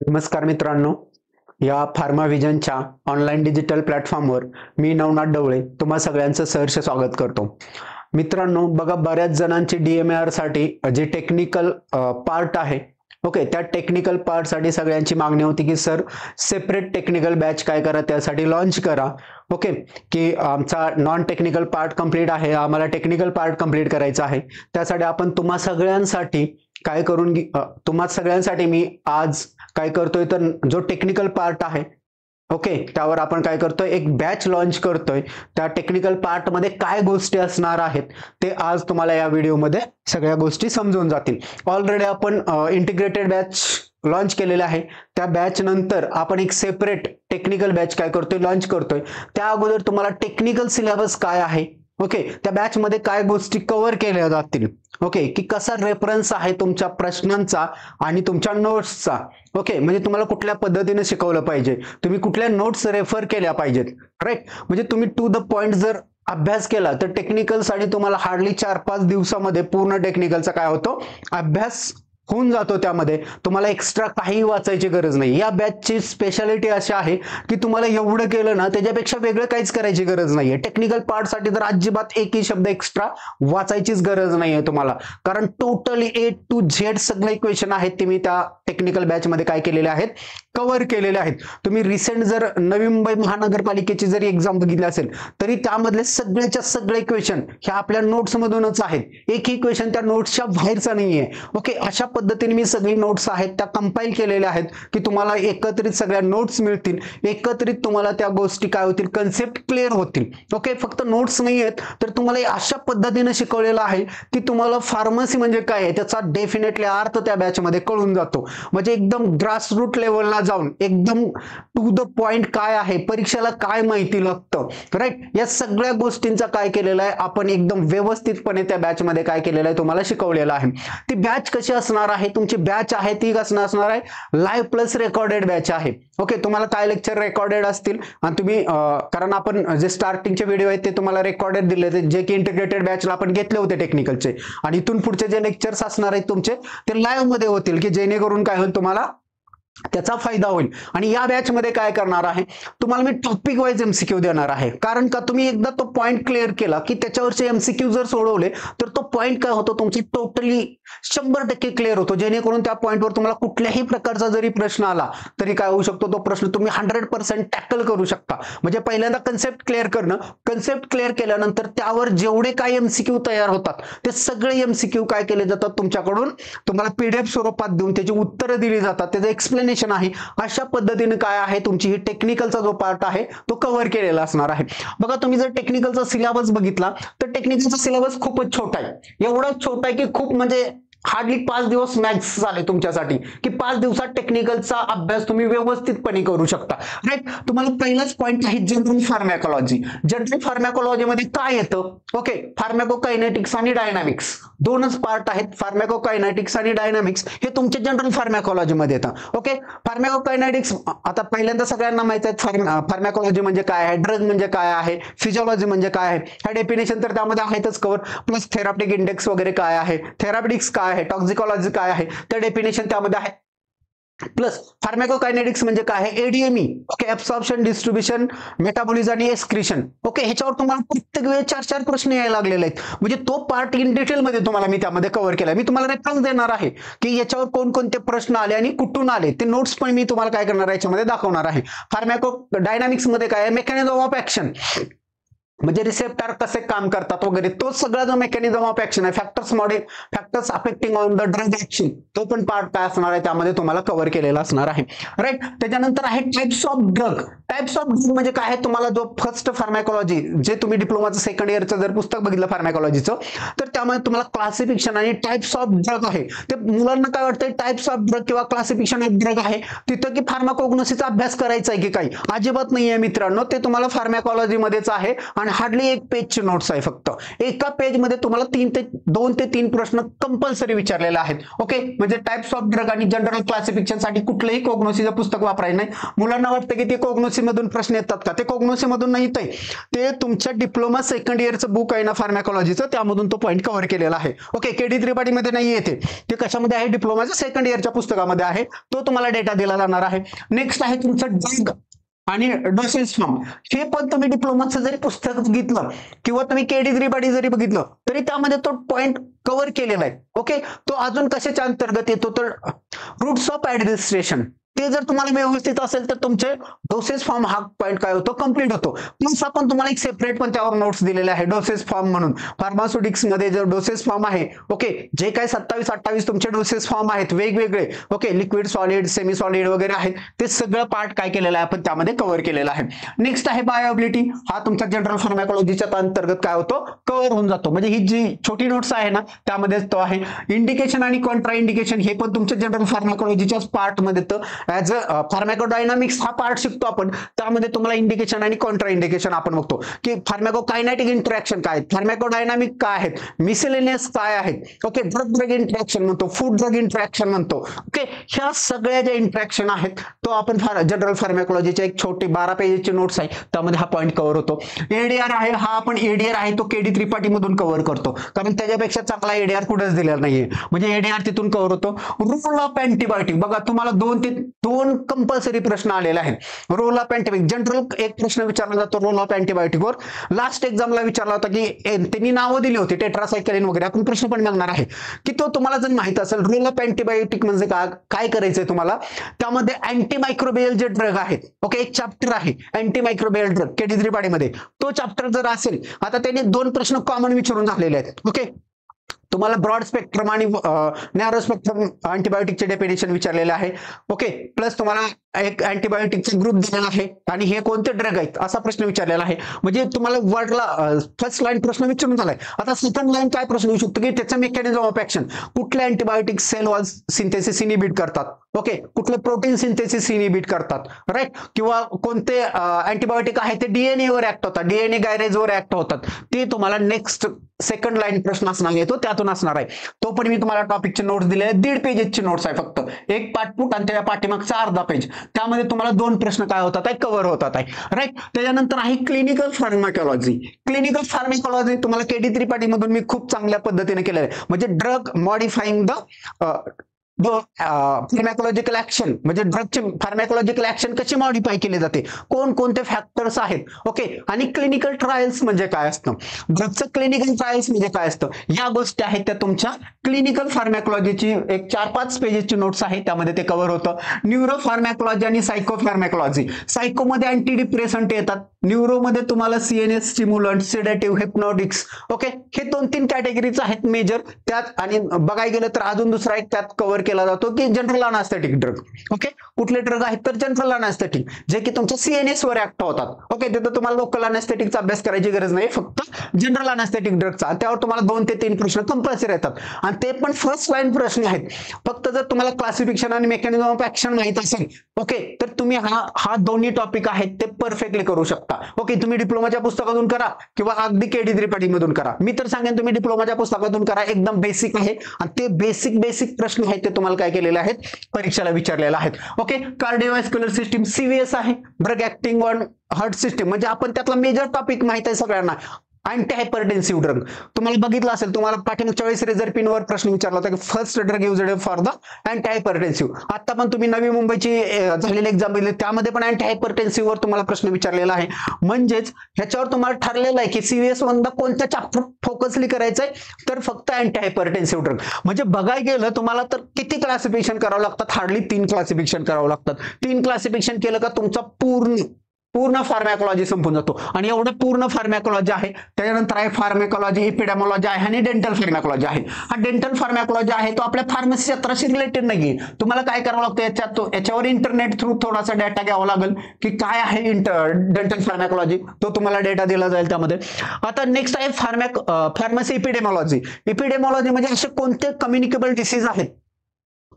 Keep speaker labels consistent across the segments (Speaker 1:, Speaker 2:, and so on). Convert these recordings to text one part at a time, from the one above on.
Speaker 1: नमस्कार मित्रांनो, या फार्माव्हिजनच्या ऑनलाईन डिजिटल प्लॅटफॉर्मवर मी नवनाथ ढवळे तुम्हा सगळ्यांचं सहर्ष स्वागत करतो. मित्रांनो, बघा बऱ्याच जणांची DMAR साठी जे टेक्निकल पार्ट आहे, ओके, त्या टेक्निकल पार्ट साठी सगळ्यांची मागणी होती की सर सेपरेट टेक्निकल बॅच काय करा, त्यासाठी लॉन्च करा. ओके, की आमचा नॉन टेक्निकल पार्ट कंप्लीट आहे, आम्हाला टेक्निकल पार्ट कंप्लीट करायचा आहे. त्यासाठी आपण तुम्हा सगळ्यांसाठी काय करून तुम्हा सगळ्यांसाठी मी आज काय करतोय तर जो टेक्निकल पार्ट आहे, ओके, त्यावर आपण काय करतोय, एक बॅच लॉन्च करतोय. त्या टेक्निकल पार्ट मध्ये काय गोष्टी असणार आहेत ते आज तुम्हाला या व्हिडिओमध्ये सगळ्या गोष्टी समजून जातील. ऑलरेडी आपण इंटिग्रेटेड बॅच लॉन्च केलेले आहे. त्या बॅच नंतर आपण एक सेपरेट टेक्निकल बॅच काय करतोय, लॉन्च करतोय. त्या अगोदर तुम्हाला टेक्निकल सिलेबस काय आहे, ओके, त्या बॅच मध्ये काय गोष्टी कव्हर केल्या जातील, ओके, की कसा रेफरन्स आहे तुमच्या प्रश्नांचा आणि तुमच्या नोट्सचा, ओके, म्हणजे तुम्हाला कुठल्या पद्धतीने शिकवलं पाहिजे, तुम्ही कुठल्या नोट्स रेफर केल्या पाहिजेत, राईट. म्हणजे तुम्ही टू द पॉइंट जर अभ्यास केला तर टेक्निकल साठी तुम्हाला हार्डली 4-5 दिवसामध्ये पूर्ण टेक्निकलचा काय होतो, अभ्यास होऊन जातो. त्यामध्ये तुम्हाला एक्स्ट्रा काही वाचायची गरज नाही. या बॅचची स्पेशालिटी अशी आहे की तुम्हाला एवढं केलं ना त्याच्यापेक्षा वेगळं काहीच करायची गरज नाहीये. टेक्निकल पार्ट साठी तर अजिबात एकही शब्द एक्स्ट्रा वाचायचीच गरज नाहीये तुम्हाला, कारण टोटली A to Z सगळे इक्वेशन आहेत ते मी त्या टेक्निकल बॅच मध्ये काय केलेले आहेत, कव्हर केलेले आहेत. तुम्ही रिसेंट जर नवी मुंबई महानगरपालिकेची जरी एक्झाम बघितली असेल तरी त्यामधले सगळ्याच्या सगळे इक्वेशन ह्या आपल्या नोट्स मधूनच आहेत. एकही इक्वेशन त्या नोट्सच्या बाहेरचा नाहीये. ओके, अशा पद्धतीने मी सगळी नोट्स आहेत त्या कंपाइल केलेल्या आहेत की तुम्हाला एकत्रित सगळ्या नोट्स मिळतील. एकत्रित तुम्हाला त्या गोष्टी काय होतील, कन्सेप्ट क्लिअर होतील. ओके, फक्त नोट्स नाही आहेत तर तुम्हाला अशा पद्धतीने शिकवलेलं आहे की तुम्हाला फार्मसी म्हणजे काय आहे त्याचा डेफिनेटली अर्थ त्या बॅच मध्ये कळून जातो. म्हणजे एकदम ग्रासरूट लेवलला जाऊन एकदम टू द पॉइंट काय आहे, परीक्षेला काय माहिती लागतं, राईट, या सगळ्या गोष्टींचा काय केलेलं आहे आपण एकदम व्यवस्थितपणे त्या बॅच मध्ये काय केलेलं आहे तुम्हाला शिकवलेलं आहे. ती बॅच कशी असणार आहे, तुमची बॅच आहे ती असणार आहे लाईव्ह प्लस रेकॉर्डेड बॅच आहे. ओके, तुम्हाला काय लेक्चर रेकॉर्डेड असतील आणि तुम्ही कारण आपण जे स्टार्टिंगचे व्हिडिओ आहेत ते तुम्हाला रेकॉर्डेड दिले, जे की इंटिग्रेटेड बॅचला आपण घेतले होते टेक्निकलचे, आणि इथून पुढचे जे लेक्चर्स असणार आहेत तुमचे ते लाईव्ह मध्ये होतील की जेणेकरून काय होईल तुम्हाला त्याचा फायदा होईल. आणि या बॅच मध्ये काय करणार आहे, तुम्हाला मी टॉपिक वाईज MCQ देणार आहे. कारण का तुम्ही एकदा तो पॉइंट क्लिअर केला की त्याच्यावरचे MCQ जर सोडवले तर तो पॉइंट काय होतो तुमची टोटली 100% क्लिअर होतो. जेणेकरून त्या पॉइंटवर तुम्हाला कुठल्याही प्रकारचा जरी प्रश्न आला तरी काय होऊ शकतो, तो प्रश्न तुम्ही 100% टॅकल करू शकता. म्हणजे पहिल्यांदा कन्सेप्ट क्लिअर करणं, कन्सेप्ट क्लिअर केल्यानंतर त्यावर जेवढे काही MCQ तयार होतात ते सगळे MCQ काय केले जातात तुमच्याकडून, तुम्हाला PDF स्वरूपात देऊन त्याची उत्तरं दिली जातात, त्याचं एक्सप्लेनेशन आहे. अशा पद्धतीने काय आहे तुमची ही टेक्निकलचा जो पार्ट आहे तो कव्हर केलेला असणार आहे. बघा, तुम्ही जर टेक्निकलचा सिलेबस बघितला तर टेक्निकलचा सिलेबस खूपच छोटा आहे. एवढा छोटा आहे की खूप म्हणजे हार्डली 5 दिवस मॅक्स झाले तुमच्यासाठी की 5 दिवसात टेक्निकलचा अभ्यास तुम्ही व्यवस्थितपणे करू शकता, राईट. तुम्हाला पहिलाच पॉइंट आहे जनरल फार्मॅकोलॉजी. जनरल फार्मॅकोलॉजी मध्ये काय येतं, ओके, फार्मॅकोकायनेटिक्स आणि डायनामिक्स दोनच पार्ट आहेत. फार्मॅकोकायनेटिक्स आणि डायनामिक्स हे तुमचे जनरल फार्मॅकोलॉजी मध्ये येतं. ओके, फार्मॅकोकायनेटिक्स आता पहिल्यांदा सगळ्यांना माहित आहे फार्मॅकोलॉजी म्हणजे काय आहे, ड्रग म्हणजे काय आहे, फिजिओलॉजी म्हणजे काय आहे, ह्या डेफिनेशन तर त्यामध्ये आहेतच कव्हर. प्लस थेराप्टिक इंडेक्स वगैरे काय आहे, थेराप्टिक्स काय आहे, टॉक्सिकोलॉजी काय आहे, त्या डेफिनेशन त्यामध्ये आहे. प्लस फार्मॅकोकायनेटिक्स म्हणजे काय आहे, ADME, okay, absorption, distribution, metabolism आणि एक्सक्रिशन. ओके, ह्याच्यावर तुम्हाला प्रत्येक वेळेस 4-4 प्रश्न यायला लागलेले आहेत. म्हणजे तो पार्ट इन डिटेल मध्ये तुम्हाला मी त्यामध्ये कव्हर केलाय. मी तुम्हाला रेफरन्स देणार आहे की याच्यावर कोणकोणते प्रश्न आले आणि कुठून आले, ते नोट्स पण मी तुम्हाला काय करणार आहे याच्यामध्ये दाखवणार आहे. फार्मॅको डायनामिक्स मध्ये काय आहे, मेकॅनिझम ऑफ ऍक्शन, म्हणजे रिसेप्टर कसे काम करतात वगैरे, तो सगळा जो मेकॅनिझम ऑफ ऍक्शन आहे, factors affecting on the drug action, तो पण पार्ट काय असणार आहे त्यामध्ये तुम्हाला कव्हर केलेला असणार आहे, राईट. त्याच्यानंतर आहे types of drug. Types of drug म्हणजे काय आहे, तुम्हाला जो फर्स्ट फार्मॅकोलॉजी जे तुम्ही डिप्लोमाचं सेकंड इयरचं जर पुस्तक बघितलं फार्मॅकोलॉजीचं तर त्यामध्ये तुम्हाला क्लासिफिकेशन आणि टाइप्स ऑफ ड्रग आहे. ते मुलांना काय वाटतं टाइप्स ऑफ ड्रग किंवा क्लासिफिकेशन ऑफ ड्रग आहे तिथं की फार्माकोग्नोसीचा अभ्यास करायचा आहे की काही, अजिबात नाहीये मित्रांनो. ते तुम्हाला फार्मॅकोलॉजी मध्येच आहे आणि हार्डली 1 पेजची नोट्स आहे फक्त. एका पेजमध्ये तुम्हाला 2 ते 3 प्रश्न कंपल्सरी विचारलेले आहेत. ओके, म्हणजे टाइप्स ऑफ ड्रग आणि जनरल क्लासिफिकेशन साठी कुठलंही कोग्नोसीचं पुस्तक वापरायचं नाही. मुलांना वाटतं की ते कोग्नोसी मधून प्रश्न येतात का? ते कोग्नोसी मधून नाही, ते तुमच्या डिप्लोमा सेकंड इयरचं बुक आहे ना फार्मॅकोलॉजीचं, त्यामधून तो पॉईंट कव्हर केलेला आहे. ओके, केडी त्रिपाठी मध्ये नाही येते, ते कशामध्ये आहे? डिप्लोमाच्या सेकंड इयरच्या पुस्तकामध्ये आहे. तो तुम्हाला डेटा दिला जाणार आहे. नेक्स्ट आहे तुमचं ड्रग आणि डोसेज फॉर्म. हे पण तुम्ही डिप्लोमाचं जरी पुस्तक घेतलं किंवा तुम्ही केडी त्रिपाठी जरी बघितलं तरी त्यामध्ये तो पॉइंट कव्हर केलेला आहे. ओके, तो अजून कशाच्या अंतर्गत येतो तर रूट्स ऑफ ऍडमिनिस्ट्रेशन. ते जर तुम्हाला व्यवस्थित असेल तर तुमचे डोसेज फॉर्म हा पॉईंट काय होतो? कंप्लीट होतो. प्लस आपण तुम्हाला एक सेपरेट पण त्यावर नोट्स दिलेले आहे डोसेज फॉर्म म्हणून. फार्मास्युटिक्स मध्ये जर डोसेज फॉर्म आहे, ओके, जे काय 27-28 तुमचे डोसेज फॉर्म आहेत वेगवेगळे, okay, liquid solid semi solid वगैरे आहेत, ते सगळं पार्ट काय केलेलं आहे आपण त्यामध्ये कव्हर केलेलं आहे. नेक्स्ट आहे बायोअबिलिटी. हा तुमच्या जनरल फार्मॅकोलॉजीच्या अंतर्गत काय होतो? कव्हर होऊन जातो. म्हणजे ही जी छोटी नोट्स आहे ना त्यामध्येच तो आहे. इंडिकेशन आणि कॉन्ट्रा इंडिकेशन हे पण तुमच्या जनरल फार्मॅकोलॉजीच्या पार्ट मध्ये ऍज अ फार्मॅकोडायनामिक्स हा पार्ट शिकतो आपण. त्यामध्ये तुम्हाला इंडिकेशन आणि कॉन्ट्रा इंडिकेशन आपण बघतो की फार्मॅकोकायनेटिक इंटरॅक्शन काय आहेत, फार्मॅकोडायनामिक काय आहेत, मिसेलेनियस काय आहेत, ओके, ड्रग ड्रग इंटरॅक्शन म्हणतो, फूड ड्रग इंटरॅक्शन म्हणतो. ओके, ह्या सगळ्या ज्या इंटरॅक्शन आहेत तो आपण जनरल फार्मॅकोलॉजीच्या एक छोटी 12 पेजेसची नोट्स आहे त्यामध्ये हा पॉईंट कव्हर होतो. एडीआर आहे, हा आपण एडीआर आहे तो केडी त्रिपाठी मधून कव्हर करतो, कारण त्याच्यापेक्षा चांगला एडीआर कुठेच दिलेला नाहीये, म्हणजे एडीआर तिथून कव्हर होतो. रोल ऑफ अँटीबायोटिक बघा, तुम्हाला 2 कंपल्सरी प्रश्न आलेले आहेत. रोल ऑफ अँटीबायोटिक जनरल एक प्रश्न विचारला जातो रोल ऑफ अँटीबायोटिक वर. लास्ट एक्झामला विचारला होता की त्यांनी नावं दिली होती टेट्रासायक्लिन वगैरे, आपण प्रश्न पण मागणार आहे की तो तुम्हाला जर माहित असेल रोल ऑफ अँटीबायोटिक म्हणजे काय करायचंय तुम्हाला. त्यामध्ये अँटीमायक्रोबियल जे ड्रग आहेत, ओके, एक चॅप्टर आहे अँटीमायक्रोबियल ड्रग केडी त्रिपाठी मध्ये, तो चॅप्टर जर असेल, आता त्यांनी 2 प्रश्न कॉमन विचारून झालेले आहेत. ओके, तुम्हाला ब्रॉड स्पेक्ट्रम आणि नॅरो स्पेक्ट्रम अँटीबायोटिकचे डेफिनेशन विचारलेले आहे. ओके, प्लस तुम्हाला एक अँटीबायोटिकचा ग्रुप दिलेला आहे आणि हे कोणते ड्रग आहेत असा प्रश्न विचारलेला आहे. म्हणजे तुम्हाला वर्डला फर्स्ट लाईन प्रश्न विचारून झालाय. आता सेकंड लाईन काय प्रश्न येऊ शकतो की त्याचं मेकॅनिझम ऑफ ऍक्शन, कुठले antibiotic cell wall synthesis inhibit करतात, ओके, कुठले प्रोटीन सिंथेसिस इनिबिट करतात, राईट, किंवा कोणते अँटीबायोटिक आहे ते डीएनए वर ऍक्ट होतात, डीएनए गायरेज वर ऍक्ट होतात. ते तुम्हाला नेक्स्ट सेकंड लाईन प्रश्न असणार आहे, तो त्यातून असणार आहे. तो पण मी तुम्हाला टॉपिकचे नोट्स दिले आहेत. 1.5 पेजेसची नोट्स आहे फक्त, एक पाठपुट आणि त्याच्या पाठीमागचा अर्धा पेज. त्यामध्ये तुम्हाला 2 प्रश्न काय होतात आहे? कव्हर होतात आहे, राईट. त्याच्यानंतर आहे क्लिनिकल फार्माकोलॉजी. क्लिनिकल फार्माकोलॉजी तुम्हाला केडी त्रिपाठी मधून मी खूप चांगल्या पद्धतीने केलेलं आहे. म्हणजे ड्रग मॉडिफाईंग द फार्मॅकोलॉजिकल ऍक्शन, म्हणजे ड्रगची फार्मॅकोलॉजिकल ऍक्शन कशी मॉडिफाय केली जाते, कोणकोणते फॅक्टर्स आहेत, ओके, आणि क्लिनिकल ट्रायल्स म्हणजे काय असतं, ड्रगचं क्लिनिकल ट्रायल्स म्हणजे काय असतं, या गोष्टी आहेत त्या तुमच्या क्लिनिकल फार्मॅकोलॉजीची एक 4-5 पेजेसची नोट्स आहे, त्यामध्ये ते कव्हर होतं. न्यूरो फार्मॅकोलॉजी आणि सायको फार्मॅकोलॉजी. सायकोमध्ये अँटी डिप्रेसंट येतात, न्यूरोमध्ये तुम्हाला सीएनएस स्टिम्युलंट, सिडेटिव्ह, हिप्नोटिक्स, ओके, हे 2-3 कॅटेगरीज आहेत मेजर त्यात. आणि बघायला गेलं तर अजून दुसरा एक त्यात कव्हर केला जातो की जनरल अनास्थेटिक ड्रग. ओके, कुठले ड्रग आहेत तर जनरल अनास्थेटिक, जे की तुमच्या सीएनएस वर ऍक्ट होतात. ओके, तिथं तुम्हाला लोकल अनास्थेटिकचा अभ्यास करायची गरज नाही, फक्त जनरल अनास्थेटिक ड्रगचा. त्यावर तुम्हाला 2 ते 3 प्रश्न कंपल्सरी येतात आणि ते पण फर्स्ट लाईन प्रश्न आहेत. फक्त जर तुम्हाला क्लासिफिकेशन आणि मेकॅनिझम ऑफ ऍक्शन माहित असेल, ओके, तर तुम्ही हा दोन्ही टॉपिक आहेत ते परफेक्टली करू शकता. ओके, तुम्ही डिप्लोमाच्या पुस्तकातून करा किंवा अगदी केडी त्रिपाठी मधून करा. मी तर सांगेन तुम्ही डिप्लोमाच्या पुस्तकातून करा, एकदम बेसिक आहे आणि ते बेसिक प्रश्न आहेत ते तुम्हाला काय केलेले आहेत, परीक्षेला विचारलेले आहेत. ओके, कार्डिओव्हास्क्युलर सिस्टीम सीव्हीएस आहे, drug acting on heart system, म्हणजे आपण त्यातला मेजर टॉपिक माहित आहे सगळ्यांना. अँटी हायपरटेन्सिव्ह ड्रग तुम्हाला बघितलं असेल, तुम्हाला पाठीमागच्या वेळेस रिझर्पिनवर प्रश्न विचारला होता की first drug used for the anti hypertensive. आता पण तुम्ही नवी मुंबईची झालेली एक्झाम बघितली, त्यामध्ये पण अँटी हायपरटेन्सिव्ह वर तुम्हाला प्रश्न विचारलेला आहे. म्हणजेच ह्याच्यावर तुम्हाला ठरलेलं आहे की सीव्हीएस मधला कोणत्या चॅप्टर फोकसली करायचंय, तर फक्त अँटी हायपरटेन्सिव्ह ड्रग. म्हणजे बघायला गेलं तुम्हाला तर किती क्लासिफिकेशन करावं लागतात, हार्डली 3 क्लासिफिकेशन करावं लागतात. 3 क्लासिफिकेशन केलं का तुमचा पूर्ण फार्मॅकोलॉजी संपून जातो. आणि एवढं पूर्ण फार्मॅकोलॉजी आहे. त्याच्यानंतर आहे फार्मॅकोलॉजी, एपिडेमॉलॉजी आहे आणि डेंटल फार्मॅकोलॉजी आहे. हा डेंटल फार्मॅकोलॉजी आहे तो आपल्या फार्मसी क्षेत्राशी रिलेटेड नाहीये. तुम्हाला काय करावं लागतं, याच्यावर इंटरनेट थ्रू थोडासा डेटा घ्यावा लागेल की काय आहे डेंटल फार्मॅकोलॉजी, तो तुम्हाला डेटा दिला जाईल त्यामध्ये. आता नेक्स्ट आहे फार्मसी एपिडेमॉलॉजी. एपिडेमॉलॉजी म्हणजे असे कोणते कम्युनिकेबल डिसीज आहेत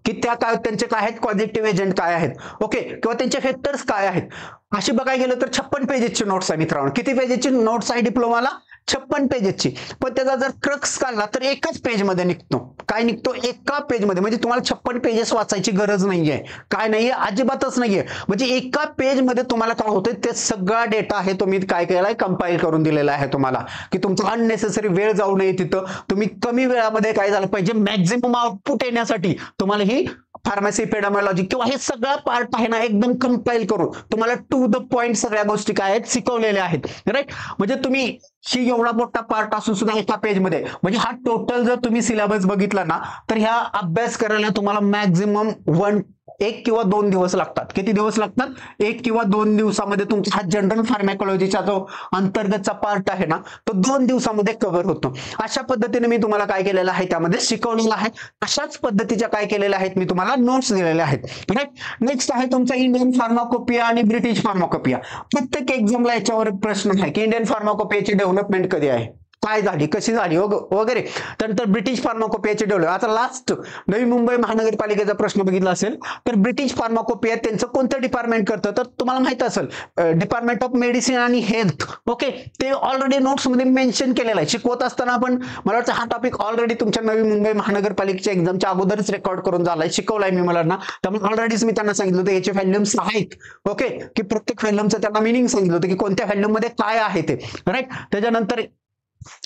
Speaker 1: की त्या काय त्यांचे काय आहेत, पॉझिटिव्ह एजंट काय आहेत, ओके, किंवा त्यांचे फॅक्टर्स काय आहेत. अशी बघायला गेलं तर 56 पेजेसची नोट्स आहे मित्रांनो. किती पेजेसची नोट्स आहे डिप्लोमाला? 56 पेजेसची. पण त्याचा जर क्रक्स काढला तर एकाच पेजमध्ये निघतो. काय निघतो? एका पेजमध्ये. म्हणजे तुम्हाला 56 पेजेस वाचायची गरज नाहीये, काय नाहीये, अजिबातच नाहीये. म्हणजे एका पेजमध्ये तुम्हाला काय होतं, ते सगळा डेटा आहे तुम्ही काय केलाय, कंपाईल करून दिलेला आहे तुम्हाला, की तुमचा अननेसेसरी वेळ जाऊ नये तिथं. तुम्ही कमी वेळामध्ये काय झालं पाहिजे, मॅक्झिमम आउटपुट येण्यासाठी तुम्हाला ही फार्मसी एपिडेमियोलॉजी किंवा हे सगळं पार्ट आहे ना एकदम कंपाईल करून तुम्हाला टू द पॉइंट सगळ्या गोष्टी काय आहेत शिकवलेल्या आहेत, राईट. म्हणजे तुम्ही ही एवढा मोठा पार्ट असून सुद्धा एका पेजमध्ये, म्हणजे हा टोटल जर तुम्ही सिलेबस बघितला ना तर ह्या अभ्यास करायला तुम्हाला मॅक्झिमम 1 किंवा 2 दिवस लागतात. किती दिवस लागतात? 1 किंवा 2 दिवसामध्ये तुमचा हा जनरल फार्मॅकोलॉजीचा जो अंतर्गतचा पार्ट आहे ना तो 2 दिवसामध्ये कव्हर होतो. अशा पद्धतीने मी तुम्हाला काय केलेलं आहे, त्यामध्ये शिकवलेलं आहे. अशाच पद्धतीच्या काय केलेल्या आहेत मी तुम्हाला नोट्स दिलेल्या आहेत, राईट. नेक्स्ट आहे तुमचा इंडियन फार्माकोपिया आणि ब्रिटिश फार्माकोपिया. प्रत्येक एक्झामला याच्यावर प्रश्न आहे की इंडियन फार्माकोपियाची डेव्हलपमेंट कधी आहे, काय झाली, कशी झाली वगैरे. त्यानंतर ब्रिटिश फार्माकोपियाचे डेव्हलप. आता लास्ट नवी मुंबई महानगरपालिकेचा प्रश्न बघितला असेल तर ब्रिटिश फार्माकोपिया त्यांचं कोणतं डिपार्टमेंट करतं, तर तुम्हाला माहित असेल डिपार्टमेंट ऑफ मेडिसिन आणि हेल्थ, ओके. ते ऑलरेडी नोट्स मध्ये मेन्शन केलेलं आहे. शिकवत असताना आपण मला वाटतं हा टॉपिक ऑलरेडी तुमच्या नवी मुंबई महानगरपालिकेच्या एक्झामच्या अगोदरच रेकॉर्ड करून झालाय, शिकवलाय मी मुलांना. त्यामुळे ऑलरेडीच मी त्यांना सांगितलं होतं याचे व्हॅल्यूम्स आहेत, ओके, की प्रत्येक व्हॅल्यूमचं त्यांना मिनिंग सांगितलं होतं की कोणत्या व्हॅल्यूम मध्ये काय आहे ते, राईट. त्याच्यानंतर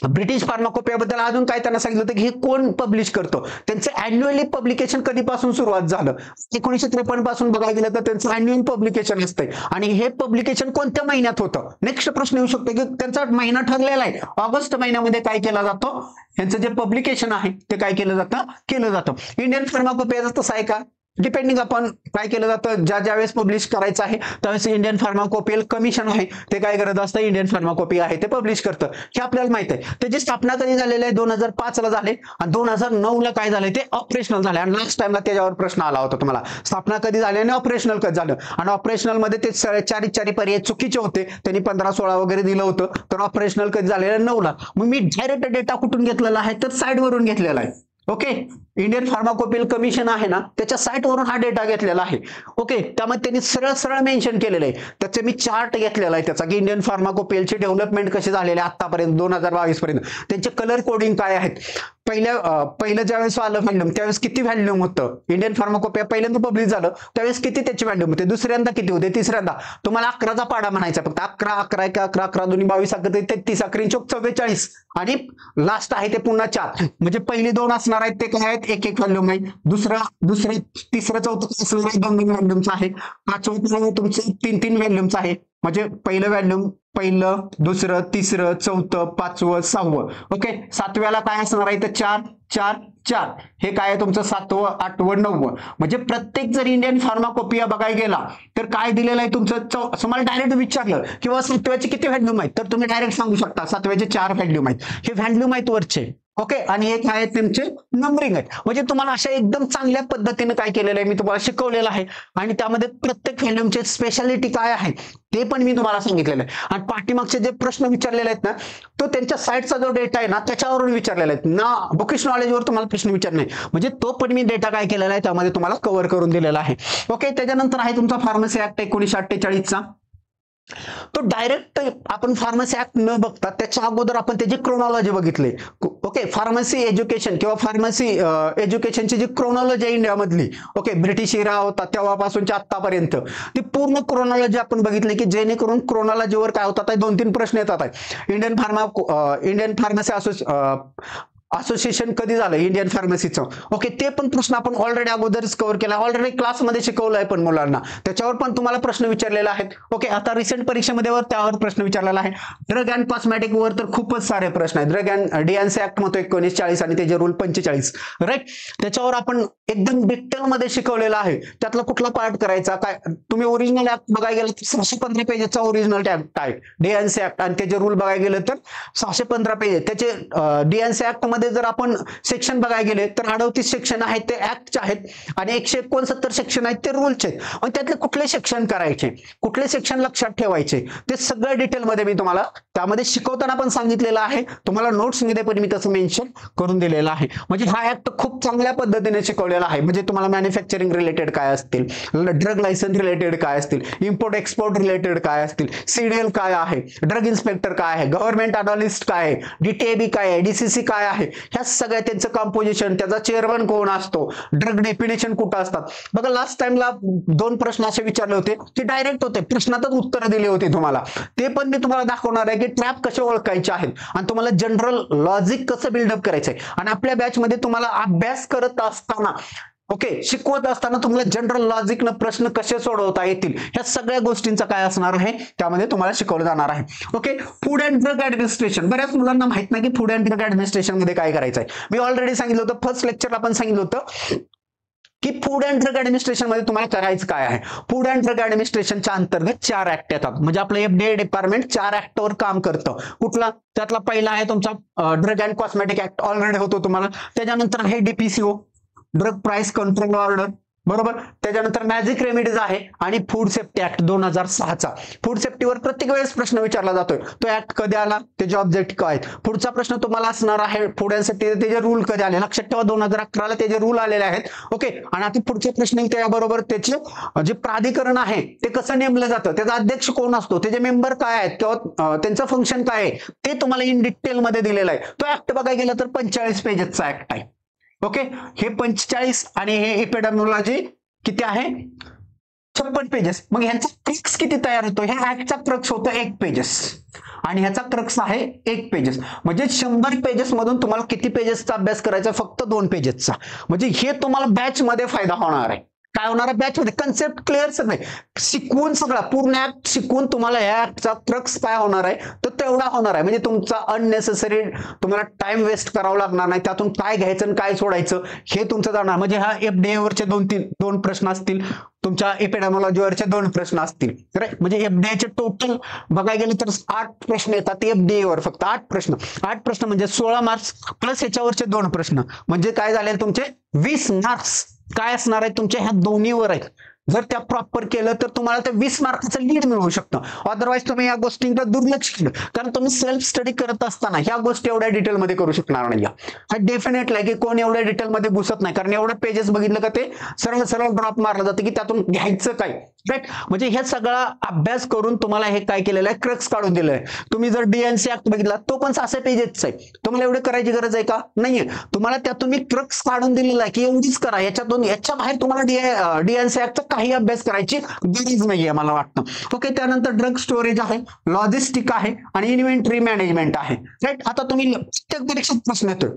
Speaker 1: ब्रिटिश फार्माकोपियाबद्दल अजून काय त्यांना सांगितलं होतं की हे कोण पब्लिश करतो, त्यांचं अॅन्युअली पब्लिकेशन कधीपासून सुरुवात झालं. 1953 पासून बघायला गेलं तर त्यांचं अॅन्युअल पब्लिकेशन असतंय आणि हे पब्लिकेशन कोणत्या महिन्यात होतं. नेक्स्ट प्रश्न येऊ शकतो की त्यांचा महिना ठरलेला आहे, ऑगस्ट महिन्यामध्ये काय केला जातो, यांचं जे पब्लिकेशन आहे ते काय केलं जातं. इंडियन फार्माकोपियाचं तसं आहे का, डिपेंडिंग आपण काय केलं जातं, ज्या वेळेस पब्लिश करायचं आहे त्यावेळेस इंडियन फार्माकोपियल कमिशन आहे ते काय करत असतं, इंडियन फार्माकोपिया आहे ते पब्लिश करतं, हे आपल्याला माहित आहे. त्याची स्थापना कधी झालेली आहे, 2005 ला झाले आणि 2009 ला काय झाले ते ऑपरेशनल झाले. आणि लास्ट टाइमला त्याच्यावर प्रश्न आला होता तुम्हाला, स्थापना कधी झाली आणि ऑपरेशनल कधी झालं. आणि ऑपरेशनल मध्ये ते चारी पर्याय चुकीचे होते, त्यांनी 15-16 वगैरे दिलं होतं, तर ऑपरेशनल कधी झालेलं 9 ला. मग मी डायरेक्ट डेटा कुठून घेतलेला आहे, तर साइड वरून घेतलेला आहे, ओके. इंडियन फार्माकोपियल कमिशन आहे ना त्याच्या साईटवरून हा डेटा घेतलेला आहे, ओके. त्यामध्ये त्यांनी सरळ मेन्शन केलेलं आहे. त्याचे मी चार्ट घेतलेला आहे त्याचा की इंडियन फार्माकोपियलची डेव्हलपमेंट कशी झालेली आहे आतापर्यंत 2022 पर्यंत, त्यांचे कलर कोडिंग काय आहेत. पहिलं ज्यावेळेस आलं व्हॅल्यूम त्यावेळेस किती व्हॅल्यूम होतं, इंडियन फार्माकोपिया पहिल्यांदा पब्लिश झालं त्यावेळेस किती त्याचे व्हॅल्यूम होते, दुसऱ्यांदा किती होते, तिसऱ्यांदा तुम्हाला 11चा पाडा म्हणायचा फक्त. 11 दोन्ही 22 33 44 आणि लास्ट आहे ते पुन्हा 4. म्हणजे पहिली 2 असणार आहेत ते काय आहेत, एक व्हॅल्यूम आहे. तिसरं चौथं असणार आहे 2 व्हॅल्यूमचं आहे. पाचवं तुमचं 3 व्हॅल्यूमचं आहे. म्हणजे पहिलं व्हॅल्यूम, पहिलं, दुसरं, तिसरं, चौथं, 5वं, 6वं, ओके. 7व्याला काय असणार आहे तर 4 हे काय आहे तुमचं 7वं, 8वं, 9वं. म्हणजे प्रत्येक जर इंडियन फार्माकोपिया बघायला गेला तर काय दिलेलं आहे तुमचं, तुम्हाला डायरेक्ट विचारलं किंवा 7व्याचे किती व्हॅल्यूम आहेत तर तुम्ही डायरेक्ट सांगू शकता 7व्याचे 4 व्हॅल्यूम आहेत. हे व्हॅल्यूम आहेत वरचे, ओके. आणि हे काय आहेत त्यांचे नंबरिंग आहेत. म्हणजे तुम्हाला अशा एकदम चांगल्या पद्धतीने काय केलेलं आहे मी तुम्हाला शिकवलेलं आहे. आणि त्यामध्ये प्रत्येक व्हॅल्यूमचे स्पेशालिटी काय आहे ते पण मी तुम्हाला सांगितलेलं आहे. आणि पाठीमागचे जे प्रश्न विचारलेले आहेत ना तो त्यांच्या साईटचा जो डेटा आहे ना त्याच्यावरून विचारलेला आहे ना, बुकिश नॉलेजवर तुम्हाला प्रश्न विचार नाही. म्हणजे तो पण मी डेटा काय केलेला आहे त्यामध्ये तुम्हाला कव्हर करून दिलेला आहे, ओके. त्याच्यानंतर आहे तुमचा फार्मसी ऍक्ट 1948चा. तो डायरेक्ट आपण फार्मसी ऍक्ट न बघता त्याच्या अगोदर आपण त्याची क्रोनॉलॉजी बघितली, ओके. फार्मसी एज्युकेशन किंवा फार्मसी एज्युकेशनची जी क्रोनॉलॉजी आहे इंडियामधली, ओके, ब्रिटिश इरा होता तेव्हापासूनच्या आतापर्यंत ती पूर्ण क्रोनॉलॉजी आपण बघितली की जेणेकरून क्रोनॉलॉजीवर काय होतात 2-3 प्रश्न येतात आहे. इंडियन फार्मसी असोसिएशन कधी झालं इंडियन फार्मसीचं, ओके. ते पण प्रश्न आपण ऑलरेडी अगोदरच कव्हर केला, ऑलरेडी क्लासमध्ये शिकवलंय पण मुलांना, त्याच्यावर पण तुम्हाला प्रश्न विचारलेला आहेत, ओके. आता रिसेंट परीक्षेमध्ये त्यावर प्रश्न विचारलेला आहे. ड्रग अँड कॉस्मेटिक वर तर खूपच सारे प्रश्न आहेत. ड्रग अँड डीएनसी ऍक्ट म्हणतो 1940 आणि त्याचे रूल 45, राईट. त्याच्यावर आपण एकदम डिटेल मध्ये शिकवलेलं आहे. त्यातला कुठला पार्ट करायचा काय, तुम्ही ओरिजिनल ऍक्ट बघायला गेलं तर 615 पेजेसचा ओरिजिनल ऍक्ट आहे डीएनसी ऍक्ट आणि त्याचे रूल बघायला गेलं तर 615 पेजेस. त्याचे डीएनसी ऍक्ट मध्ये जर आपण सेक्शन बघायला गेले तर 38 सेक्शन आहेत ते ऍक्टचे आहेत आणि 169 सेक्शन आहेत ते रूलचे आहेत. मग त्यातले कुठले सेक्शन करायचे, कुठले सेक्शन लक्षात ठेवायचे, ते सगळं डिटेलमध्ये मी तुम्हाला त्यामध्ये शिकवताना पण सांगितलेलं आहे. तुम्हाला नोट्स मध्ये पण मी तसं मेन्शन करून दिलेलं आहे. म्हणजे हा ऍक्ट खूप चांगल्या पद्धतीने शिकवलेला आहे. म्हणजे तुम्हाला मॅन्युफॅक्चरिंग रिलेटेड काय असतील, ड्रग लायसन्स रिलेटेड काय असतील, इम्पोर्ट एक्सपोर्ट रिलेटेड काय असतील, सीडीएल काय आहे, ड्रग इन्स्पेक्टर काय आहे, गव्हर्नमेंट अनालिस्ट काय आहे, डीटीएबी काय आहे, डीसीसी काय आहे, ह्या सगळ्या त्यांचं कंपोजिशन, त्याचा चेअरमन कोण असतो, ड्रग डेफिनेशन कुठं असतात. बघा लास्ट टाइमला 2 प्रश्न असे विचारले होते ते डायरेक्ट होते, प्रश्नातच उत्तर दिले होते तुम्हाला. ते पण मी तुम्हाला दाखवणार आहे की ट्रॅप कसे ओळखायचे आहेत आणि तुम्हाला जनरल लॉजिक कसं बिल्डअप करायचंय. आणि आपल्या बॅच मध्ये तुम्हाला अभ्यास करत असताना शिकवत असताना तुम्हाला जनरल लॉजिकनं प्रश्न कसे सोडवता येतील ह्या सगळ्या गोष्टींचा काय असणार आहे त्यामध्ये तुम्हाला शिकवलं जाणार आहे. Food and drug administration. बऱ्याच मुलांना माहित नाही की फूड अँड ड्रग ऍडमिनिस्ट्रेशन मध्ये काय करायचं आहे. मी ऑलरेडी सांगितलं होतं, फर्स्ट लेक्चरला पण सांगितलं होतं की फूड अँड ड्रग ऍडमिनिस्ट्रेशन मध्ये तुम्हाला करायचं काय आहे. फूड अँड ड्रग ऍडमिनिस्ट्रेशनच्या अंतर्गत 4 ऍक्ट येतात. म्हणजे आपलं एफडीए डिपार्टमेंट 4 ऍक्टवर काम करतं. कुठला, त्यातला पहिला आहे तुमचा drug and cosmetic act, already होतो तुम्हाला. त्याच्यानंतर आहे DPCO, drug price control order, बरोबर. त्याच्यानंतर मॅजिक रेमेडीज आहे आणि फूड सेफ्टी ऍक्ट 2006चा. फूड सेफ्टीवर प्रत्येक वेळेस प्रश्न विचारला जातोय, तो ऍक्ट कधी आला, त्याचे ऑब्जेक्टिव्ह काय आहेत. पुढचा प्रश्न तुम्हाला असणार आहे फूड अँड सेफ्टी त्याचे रूल कधी आले. लक्षात ठेवा 2011ला त्याचे रूल आलेले आहेत. आणि आता पुढचे प्रश्न त्याबरोबर त्याचे जे प्राधिकरण आहे ते कसं नेमलं जातं, त्याचा अध्यक्ष कोण असतो, त्याचे मेंबर काय आहेत किंवा त्यांचं फंक्शन काय आहे ते तुम्हाला इन डिटेल मध्ये दिलेलं आहे. तो ऍक्ट बघायला गेला तर 45 पेजेसचा ऍक्ट आहे. हे 45 आणि हे एपिडेमियोलॉजी किती आहे, 56 पेजेस. मग ह्याचा क्रक्स किती तयार होतो, ह्या ऍक्टचा क्रक्स होतो 1 पेजेस आणि ह्याचा क्रक्स आहे 1 पेजेस. म्हणजे 100 पेजेस मधून तुम्हाला किती पेजेसचा अभ्यास करायचा, फक्त 2 पेजेसचा. म्हणजे हे तुम्हाला बॅच मध्ये फायदा होणार आहे. काय होणार आहे बॅच मध्ये, कन्सेप्ट क्लिअर सगळे शिकवून, सगळा पूर्ण ऍक्ट शिकवून तुम्हाला या ऍक्टचा क्रक्स काय होणार आहे तर तेवढा होणार आहे. म्हणजे तुमचा अननेसेसरी तुम्हाला टाइम वेस्ट करावा लागणार नाही. त्यातून काय घ्यायचं आणि काय सोडायचं हे तुमचं जाणार. म्हणजे हा एफडीए वरचे 2 प्रश्न असतील, तुमच्या एपिडेमियोलॉजीवरचे 2 प्रश्न असतील. म्हणजे एफडीएचे टोटल बघायला गेले तर 8 प्रश्न येतात एफडीए वर, फक्त 8 प्रश्न म्हणजे 16 मार्क्स प्लस याच्यावरचे 2 प्रश्न, म्हणजे काय झाले तुमचे 20 मार्क्स काय असणार आहे तुमच्या ह्या दोन्हीवर आहेत. जर त्या प्रॉपर केलं तर तुम्हाला ते 20 मार्काचं लीड मिळू शकतं. अदरवाईज तुम्ही या गोष्टींकडे दुर्लक्ष केलं, कारण तुम्ही सेल्फ स्टडी करत असताना ह्या गोष्टी एवढ्या डिटेलमध्ये करू शकणार नाही. हा डेफिनेटली आहे की कोण एवढ्या डिटेलमध्ये घुसत नाही, कारण एवढे पेजेस बघितलं का ते सरळ ड्रॉप मारलं जातं की त्यातून घ्यायचं काय. राईट. म्हणजे हे सगळा अभ्यास करून तुम्हाला हे काय केलेलं आहे, क्रक्स काढून दिलं आहे. तुम्ही जर डीएनसी ऍक्ट बघितला तो पण 600 पेजेसचा आहे. तुम्हाला एवढे करायची गरज आहे का, नाहीये. तुम्हाला त्यातून मी क्रक्स काढून दिलेला आहे की एवढीच करा, याच्या बाहेर तुम्हाला डीएनसी ऍक्टचा काही अभ्यास करायची गरज नाहीये मला वाटतं. त्यानंतर ड्रग स्टोरेज आहे, लॉजिस्टिक आहे आणि इन्व्हेंटरी मॅनेजमेंट आहे. राईट. आता तुम्ही प्रत्येक परीक्षेत प्रश्न येतोय.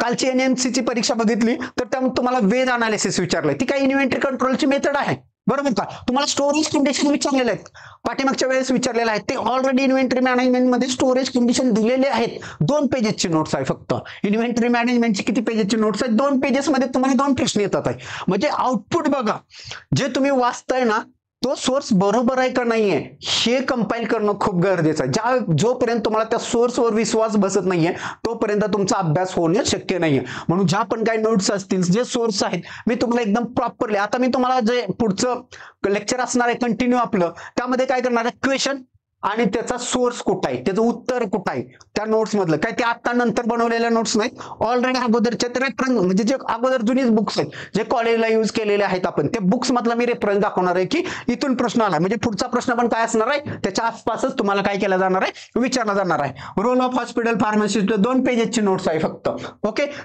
Speaker 1: कालची एनएमसी ची परीक्षा बघितली तर त्यामध्ये तुम्हाला वेज अनालिसिस विचारलंय, ती काय इन्व्हेंटरी कंट्रोलची मेथड आहे, बरोबर का. तुम्हाला स्टोरेज कंडिशन विचारलेले आहेत, पाठीमागच्या वेळेस विचारलेले आहेत. ते ऑलरेडी इन्व्हेंटरी मॅनेजमेंट मध्ये स्टोरेज कंडिशन दिलेले आहेत. 2 पेजेसची नोट्स आहे फक्त. इन्व्हेंटरी मॅनेजमेंटची किती पेजेसची नोट्स आहेत, 2 पेजेस मध्ये तुम्हाला 2 प्रश्न येतात आहे. म्हणजे आउटपुट बघा, जे तुम्ही वाचताय ना तो सोर्स बरोबर आहे का नाहीये हे कंपाईल करणं खूप गरजेचं आहे. जोपर्यंत तुम्हाला त्या सोर्सवर विश्वास बसत नाहीये तोपर्यंत तुमचा अभ्यास होणे शक्य नाहीये. म्हणून ज्या पण काही नोट्स असतील, जे सोर्स आहेत, मी तुम्हाला एकदम प्रॉपरली, आता मी तुम्हाला जे पुढचं लेक्चर असणार आहे कंटिन्यू आपलं, त्यामध्ये काय करणार आहे, क्वेश्चन आणि त्याचा सोर्स कुठं आहे, त्याचं उत्तर कुठं आहे, त्या नोट्स मधलं काय, ते आता नंतर बनवलेल्या नोट्स नाहीत, ऑलरेडी अगोदरच्या रेफरन्स, म्हणजे जे अगोदर जुनीच बुक्स आहेत जे कॉलेजला यूज केलेले आहेत आपण, ते बुक्स मधला मी रेफरन्स दाखवणार आहे की इथून प्रश्न आला. म्हणजे पुढचा प्रश्न पण काय असणार आहे, त्याच्या आसपासच तुम्हाला काय केलं जाणार आहे, विचारला जाणार आहे. रोल ऑफ हॉस्पिटल फार्मसिस्ट 2 पेजेसची नोट्स आहे फक्त.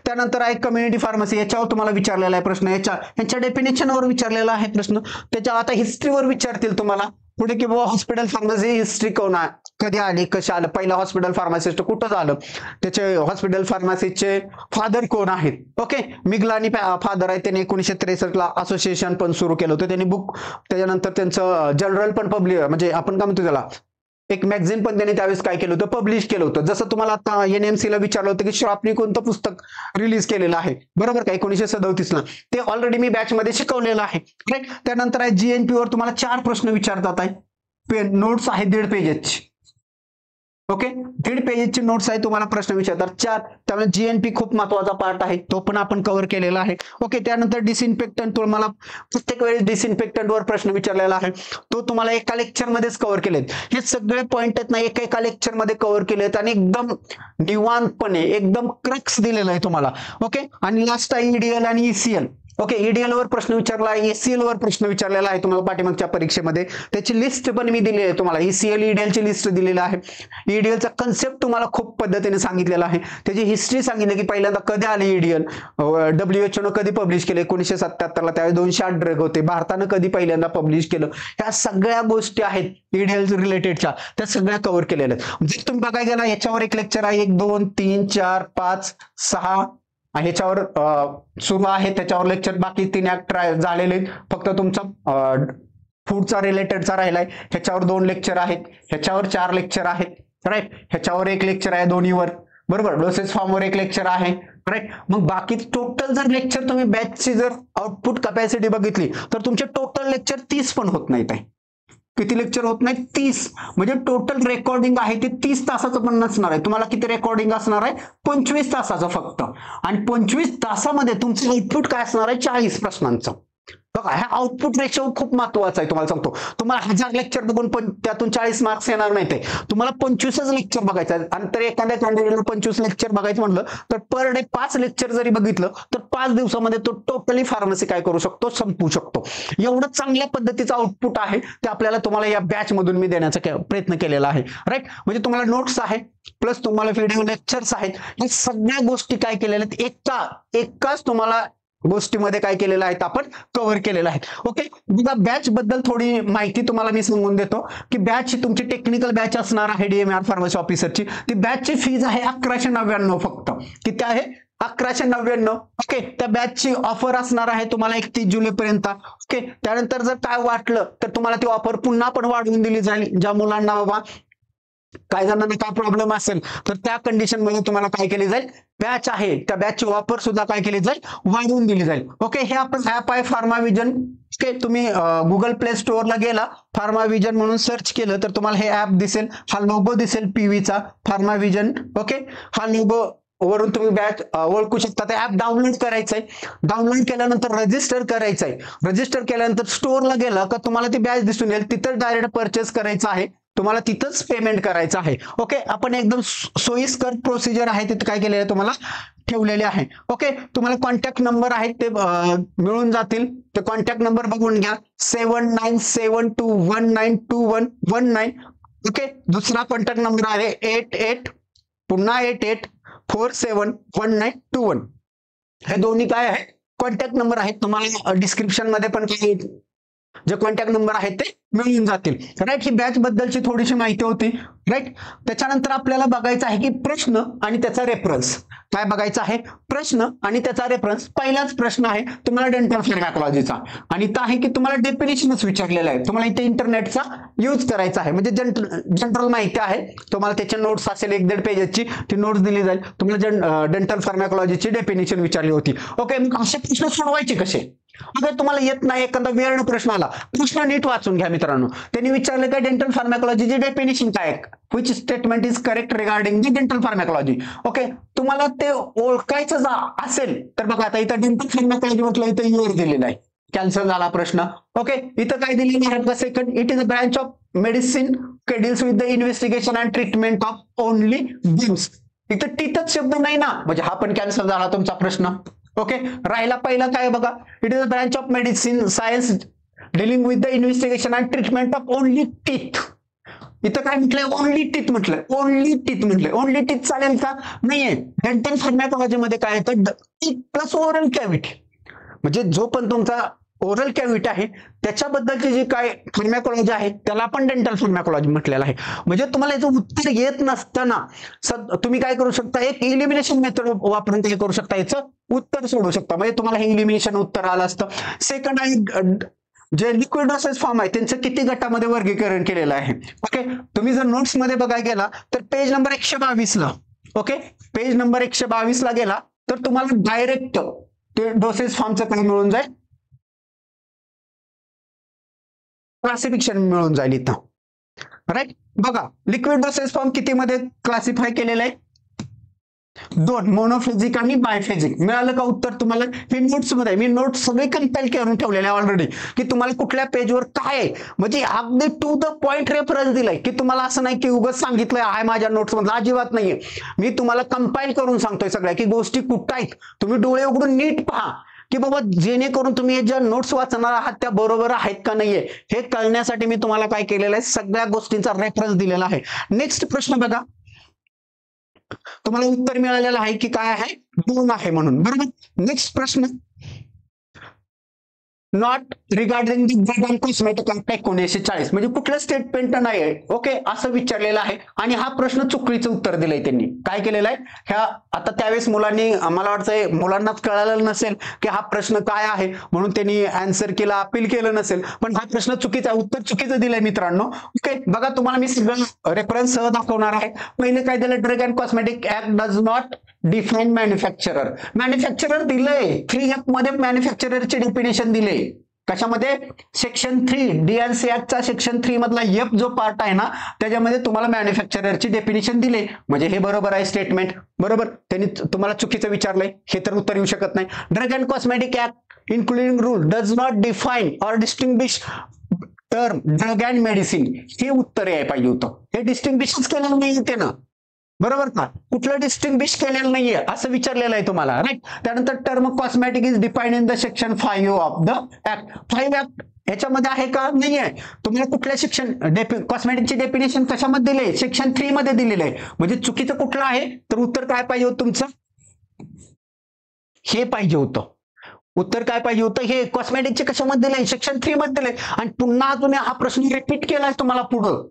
Speaker 1: त्यानंतर आहे कम्युनिटी फार्मसी, याच्यावर तुम्हाला विचारलेला आहे प्रश्न, यांच्या डेफिनेशनवर विचारलेला आहे प्रश्न. त्याच्या आता हिस्ट्रीवर विचारतील तुम्हाला पुढे की बाबा हॉस्पिटल फार्मसी हिस्ट्री कोण आहे, कधी आली, कशा आलं, पहिला हॉस्पिटल फार्मासिस्ट कुठं झालं, त्याचे हॉस्पिटल फार्मसीचे फादर कोण आहेत. मिगलानी फादर आहे, त्यांनी 1963ला असोसिएशन पण सुरू केलं होतं त्यांनी बुक. त्याच्यानंतर त्यांचं जनरल पण पब्लिश, म्हणजे आपण काय म्हणतो त्याला, एक मॅगझिन पण त्यांनी त्यावेळेस काय केलं होतं, पब्लिश केलं होतं. जसं तुम्हाला आता एनएमसी ला विचारलं होतं की श्रॉफनी कोणतं पुस्तक रिलीज केलेलं आहे, बरोबर का, 1937ला, ते ऑलरेडी मी बॅच मध्ये शिकवलेलं आहे. राईट. त्यानंतर आहे जीएनपी वर तुम्हाला 4 प्रश्न विचारतात आहे, नोट्स आहे 1.5 पेजेसची. ओके, 1.5 पेजेसची नोट्स आहे, तुम्हाला प्रश्न विचारतात 4. त्यामुळे जीएनपी खूप महत्वाचा पार्ट आहे, तो पण आपण कव्हर केलेला आहे. ओके, त्यानंतर डिसइन्फेक्टंट, तुम्हाला प्रत्येक वेळेस डिसइन्फेक्टंट वर प्रश्न विचारलेला आहे, तो तुम्हाला एका लेक्चर मध्येच कव्हर केलेत. हे सगळे पॉइंट आहेत ना एका लेक्चर मध्ये कव्हर केलेत आणि एकदम निवांतपणे एकदम क्रक्स दिलेला आहे तुम्हाला. ओके, आणि लास्ट आहे ईडीएल आणि ईसीएल. ओके, ईडीएल वर प्रश्न विचारला आहे, एसीएल वर प्रश्न विचारलेला आहे तुम्हाला पाठीमागच्या परीक्षेमध्ये. त्याची लिस्ट पण मी दिली आहे तुम्हाला, ईसीएल ईडीएल ची लिस्ट दिलेली आहे. ईडीएलचा कन्सेप्ट तुम्हाला खूप पद्धतीने सांगितलेला आहे, त्याची हिस्ट्री सांगितली की पहिल्यांदा कधी आले ईडीएल, WHO न कधी पब्लिश केले 1977 ला, त्यावेळी 208 ड्रग होते, भारतानं कधी पहिल्यांदा पब्लिश केलं, ह्या सगळ्या गोष्टी आहेत ईडीएल रिलेटेडच्या, त्या सगळ्या कव्हर केलेल्या आहेत. जर तुम्ही बघायला गेला याच्यावर एक लेक्चर आहे, 1 2 3 4 5 6 ह्याच्यावर सुरू आहे, त्याच्यावर लेक्चर बाकी 3 ट्राय झालेले, फक्त तुमचा फूडचा रिलेटेडचा राहिलाय, ह्याच्यावर 2 लेक्चर आहेत, ह्याच्यावर 4 लेक्चर आहेत, राईट, ह्याच्यावर 1 लेक्चर आहे दोन्हीवर, बरोबर, डोसेज फॉर्मवर 1 लेक्चर आहे, राईट. मग बाकी टोटल जर लेक्चर तुम्ही बॅचची जर आउटपुट कॅपॅसिटी बघितली तर तुमचे टोटल लेक्चर 30 पण होत नाहीत आहे. किती लेक्चर होत नाही? 30. म्हणजे टोटल रेकॉर्डिंग आहे ते 30 तासाचं पण नसणार आहे. तुम्हाला किती रेकॉर्डिंग असणार आहे? 25 तासाचं फक्त. आणि 25 तासामध्ये तुमचं आउटपुट काय असणार आहे? 40 प्रश्नांचं. बघा, हा आउटपुट रेशो खूप महत्वाचा आहे. तुम्हाला सांगतो, तुम्हाला 1000 लेक्चर बघून पण त्यातून 40 मार्क्स येणार नाही, ते तुम्हाला 25च लेक्चर बघायचं आहे. आणि तर एखाद्या कॅन्डिडेटला 25 लेक्चर बघायचं म्हटलं तर पर डे 5 लेक्चर जरी बघितलं तर 5 दिवसामध्ये तो टोटली फार्मसी काय करू शकतो? संपवू शकतो. एवढं चांगल्या पद्धतीचं आउटपुट आहे ते आपल्याला तुम्हाला या बॅच मधून मी देण्याचा प्रयत्न केलेला आहे, राईट. म्हणजे तुम्हाला नोट्स आहे प्लस तुम्हाला व्हिडिओ लेक्चर्स आहेत, या सगळ्या गोष्टी काय केलेल्या आहेत एकाच तुम्हाला गोष्टीमध्ये काय केलेलं आहे आपण कव्हर केलेलं आहे. ओके, बघा, बॅच बद्दल थोडी माहिती तुम्हाला मी सांगून देतो की बॅच ही तुमची टेक्निकल बॅच असणार आहे डीएमआर फार्मसी ऑफिसरची. ती बॅचची फीज आहे 1199 फक्त. किती आहे? 1199. ओके, त्या बॅचची ऑफर असणार आहे तुम्हाला 31 जुलै पर्यंत. ओके, त्यानंतर जर काय वाटलं तर तुम्हाला ती ऑफर पुन्हा पण वाढवून दिली जाईल. ज्या मुलांना बाबा काही जणांना काय प्रॉब्लेम असेल तर त्या कंडिशन मध्ये तुम्हाला काय केली जाईल? बॅच आहे त्या बॅचची ऑफर सुद्धा काय केली जाईल? वाढवून दिली जाईल. ओके, हे आपण ऍप आहे फार्माविजन. ओके, तुम्ही गुगल प्ले स्टोअरला गेला, फार्माविजन म्हणून सर्च केलं तर तुम्हाला हे ऍप दिसेल, हा लोगो दिसेल पीव्हीचा, फार्माविजन. ओके, हा लोगो वरून तुम्ही बॅच ओळखू शकता. ते ऍप डाउनलोड करायचंय. डाउनलोड केल्यानंतर रजिस्टर करायचंय. रजिस्टर केल्यानंतर स्टोअरला गेला का तुम्हाला ती बॅच दिसून येईल. तिथं डायरेक्ट परचेस करायचं आहे, तुम्हाला तिथंच पेमेंट करायचं आहे. ओके, आपण एकदम सोयीस्कर प्रोसिजर आहे तिथे काय केलेलं आहे तुम्हाला ठेवलेले आहे. ओके, तुम्हाला कॉन्टॅक्ट नंबर आहेत ते मिळून जातील. ते कॉन्टॅक्ट नंबर बघून घ्या, 7972192119. ओके, दुसरा कॉन्टॅक्ट नंबर आहे 88471921. हे दोन्ही काय आहे? कॉन्टॅक्ट नंबर आहेत. तुम्हाला डिस्क्रिप्शन मध्ये पण काही जे कॉन्टॅक्ट नंबर आहेत ते मिळून जातील, राईट. ही बॅच बद्दलची थोडीशी माहिती होती, राईट. त्याच्यानंतर आपल्याला बघायचं आहे की प्रश्न आणि त्याचा रेफरन्स. काय बघायचं आहे? प्रश्न आणि त्याचा रेफरन्स. पहिलाच प्रश्न आहे तुम्हाला डेंटल फार्माकोलॉजीचा आणि तो आहे की तुम्हाला डेफिनेशनच विचारलेलं आहे. तुम्हाला इथे इंटरनेटचा यूज करायचा आहे, म्हणजे जनरल माहिती आहे. तुम्हाला त्याच्या नोट्स असेल 1-1.5 पेजेसची, ती नोट्स दिली जाईल. तुम्हाला डेंटल फार्माकोलॉजीची डेफिनेशन विचारली होती. ओके, मग असे प्रश्न सोडवायचे कसे? अगर तुम्हाला येत नाही, एखादा वेळ प्रश्न आला, प्रश्न नीट वाचून घ्या मित्रांनो. त्यांनी विचारलं का डेंटल फार्माकोलॉजीची डेफिनेशन काय? Which statement is correct regarding the dental pharmacology. Okay, तुम्हाला ते ओळखायचं असेल तर बघा, आता इथं डेंटल फार्माकोलॉजी म्हटलं, इथं युअर दिलेलं आहे, कॅन्सल झाला प्रश्न. ओके, इथं काय दिलेलं आहे? Second, it is a branch of medicine deals with the investigation and treatment of only beams. इथं टीतच शब्द नाही ना, म्हणजे हा पण कॅन्सल झाला तुमचा प्रश्न. ओके, राहिला पहिला काय बघा, it is a branch of medicine science dealing with the investigation and treatment of only teeth. इथं काय म्हटलंय? ओनली टीथ म्हटलंय. ओनली टीथ म्हटलंय. ओनली टीथ चालेल का? नाहीये. डेंटल फार्माकोलॉजी मध्ये काय येतं? टीथ प्लस ओरल कॅव्हिटी, म्हणजे जो पण तुमचा ओरल कॅव्हिटी आहे त्याच्याबद्दलची जी काय फार्माकोलॉजी आहे त्याला आपण डेंटल फार्माकोलॉजी म्हटलेलं आहे. म्हणजे तुम्हाला याचं उत्तर येत नसताना तुम्ही काय करू शकता? एक इलिमिनेशन मेथड वापरून काय करू शकता? याचं उत्तर सोडू शकता. म्हणजे तुम्हाला हे इलिमिनेशन उत्तर आलं असतं. सेकंड आहे जे लिक्विड डोसेज फॉर्म आहे त्यांचं किती गटामध्ये वर्गीकरण केलेलं आहे. ओके, तुम्ही जर नोट्स मध्ये बघायला गेला तर पेज नंबर 122 ला, ओके, पेज नंबर 122 ला गेला तर तुम्हाला डायरेक्ट ते डोसेज फॉर्मचं काय मिळून जाईल? क्लासिफिकेशन मिळून जाईल इथं. राईट. बघा लिक्विड डोसेज फॉर्म किती मध्ये क्लासिफाय केलेलं आहे? 2, मोनोफेजिक आणि बायफेजिक. मिळालं का उत्तर तुम्हाला? हे नोट्स मध्ये मी नोट्स सगळे कंपाइल करून ठेवलेले आहे ऑलरेडी, की तुम्हाला कुठल्या पेजवर काय आहे, म्हणजे अगदी टू द पॉइंट रेफरन्स दिलाय, की तुम्हाला असं नाही की उगाच सांगितलंय आहे माझ्या नोट्स मध्ये, अजिबात नाहीये. मी तुम्हाला कंपाइल करून सांगतोय सगळ्या की गोष्टी कुठं आहेत. तुम्ही डोळे उघडून नीट पहा की बाबा, जेणेकरून तुम्ही ज्या नोट्स वाचणार आहात त्या बरोबर आहेत का नाहीये हे कळण्यासाठी मी तुम्हाला काय केलेलं आहे, सगळ्या गोष्टींचा रेफरन्स दिलेला आहे. नेक्स्ट प्रश्न बघा, तुम्हाला उत्तर मिळालेलं आहे की काय आहे? 2 आहे म्हणून, बरोबर. नेक्स्ट प्रश्न, not regarding the drug and cosmetic act 1940, म्हणजे कुठलं स्टेटमेंट नाही आहे, ओके, असं विचारलेलं आहे. आणि हा प्रश्न चुकीचं उत्तर दिलंय त्यांनी. काय केलेलं आहे ह्या, आता त्यावेळेस मुलांनी, मला वाटतंय मुलांनाच कळालं नसेल की हा प्रश्न काय आहे, म्हणून त्यांनी आन्सर केला, अपील केलं नसेल, पण हा प्रश्न चुकीचा, उत्तर चुकीचं दिलंय मित्रांनो. ओके, बघा तुम्हाला मी सगळं रेफरन्स सह दाखवणार आहे. पहिले काय दिलं, drug and cosmetic act does not define manufacturer. Manufacturer दिलंय 3F मध्ये, मॅन्युफॅक्चररचे डेफिनेशन दिले. कशामध्ये? सेक्शन 3 DNC ऍक्टचा सेक्शन 3 मधला F जो पार्ट आहे ना, त्याच्यामध्ये तुम्हाला मॅन्युफॅक्चररची डेफिनेशन दिले. म्हणजे हे बरोबर आहे स्टेटमेंट, बरोबर. त्यांनी तुम्हाला चुकीचं विचारलंय, हे तर उत्तर येऊ शकत नाही. Drug and cosmetic act including rule does not define or distinguish term drug and medicine, हे उत्तर यायला पाहिजे होतं. हे डिस्टिंग्विशच केलेलं नाही त्यानं, बरोबर का? कुठलं डिस्टिंग्विश केलेलं नाहीये असं विचारलेलं आहे तुम्हाला, राईट. त्यानंतर term cosmetic is defined in the section 5 of the act. 5 act ह्याच्यामध्ये आहे का? नाहीये. तुम्हाला कुठल्या सेक्शन कॉस्मेटिकची डेफिनेशन कशामध्ये दिले? सेक्शन 3 मध्ये दिलेलं आहे. म्हणजे चुकीचं कुठलं आहे? तर उत्तर काय पाहिजे होतं तुमचं? हे पाहिजे होतं. उत्तर काय पाहिजे होतं? हे कॉस्मेटिकचे कशामध्ये दिले? सेक्शन 3 मध्ये दिले. आणि पुन्हा तुम्ही हा प्रश्न रिपीट केलाय तुम्हाला पुढं,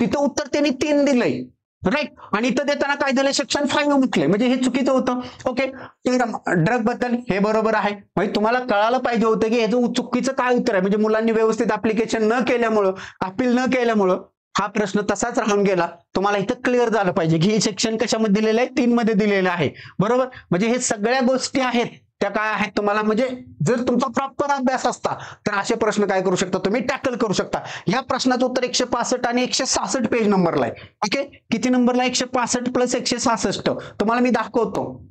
Speaker 1: तिथं उत्तर त्यांनी 3 दिलंय, राईट. आणि इथं देताना काय दिलं? सेक्शन 5 म्हटलंय, म्हणजे हे चुकीचं होतं. ओके, ड्रग बद्दल हे बरोबर आहे. म्हणजे तुम्हाला कळायला पाहिजे होतं की याचं चुकीचं काय उत्तर आहे. म्हणजे मुलांनी व्यवस्थित ऍप्लिकेशन न केल्यामुळं, अपील न केल्यामुळं हा प्रश्न तसाच राहून गेला. तुम्हाला इथं क्लिअर झालं पाहिजे की हे सेक्शन कशामध्ये दिलेलं आहे? 3 मध्ये दिलेलं आहे, बरोबर. म्हणजे हे सगळ्या गोष्टी आहेत त्या काय आहेत तुम्हाला, म्हणजे जर तुमचा प्रॉपर अभ्यास असता तर असे प्रश्न काय करू शकता तुम्ही, टॅकल करू शकता. या प्रश्नाचं उत्तर 165 आणि 166 पेज नंबरला आहे. ओके, किती नंबरला? 165 प्लस 166. तुम्हाला मी दाखवतो.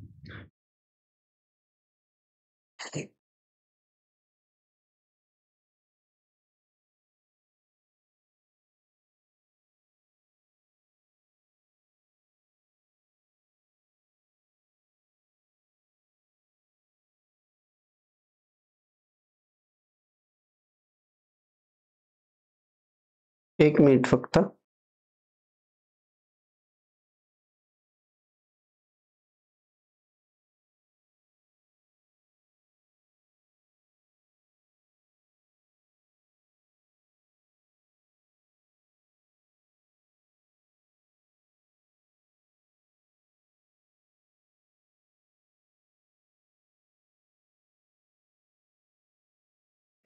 Speaker 1: एक मिनिट फक्त.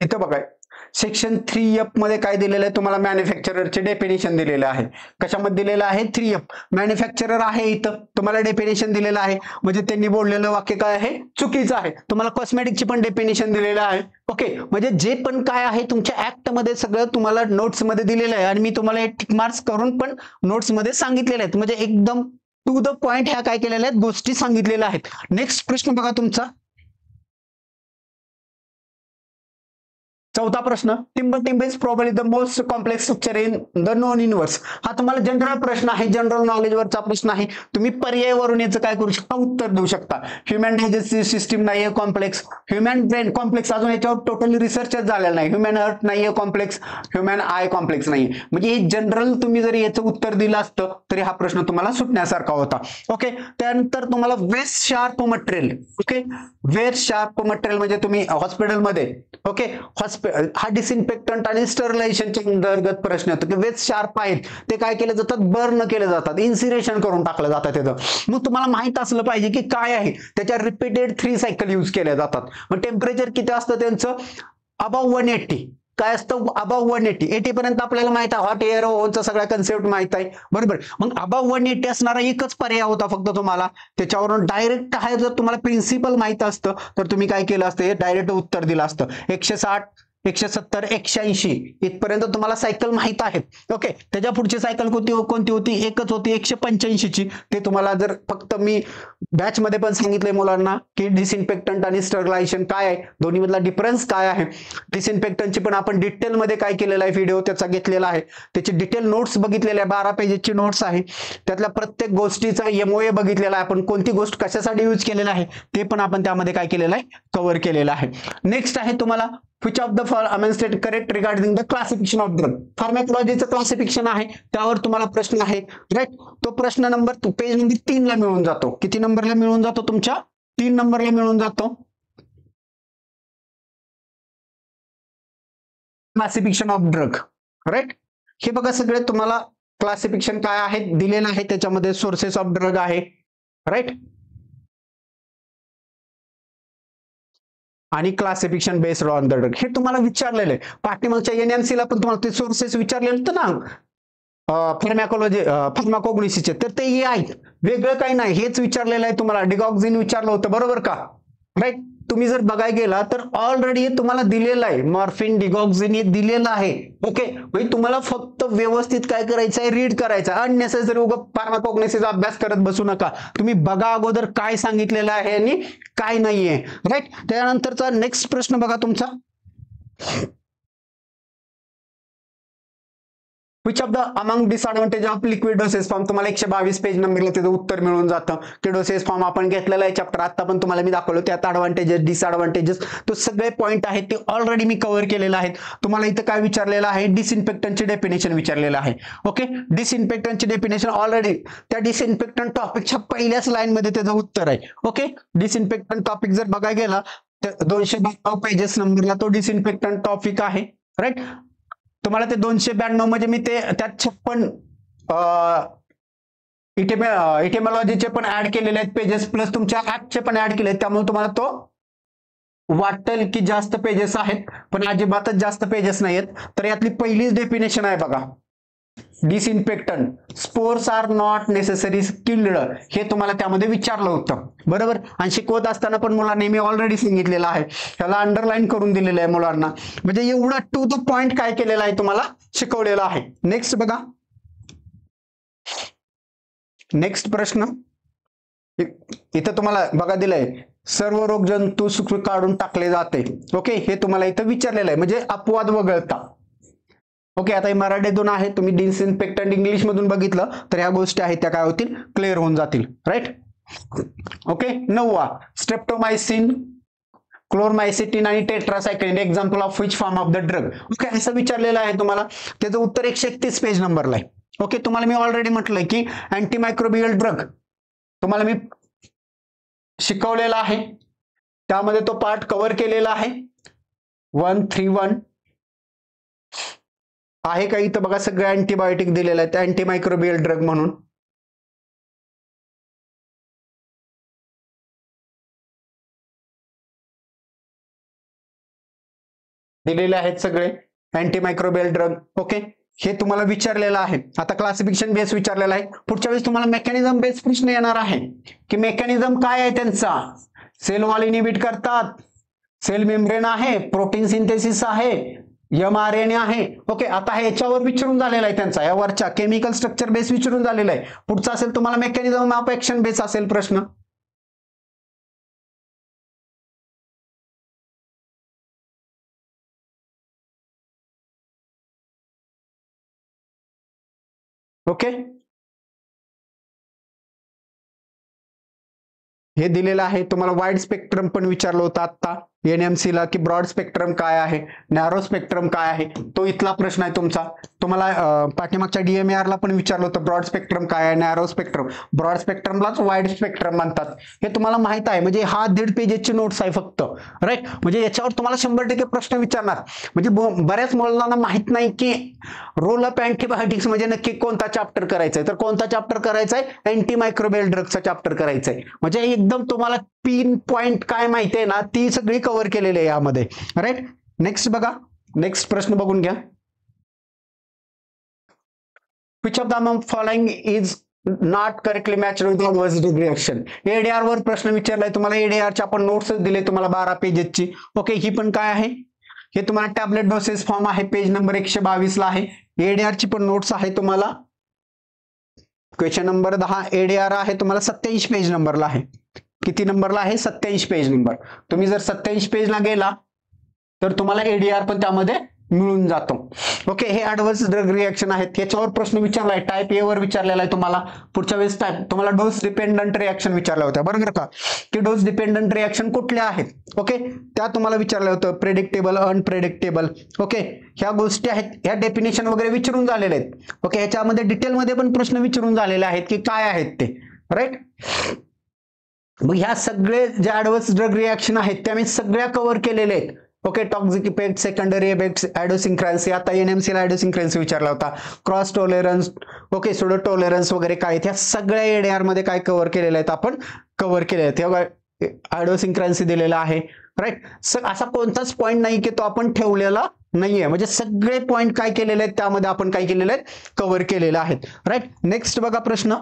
Speaker 1: इथं बघा, सेक्शन 3F मध्ये काय दिलेलं आहे तुम्हाला? मॅन्युफॅक्चररचे डेफिनेशन दिलेलं आहे. कशामध्ये दिलेलं आहे? 3F. मॅन्युफॅक्चरर आहे, इथं तुम्हाला डेफिनेशन दिलेलं आहे. म्हणजे त्यांनी बोललेलं वाक्य काय आहे? चुकीचं आहे. तुम्हाला कॉस्मेटिकची पण डेफिनेशन दिलेलं आहे. ओके, म्हणजे जे पण काय आहे तुमच्या ऍक्ट मध्ये सगळं तुम्हाला नोट्स मध्ये दिलेलं आहे. आणि मी तुम्हाला एक टिक मार्क्स करून पण नोट्स मध्ये सांगितलेले आहेत. म्हणजे एकदम टू द पॉइंट ह्या काय केलेल्या आहेत गोष्टी सांगितलेल्या आहेत. नेक्स्ट प्रश्न बघा तुमचा, 4था प्रश्न, टिंब is probably the most complex structure in the known universe. हा तुम्हाला जनरल प्रश्न आहे, जनरल नॉलेज वरचा प्रश्न आहे. तुम्ही पर्यायवरून याचं काय करू शकता? उत्तर देऊ शकता. ह्युमन डायजेस्टिव्ह सिस्टीम नाहीये कॉम्प्लेक्स, ह्युमन ब्रेन कॉम्प्लेक्स, अजून याच्यावर टोटली रिसर्चच झालेला नाही. ह्युमन हार्ट नाहीये कॉम्प्लेक्स, ह्युमन आय कॉम्प्लेक्स नाही. म्हणजे हे जनरल तुम्ही जरी याचं उत्तर दिलं असतं तरी हा प्रश्न तुम्हाला सुटण्यासारखा होता. ओके, त्यानंतर तुम्हाला waste sharp material. Okay, waste sharp material म्हणजे तुम्ही हॉस्पिटलमध्ये, ओके, हा डिसइन्फेक्टंट आणि स्टरलायझेशनच्या अंतर्गत प्रश्न येतो की वेस्ट शार्प आहेत ते काय केले जातात? बर्न केले जातात, इन्सिरेशन करून टाकलं जातं त्याचं. मग तुम्हाला माहित असलं पाहिजे की काय आहे त्याच्या रिपीटेड 3 सायकल यूज केल्या जातात. मग टेम्परेचर किती असतं त्यांचं? अबाव 180. काय असतं? अबाव 180. 80 पर्यंत आपल्याला माहित आहे, हॉट एअर ओव्हनचा सगळा कन्सेप्ट माहित आहे, बरोबर. मग अबाव 180 असणारा एकच पर्याय होता फक्त तुम्हाला. त्याच्यावरून डायरेक्ट आहे, जर तुम्हाला प्रिन्सिपल माहित असतं तर तुम्ही काय केलं असतं? हे डायरेक्ट उत्तर दिलं असतं. 160 170, 180 इथपर्यंत तुम्हाला सायकल माहित आहे. ओके, त्याच्या पुढची सायकल कोणती होती? एकच होती 185 ची. ते तुम्हाला जर फक्त मी बॅच मध्ये पण सांगितलंय मुलांना की डिसइन्फेक्टंट आणि स्टरलायझेशन काय आहे, दोन्ही मधला डिफरन्स काय आहे. डिसइन्फेक्टंटची पण आपण डिटेल मध्ये काय केलेला आहे व्हिडिओ त्याचा घेतलेला आहे, त्याची डिटेल नोट्स बघितलेल्या आहे, 12 पेजेसची नोट्स आहे. त्यातल्या प्रत्येक गोष्टीचा एमओए बघितलेला आहे, आपण कोणती गोष्ट कशासाठी यूज केलेला आहे ते पण आपण त्यामध्ये काय केलेलं आहे, कव्हर केलेलं आहे. नेक्स्ट आहे तुम्हाला which of the following state correct regarding the classification of drug. फार्मॅकोलॉजीचं क्लासिफिकेशन आहे, त्यावर तुम्हाला प्रश्न आहे. राईट, तो प्रश्न नंबर पेज नंबर 3 ला मिळून जातो. किती नंबरला मिळून जातो? तुमच्या 3 नंबरला मिळून जातो. Classification of drug. राईट, हे बघा सगळे तुम्हाला क्लासिफिकेशन काय आहे दिलेलं आहे, त्याच्यामध्ये सोर्सेस ऑफ ड्रग आहे. राईट, आणि classification based on the drug हे तुम्हाला विचारलेलं आहे. पाठीमागच्या एनएमसी ला पण तुम्हाला ते सोर्सेस विचारलेले होते ना फार्माकोग्नोसिसचे, तर ते हे आहेत, वेगळं काही नाही, हेच विचारलेलं आहे तुम्हाला. डिगॉक्झिन विचारलं होतं, बरोबर का? राईट, तुम्ही जर बघायला गेला तर ऑलरेडी तुम्हाला दिलेलं आहे, मॉर्फिन डिगॉक्झिन हे दिलेलं आहे. ओके, म्हणजे तुम्हाला फक्त व्यवस्थित काय करायचं आहे, रीड करायचं. अननेसेसरी उगा फार्माकोग्नोसिसचा अभ्यास करत बसू नका. तुम्ही बघा अगोदर काय सांगितलेलं आहे आणि काय नाहीये. राईट, त्यानंतरचा नेक्स्ट प्रश्न बघा तुमचा, which of the among disadvantage of liquid dosage form. तुम्हाला 122 पेज नंबरला त्याचं उत्तर मिळून जातं की डोसेज फॉर्म आपण घेतलेला आहे चॅप्टर, आता पण तुम्हाला मी दाखवलं, त्यात ऍडव्हान्टेजेस डिसएडव्हान्टेजेस तो सगळे पॉईंट आहेत ते ऑलरेडी मी कव्हर केलेलं आहे. तुम्हाला इथं काय विचारलेलं आहे, डिसइन्फेक्टंटचे डेफिनेशन विचारलेलं आहे. ओके, डिसइन्फेक्टंटचे डेफिनेशन ऑलरेडी त्या डिसइन्फेक्टंट टॉपिकच्या पहिल्याच लाईन मध्ये त्याचं उत्तर आहे. ओके, डिसइन्फेक्टंट टॉपिक जर बघायला गेला तर 292 पेजेस नंबरला तो डिसइन्फेक्टंट टॉपिक आहे. राईट, तुम्हाला ते 292 म्हणजे मी ते त्यात 56 इटिमॉलॉजीचे पण ऍड केलेले आहेत पेजेस, प्लस तुमच्या ऍपचे पण ऍड केले आहेत, त्यामुळे तुम्हाला तो वाटेल की जास्त पेजेस आहेत, पण अजिबातच जास्त पेजेस नाहीत. तर यातली पहिलीच डेफिनेशन आहे बघा, disinfectant spores are not necessary killed, हे तुम्हाला त्यामध्ये विचारलं होतं, बरोबर. आणि शिकवत असताना पण मुलांनी मी ऑलरेडी सांगितलेलं आहे, त्याला अंडरलाईन करून दिलेलं आहे मुलांना, म्हणजे एवढा टू द पॉइंट काय केलेला आहे तुम्हाला शिकवलेलं आहे. नेक्स्ट बघा, नेक्स्ट प्रश्न इथं तुम्हाला बघा दिलंय, सर्व रोग जंतू काढून टाकले जाते. ओके, हे तुम्हाला इथं विचारलेलं आहे, म्हणजे अपवाद वगळता. ओके, आता मराठीतून आहे, तुम्ही डिसइन्फेक्टंट इंग्लिश मधून बघितलं तर ह्या गोष्टी आहेत त्या काय होतील, क्लिअर होऊन जातील. Right, okay. 9वा, स्ट्रेप्टोमायसिन, क्लोरमायसिटिन आणि tetracycline example of which form of the drug. Okay, असं विचारलेलं आहे तुम्हाला, त्याचं उत्तर 131 पेज नंबरला आहे. ओके, तुम्हाला मी ऑलरेडी म्हटलंय की अँटीमायक्रोबियल ड्रग तुम्हाला मी शिकवलेला आहे, त्यामध्ये तो पार्ट कव्हर केलेला आहे. 131 आहे का इथं बघा, सगळे अँटीबायोटिक दिलेलं आहे अँटीमायक्रोबियल ड्रग म्हणून. दिलेले आहेत सगळे अँटीमायक्रोबियल ड्रग. ओके, हे तुम्हाला विचारलेलं आहे. आता क्लासिफिकेशन बेस विचारलेला आहे, पुढच्या वेळेस तुम्हाला मेकॅनिझम बेस प्रश्न येणार आहे की मेकॅनिझम काय आहे त्यांचा, सेल वॉल इनिबिट करतात, सेल मेम्ब्रेन आहे, प्रोटीन सिंथेसिस आहे, mRNA आहे. ओके, आता हे याच्यावर विचारून झालेला आहे त्यांचा, यावरच्या केमिकल स्ट्रक्चर बेस विचारून झालेला आहे. पुढचा असेल तुम्हाला मेकॅनिझम ऑफ ऍक्शन बेस असेल प्रश्न. ओके, हे दिलेलं आहे तुम्हाला. वाईड स्पेक्ट्रम पण विचारलं होतं आता एनएमसी ला की ब्रॉड स्पेक्ट्रम काय आहे, नॅरो स्पेक्ट्रम काय आहे, तो इथला प्रश्न आहे तुमचा. तुम्हाला पाठीमागच्या DMAR ला पण विचारलं होतं ब्रॉड स्पेक्ट्रम काय आहे, नॅरो स्पेक्ट्रम. ब्रॉड स्पेक्ट्रमलाच वाईड स्पेक्ट्रम म्हणतात, हे तुम्हाला माहित आहे. म्हणजे हा 1.5 पेजेसची नोट्स आहे फक्त. राईट, म्हणजे याच्यावर तुम्हाला 100% प्रश्न विचारणार. म्हणजे बऱ्याच मुलांना माहित नाही की रोल ऑफ अँटीबायोटिक्स म्हणजे नक्की कोणता चॅप्टर करायचा आहे, तर कोणता चॅप्टर करायचा आहे, अँटीमायक्रोबियल ड्रगचा चॅप्टर करायचा आहे. म्हणजे एकदम तुम्हाला पिन पॉइंट काय माहिती आहे ना ती सगळी कव्हर केलेली आहे यामध्ये. राईट, नेक्स्ट बघा, नेक्स्ट प्रश्न बघून घ्या. which of the among following is not correctly matched with the adverse reaction. ADR वर प्रश्न विचारलाय तुम्हाला, ADR च्या आपण नोट्स दिले तुम्हाला 12 पेजेसची. ओके, ही पण काय आहे, हे तुम्हाला टॅबलेट डोसेस फॉर्म आहे, पेज नंबर 122 ला आहे. एडीआर ची पण नोट्स आहे तुम्हाला. क्वेश्चन नंबर 10 एडीआर आहे तुम्हाला 87 पेज नंबरला आहे. किती नंबरला आहे? 87 पेज नंबर. तुम्ही जर 87 पेजला गेला तर तुम्हाला एडीआर पण त्यामध्ये मिळून जातो. ओके, हे ऍडव्हर्स ड्रग रिएक्शन आहेत. याच्यावर प्रश्न विचारलाय, टाइप ए वर विचारलेला आहे तुम्हाला. पुढच्या वेळेस तुम्हाला डोस डिपेंडंट रिएक्शन विचारल्या होत्या बरोबर का, की डोस डिपेंडंट रिएक्शन कुठल्या आहेत. ओके, त्या तुम्हाला विचारलं होतं, प्रेडिक्टेबल, अनप्रेडिक्टेबल. ओके, ह्या गोष्टी आहेत, ह्या डेफिनेशन वगैरे विचारून झालेले आहेत. ओके, ह्याच्यामध्ये डिटेलमध्ये पण प्रश्न विचारून झालेले आहेत की काय आहेत ते, राईट. मग ह्या सगळे जे ऍडव्हर्स ड्रग रिएक्शन आहेत त्या मी सगळ्या कव्हर केलेले आहेत. Okay, toxic effect, secondary effect, idiosyncrasy, आता एनएमसी ला आयडोसिंक्रेन्सी विचारला होता, cross tolerance, okay, pseudo tolerance वगैरे काय, ह्या सगळ्या एडीआर मध्ये काय कव्हर केलेले आहेत, आपण कव्हर केले आहेत. आयडोसिंक्रेन्सी दिलेला आहे, राईट. असा कोणताच पॉईंट नाही की तो आपण ठेवलेला नाहीये, म्हणजे सगळे पॉईंट काय केलेले आहेत त्यामध्ये आपण काय केलेले आहेत, कव्हर केलेले आहेत, राईट. नेक्स्ट बघा प्रश्न,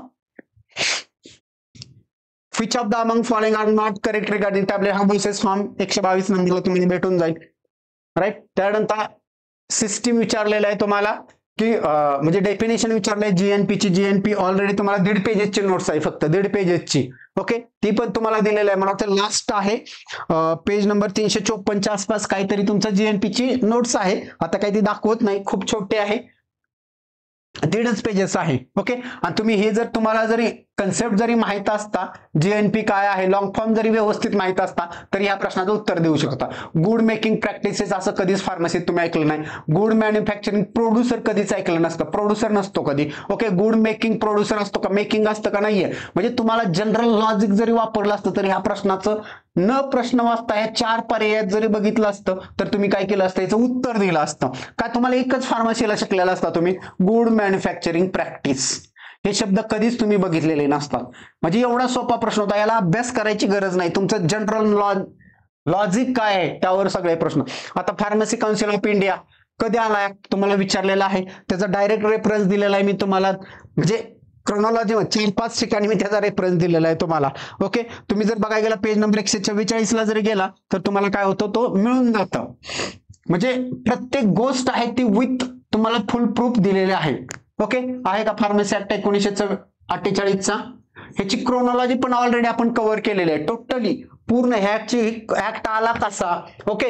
Speaker 1: which of the among following are not correct regarding tablet हा dosage form 122 नंबरला तुम्हाला भेटून जाईल, राईट. त्यानंतर सिस्टीम विचारलेला आहे तुम्हाला की म्हणजे डेफिनेशन विचारलंय जीएनपी ची. जीएनपी ऑलरेडी तुम्हाला 1.5 पेजेसची नोट्स आहे, फक्त 1.5 पेजेसची. ओके, ती पण तुम्हाला दिलेलं आहे. मला वाटतं लास्ट आहे पेज नंबर 354 च्या आसपास काहीतरी तुमचं जीएनपी ची नोट्स आहे. आता काही ती दाखवत नाही, खूप छोटे आहे, 1.5 पेजेस आहे. ओके, आणि तुम्ही हे जर तुम्हाला जरी कन्सेप्ट जरी माहित असता, जीएनपी काय आहे, लॉंग फॉर्म जरी व्यवस्थित माहित असता तरी या प्रश्नाचं उत्तर देऊ शकता. गुड मेकिंग प्रॅक्टिसेस असं कधीच फार्मसीत तुम्ही ऐकलं नाही. गुड मॅन्युफॅक्चरिंग प्रोड्युसर कधीच ऐकलं नसतं, प्रोड्युसर नसतो कधी. ओके, गुड मेकिंग प्रोड्युसर असतो का, मेकिंग असतं का, नाहीये. म्हणजे तुम्हाला जनरल लॉजिक जरी वापरलं असतं तरी ह्या प्रश्नाचं न प्रश्न वाचता या 4 पर्यायात जरी बघितलं असतं तर तुम्ही काय केलं असतं, याचं उत्तर दिलं असतं. का तुम्हाला एकच फार्मसीला शिकलेला असता तुम्ही, गुड मॅन्युफॅक्चरिंग प्रॅक्टिस हे शब्द कधीच तुम्ही बघितलेले नसतात. म्हणजे एवढा सोपा प्रश्न होता, याला अभ्यास करायची गरज नाही. तुमचं जनरल लॉजिक काय आहे त्यावर सगळे प्रश्न. आता फार्मसी काउन्सिल ऑफ इंडिया कधी आलाय तुम्हाला विचारलेला आहे, त्याचा डायरेक्ट रेफरन्स दिलेला आहे मी तुम्हाला, म्हणजे क्रोनॉलॉजी 4-5 ठिकाणी मी त्याचा रेफरन्स दिलेला आहे तुम्हाला. ओके, तुम्ही जर बघायला गेला पेज नंबर 144 ला जरी गेला तर तुम्हाला काय होतं, तो मिळून जातं. म्हणजे प्रत्येक गोष्ट आहे ती विथ तुम्हाला फुल प्रूफ दिलेले आहे. ओके, आहे का फार्मसी ऍक्ट 1948 चा, ह्याची क्रोनॉलॉजी पण ऑलरेडी आपण कव्हर केलेली आहे टोटली पूर्ण. ह्याची ऍक्ट आला कसा, ओके,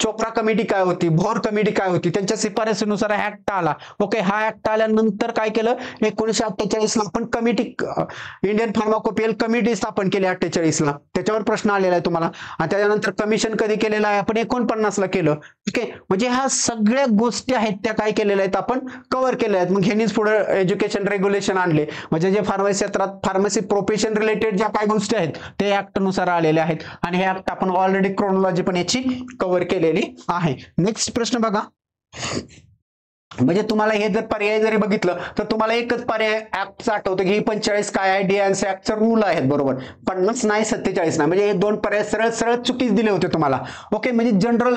Speaker 1: चोप्रा कमिटी काय होती, भोर कमिटी काय होती, त्यांच्या शिफारसीनुसार ऍक्ट आला. ओके, हा ऍक्ट आल्यानंतर काय केलं, 1948 ला आपण कमिटी, इंडियन फार्माकोपियल कमिटी स्थापन केली 48 ला, त्याच्यावर प्रश्न आलेला आहे तुम्हाला. आणि त्याच्यानंतर कमिशन कधी केलेलं आहे, आपण 49 ला केलं. ओके, म्हणजे ह्या सगळ्या गोष्टी आहेत त्या काय केलेल्या आहेत, आपण कव्हर केलेल्या आहेत. मग ह्यांनीच पुढे एज्युकेशन रेग्युलेशन आणले, म्हणजे जे फार्मसी क्षेत्रात फार्मसी प्रोफेशन रिलेटेड ज्या काही गोष्टी आहेत ते ऍक्ट नुसार आलेले आहेत. आणि हे ऍक्ट आपण ऑलरेडी क्रोनॉलॉजी पण याची कव्हर केलेली आहे. नेक्स्ट प्रश्न बघा, म्हणजे तुम्हाला हे जर पर्याय जरी बघितलं तर तुम्हाला एकच पर्याय ऍक्टचा आठवतं की 45 काय आहे, डीएनसी ऍक्टचा रूल आहेत बरोबर, 50 नाही 47 नाही, म्हणजे हे 2 पर्याय सरळ सरळ चुकीच दिले होते तुम्हाला. ओके, म्हणजे जनरल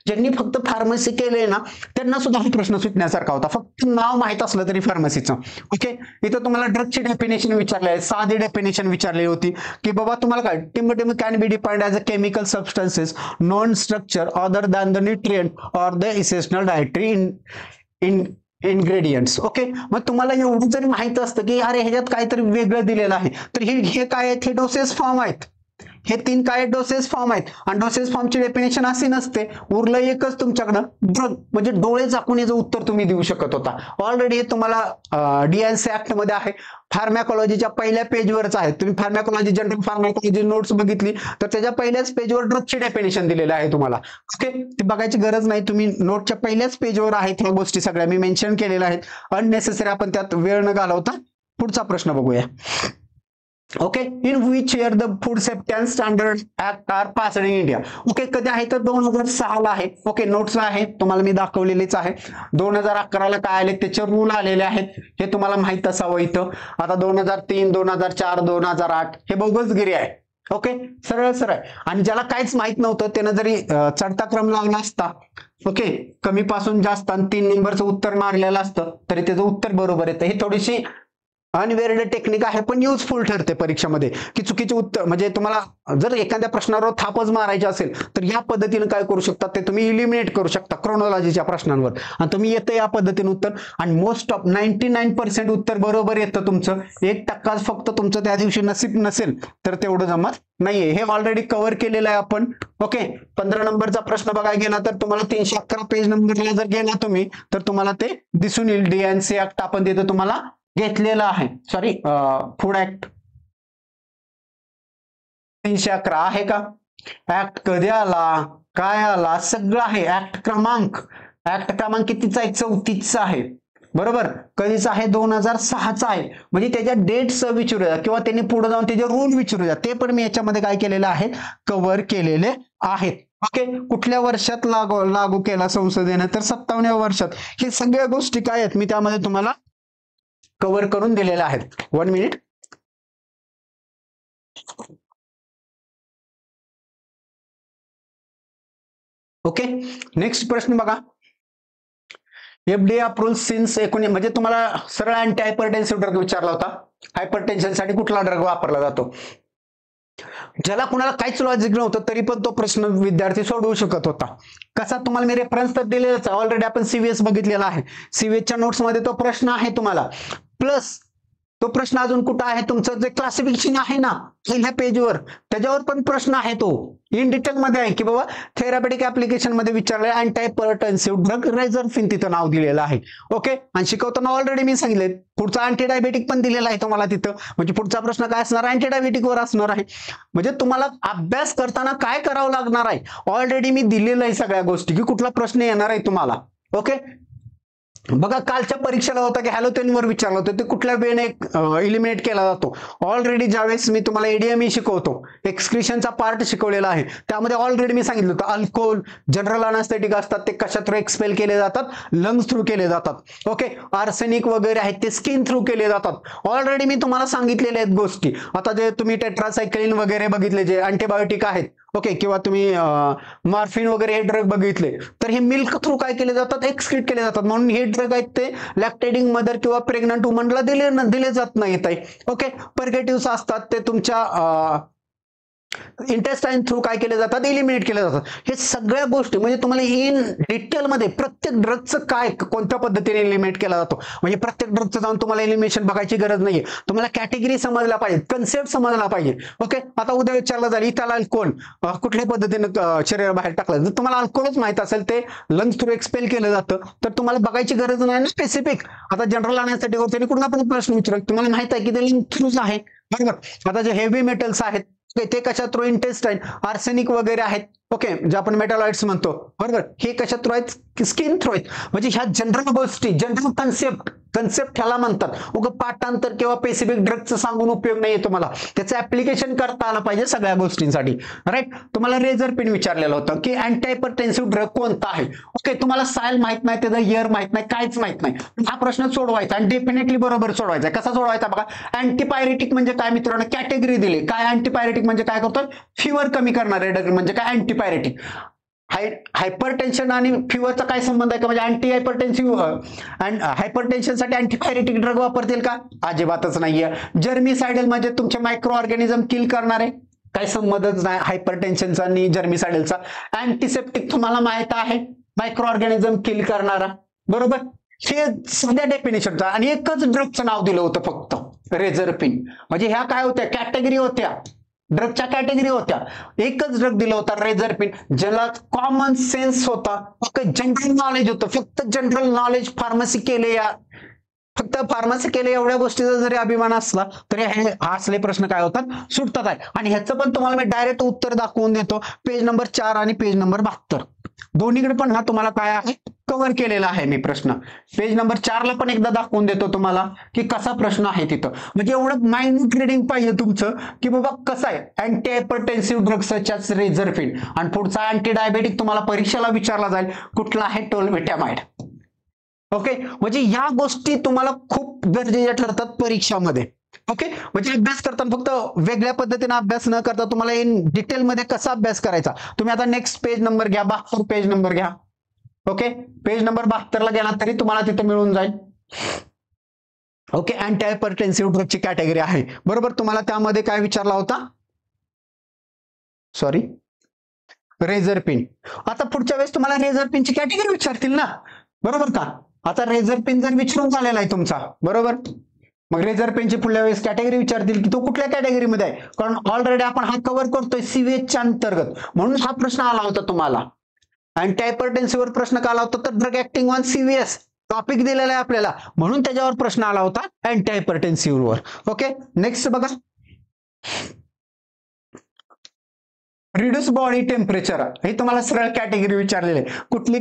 Speaker 1: ज्यांनी फक्त फार्मसी केले ना त्यांना सुद्धा हा प्रश्न सुटण्यासारखा होता, फक्त नाव माहित असलं तरी फार्मसीचं. ओके, इथं तुम्हाला ड्रगची डेफिनेशन विचारली आहे, साधी डेफिनेशन विचारली होती की बाबा तुम्हाला काय, टिम्बटिम can be defined as a chemical substances known structure other than the nutrient or the essential dietary ingredients. Okay, मग तुम्हाला एवढं जरी माहित असतं की अरे ह्याच्यात काहीतरी वेगळं दिलेलं आहे तर हे काय आहेत, हे डोसेस फॉर्म आहेत, हे 3 काय डोसेस फॉर्म आहेत. आणि डोसेस फॉर्मची डेफिनेशन अशी नसते, उरलं एकच तुमच्याकडं ड्रग, म्हणजे डोळे झाकून याचं उत्तर तुम्ही देऊ शकत होता. ऑलरेडी हे तुम्हाला डीएनसी ऍक्ट मध्ये आहे, फार्मॅकॉलॉजीच्या पहिल्या पेजवरच आहे. तुम्ही फार्मॅकॉलॉजी, जनरल फार्मॅकॉलॉजी नोट्स बघितली तर त्याच्या पहिल्याच पेजवर ड्रगची डेफिनेशन दिलेलं आहे तुम्हाला. ओके, ती बघायची गरज नाही, तुम्ही नोटच्या पहिल्याच पेजवर आहेत ह्या गोष्टी सगळ्या मी मेन्शन केलेल्या आहेत. अननेसेसरी आपण त्यात वेळ न घालवता पुढचा प्रश्न बघूया. Okay, in which year the food safety and standard act are passed in India. Okay, कधी आहे तर 2006 ला आहे. ओके, नोट्सला आहे, तुम्हाला मी दाखवलेलीच आहे. 2011 ला काय आले त्याचे रूल आलेले आहेत, हे तुम्हाला माहित असावं इथं. आता 2003, 2004, 2008 हे बोगसगिरी आहे. ओके, सरळ सरळ. आणि ज्याला काहीच माहित नव्हतं त्यानं जरी चढता क्रम लावला असता, ओके, कमी पासून जास्त आणि 3 नंबरचं उत्तर मारलेलं असतं तरी त्याचं उत्तर बरोबर येतं. हे थोडीशी अनवेअर्ड टेक्निक आहे पण युजफुल ठरते परीक्षेमध्ये, की चुकीचे उत्तर म्हणजे तुम्हाला जर एखाद्या प्रश्नावर थापच मारायची असेल तर या पद्धतीने काय करू शकता ते तुम्ही इलिमिनेट करू शकता क्रोनॉलॉजीच्या प्रश्नांवर, आणि तुम्ही येतं या पद्धतीने उत्तर, आणि मोस्ट ऑफ 99% उत्तर बरोबर येतं तुमचं. 1% फक्त तुमचं त्या दिवशी नसीब नसेल तर तेवढं जमत नाहीये. हे ऑलरेडी कव्हर केलेलं आहे आपण. ओके, 15 नंबरचा प्रश्न बघायला गेला तर तुम्हाला 311 पेज नंबरला जर गेला तुम्ही तर तुम्हाला ते दिसून येईल. DNC ऍक्ट आपण तिथे तुम्हाला घेतलेला आहे. सॉरी, फूड ऍक्ट 311 आहे का? ऍक्ट कधी आला, काय आला, सगळं आहे. ऍक्ट क्रमांक कितीचा आहे? 34चा आहे. बरोबर, कधीचा आहे? 2006चा आहे. म्हणजे त्याच्या डेट्स विचारू द्या किंवा त्यांनी पुढे जाऊन त्याचे रूल विचारू द्या, ते पण मी याच्यामध्ये काय केलेलं आहे, कव्हर केलेले आहेत. ओके, कुठल्या वर्षात लागू केला संसदेने तर 57व्या वर्षात. हे सगळ्या गोष्टी काय आहेत मी त्यामध्ये तुम्हाला कव्हर करून दिलेल्या आहेत. 1 मिनिट. ओके, नेक्स्ट प्रश्न बघा. FDA अप्रूव्हल सिन्स 19 म्हणजे तुम्हाला सरळ अँटी हायपरटेन्सिव्ह ड्रग विचारला होता. हायपरटेन्शन साठी कुठला ड्रग वापरला जातो? ज्याला कुणाला काहीच लॉजिक नव्हतं तरी पण तो प्रश्न विद्यार्थी सोडवू शकत होता. कसा? तुम्हाला मी रेफरन्स तर दिलेलाच आहे ऑलरेडी, आपण CVS बघितलेला आहे. CVSच्या नोट्स मध्ये तो प्रश्न आहे तुम्हाला, प्लस तो प्रश्न अजून कुठं आहे तुमचं जे क्लासिफिकेशन आहे ना पहिल्या पेजवर, त्याच्यावर पण प्रश्न आहे. तो इन डिटेल मध्ये आहे की बाबा थेरॅपेटिक ऍप्लिकेशन मध्ये विचारलंय अँटी हायपरटेन्सिव्ह ड्रग रेझरफिन तिथं नाव दिलेलं आहे. ओके, आणि शिकवताना ऑलरेडी मी सांगितले पुढचा अँटी डायबेटिक पण दिलेला आहे तुम्हाला तिथं. म्हणजे पुढचा प्रश्न काय असणार? अँटी डायबेटिक वर असणार आहे. म्हणजे तुम्हाला अभ्यास करताना काय करावं लागणार आहे ऑलरेडी मी दिलेलं आहे सगळ्या गोष्टी, की कुठला प्रश्न येणार आहे तुम्हाला. ओके, बघा कालच्या परीक्षेला होता की हॅलोथेनवर विचारलं होतं, ते कुठल्या वेने इलिमिनेट केला जातो. ऑलरेडी ज्यावेळेस मी तुम्हाला ADME शिकवतो, एक्सक्रिशनचा पार्ट शिकवलेला आहे, त्यामध्ये ऑलरेडी मी सांगितलं होतं अल्कोहोल जनरल अनेस्थेटिक असतात, ते कशा थ्रू एक्सपेल केले जातात? लंग्स थ्रू केले जातात. ओके, आर्सेनिक वगैरे आहेत ते स्किन थ्रू केले जातात. ऑलरेडी मी तुम्हाला सांगितलेल्या आहेत गोष्टी. आता जे तुम्ही टेट्रासायक्लिन वगैरे बघितले जे अँटीबायोटिक आहेत, ओके, किंवा तुम्ही मॉर्फिन वगैरे हे ड्रग बघितले तर हे मिल्क थ्रू काय केले जातात? एक्सक्रीट केले जातात. म्हणून हे ड्रग आहेत ते लॅक्टेटिंग मदर किंवा प्रेग्नंट वुमनला दिले जात नाहीत. ओके, पर्गेटिव्स असतात ते तुमच्या इंटेस्टाईन थ्रू काय केले जातात? इलिमिनेट केले जातात. हे सगळ्या गोष्टी म्हणजे तुम्हाला इन डिटेल मध्ये प्रत्येक ड्रगचं काय कोणत्या पद्धतीने इलिमिनेट केला जातो, म्हणजे प्रत्येक ड्रगचं जाऊन तुम्हाला इलिमिनेशन बघायची गरज नाहीये. तुम्हाला कॅटेगरी समजला पाहिजे, कन्सेप्ट समजला पाहिजे. ओके, आता उद्या विचारलं जाईल इथला अल्कोहोल कुठल्या पद्धतीने शरीराबाहेर टाकलं, जर तुम्हाला अल्कोहोलच माहित असेल ते लंग्स थ्रू एक्सपेल केलं जातं तर तुम्हाला बघायची गरज नाही ना स्पेसिफिक. आता जनरल आणण्यासाठी त्यांनी कुठला पण प्रश्न विचारला, तुम्हाला माहित आहे की ते लंग्स थ्रूच आहे. बरोबर, आता जे हेवी मेटल्स आहेत ते कशा थ्रू? इंटेस्टाईन. आर्सेनिक वगैरे आहेत, ओके, जे आपण मेटॅलॉइड्स म्हणतो, बरोबर, हे कशा थ्रू आहेत? स्किन थ्रू आहेत. म्हणजे ह्या जनरल गोष्टी, जनरल कन्सेप्ट ह्याला म्हणतात. उगाच पाठांतर किंवा स्पेसिफिक ड्रगचं सांगून उपयोग नाहीये तुम्हाला, त्याचं ऍप्लिकेशन करता आलं पाहिजे सगळ्या गोष्टींसाठी. राईट, तुम्हाला रेझरपिन विचारलेलं होतं की अँटी हायपरटेन्सिव्ह ड्रग कोणता आहे. ओके, तुम्हाला सायल माहित नाही, त्याचा इयर माहित नाही, काहीच माहित नाही. हा प्रश्न सोडवायचा आणि डेफिनेटली बरोबर सोडवायचा. कसा सोडवायचा बघा. अँटीपायरेटिक म्हणजे काय मित्रांनो? कॅटेगरी दिली. काय अँटीपायरेटिक म्हणजे काय करतोय? फिवर कमी करणारे ड्रग म्हणजे काय? अँटीपायरेटिक. हायपरटेन्शन आणि फिवरचा काय संबंध आहे का? म्हणजे अँटी हायपरटेन्सिव्ह आणि हायपरटेन्शनसाठी अँटीपायरेटिक ड्रग वापरतील का? अजिबातच नाहीये. जर्मिसायडल म्हणजे तुमचे मायक्रो ऑर्गॅनिझम किल करणारे, काही संबंधच नाही हायपरटेन्शनचा आणि जर्मिसायडलचा. अँटीसेप्टिक तुम्हाला माहित आहे, मायक्रो ऑर्गॅनिझम किल करणारा. बरोबर, हे सध्या डेफिनेशनचा आणि एकच ड्रगचं नाव दिलं होतं फक्त, रेझरपिन. म्हणजे ह्या काय होत्या? कॅटेगरी होत्या, ड्रगच्या कॅटेगरी होत्या. एकच ड्रग दिला होता रेझरपिन, ज्याला कॉमन सेन्स होता, जनरल नॉलेज होतं, फक्त जनरल नॉलेज. फार्मसी केले, फक्त फार्मसी केले एवढ्या गोष्टीचा जरी अभिमान असला तरी हे असले प्रश्न काय होतात? सुटतात आहे. आणि ह्याचं पण तुम्हाला मी डायरेक्ट उत्तर दाखवून देतो. पेज नंबर 4 आणि पेज नंबर 72 दोन्हीकडे पण हा तुम्हाला काय आहे? कव्हर केलेला आहे मी प्रश्न. पेज नंबर 4 ला पण एकदा दाखवून देतो तुम्हाला की कसा प्रश्न आहे तिथं. म्हणजे एवढं मायन्यूट रीडिंग पाहिजे तुमचं की बाबा कसं आहे anti hypertensive drug such as reserpine. आणि पुढचा अँटी डायबेटिक तुम्हाला परीक्षेला विचारला जाईल कुठला आहे? टोलमिटामाइड. ओके, म्हणजे या गोष्टी तुम्हाला खूप गरजेच्या ठरतात परीक्षामध्ये. ओके, म्हणजे अभ्यास करताना फक्त वेगळ्या पद्धतीने अभ्यास न करता तुम्हाला इन डिटेल मध्ये कसा अभ्यास करायचा. तुम्ही आता नेक्स्ट पेज नंबर घ्या, 72 पेज नंबर घ्या. ओके, पेज नंबर 72 ला गेला तरी तुम्हाला तिथे मिळून जाईल. ओके, अँटी हायपरटेन्सिव्ह ड्रगची कॅटेगरी आहे. बरोबर, तुम्हाला त्यामध्ये काय विचारला होता, सॉरी, रेझर पिन. आता पुढच्या वेळेस तुम्हाला रेझर पिनची कॅटेगरी विचारतील ना, बरोबर का. आता रेझर पिन जर विचारून झालेला आहे तुमचा, बरोबर, मग रेझर पेनची पुढल्या वेळेस कॅटेगरी विचारतील की तो कुठल्या कॅटेगरीमध्ये आहे, कारण ऑलरेडी आपण हा कव्हर करतोय सीव्हीएचच्या अंतर्गत, म्हणून हा प्रश्न आला होता तुम्हाला. अँटी हायपरटेन्सिव्हवर प्रश्न का आला होता, तर drug acting on CVS topic दिलेला आहे आपल्याला, म्हणून त्याच्यावर प्रश्न आला होता अँटी हायपरटेन्सिव्हवर. ओके, नेक्स्ट बघा, रिड्यूस बॉडी टेम्परेचर. हे तुम्हाला सरळ कॅटेगरी विचारलेली आहे, कुठली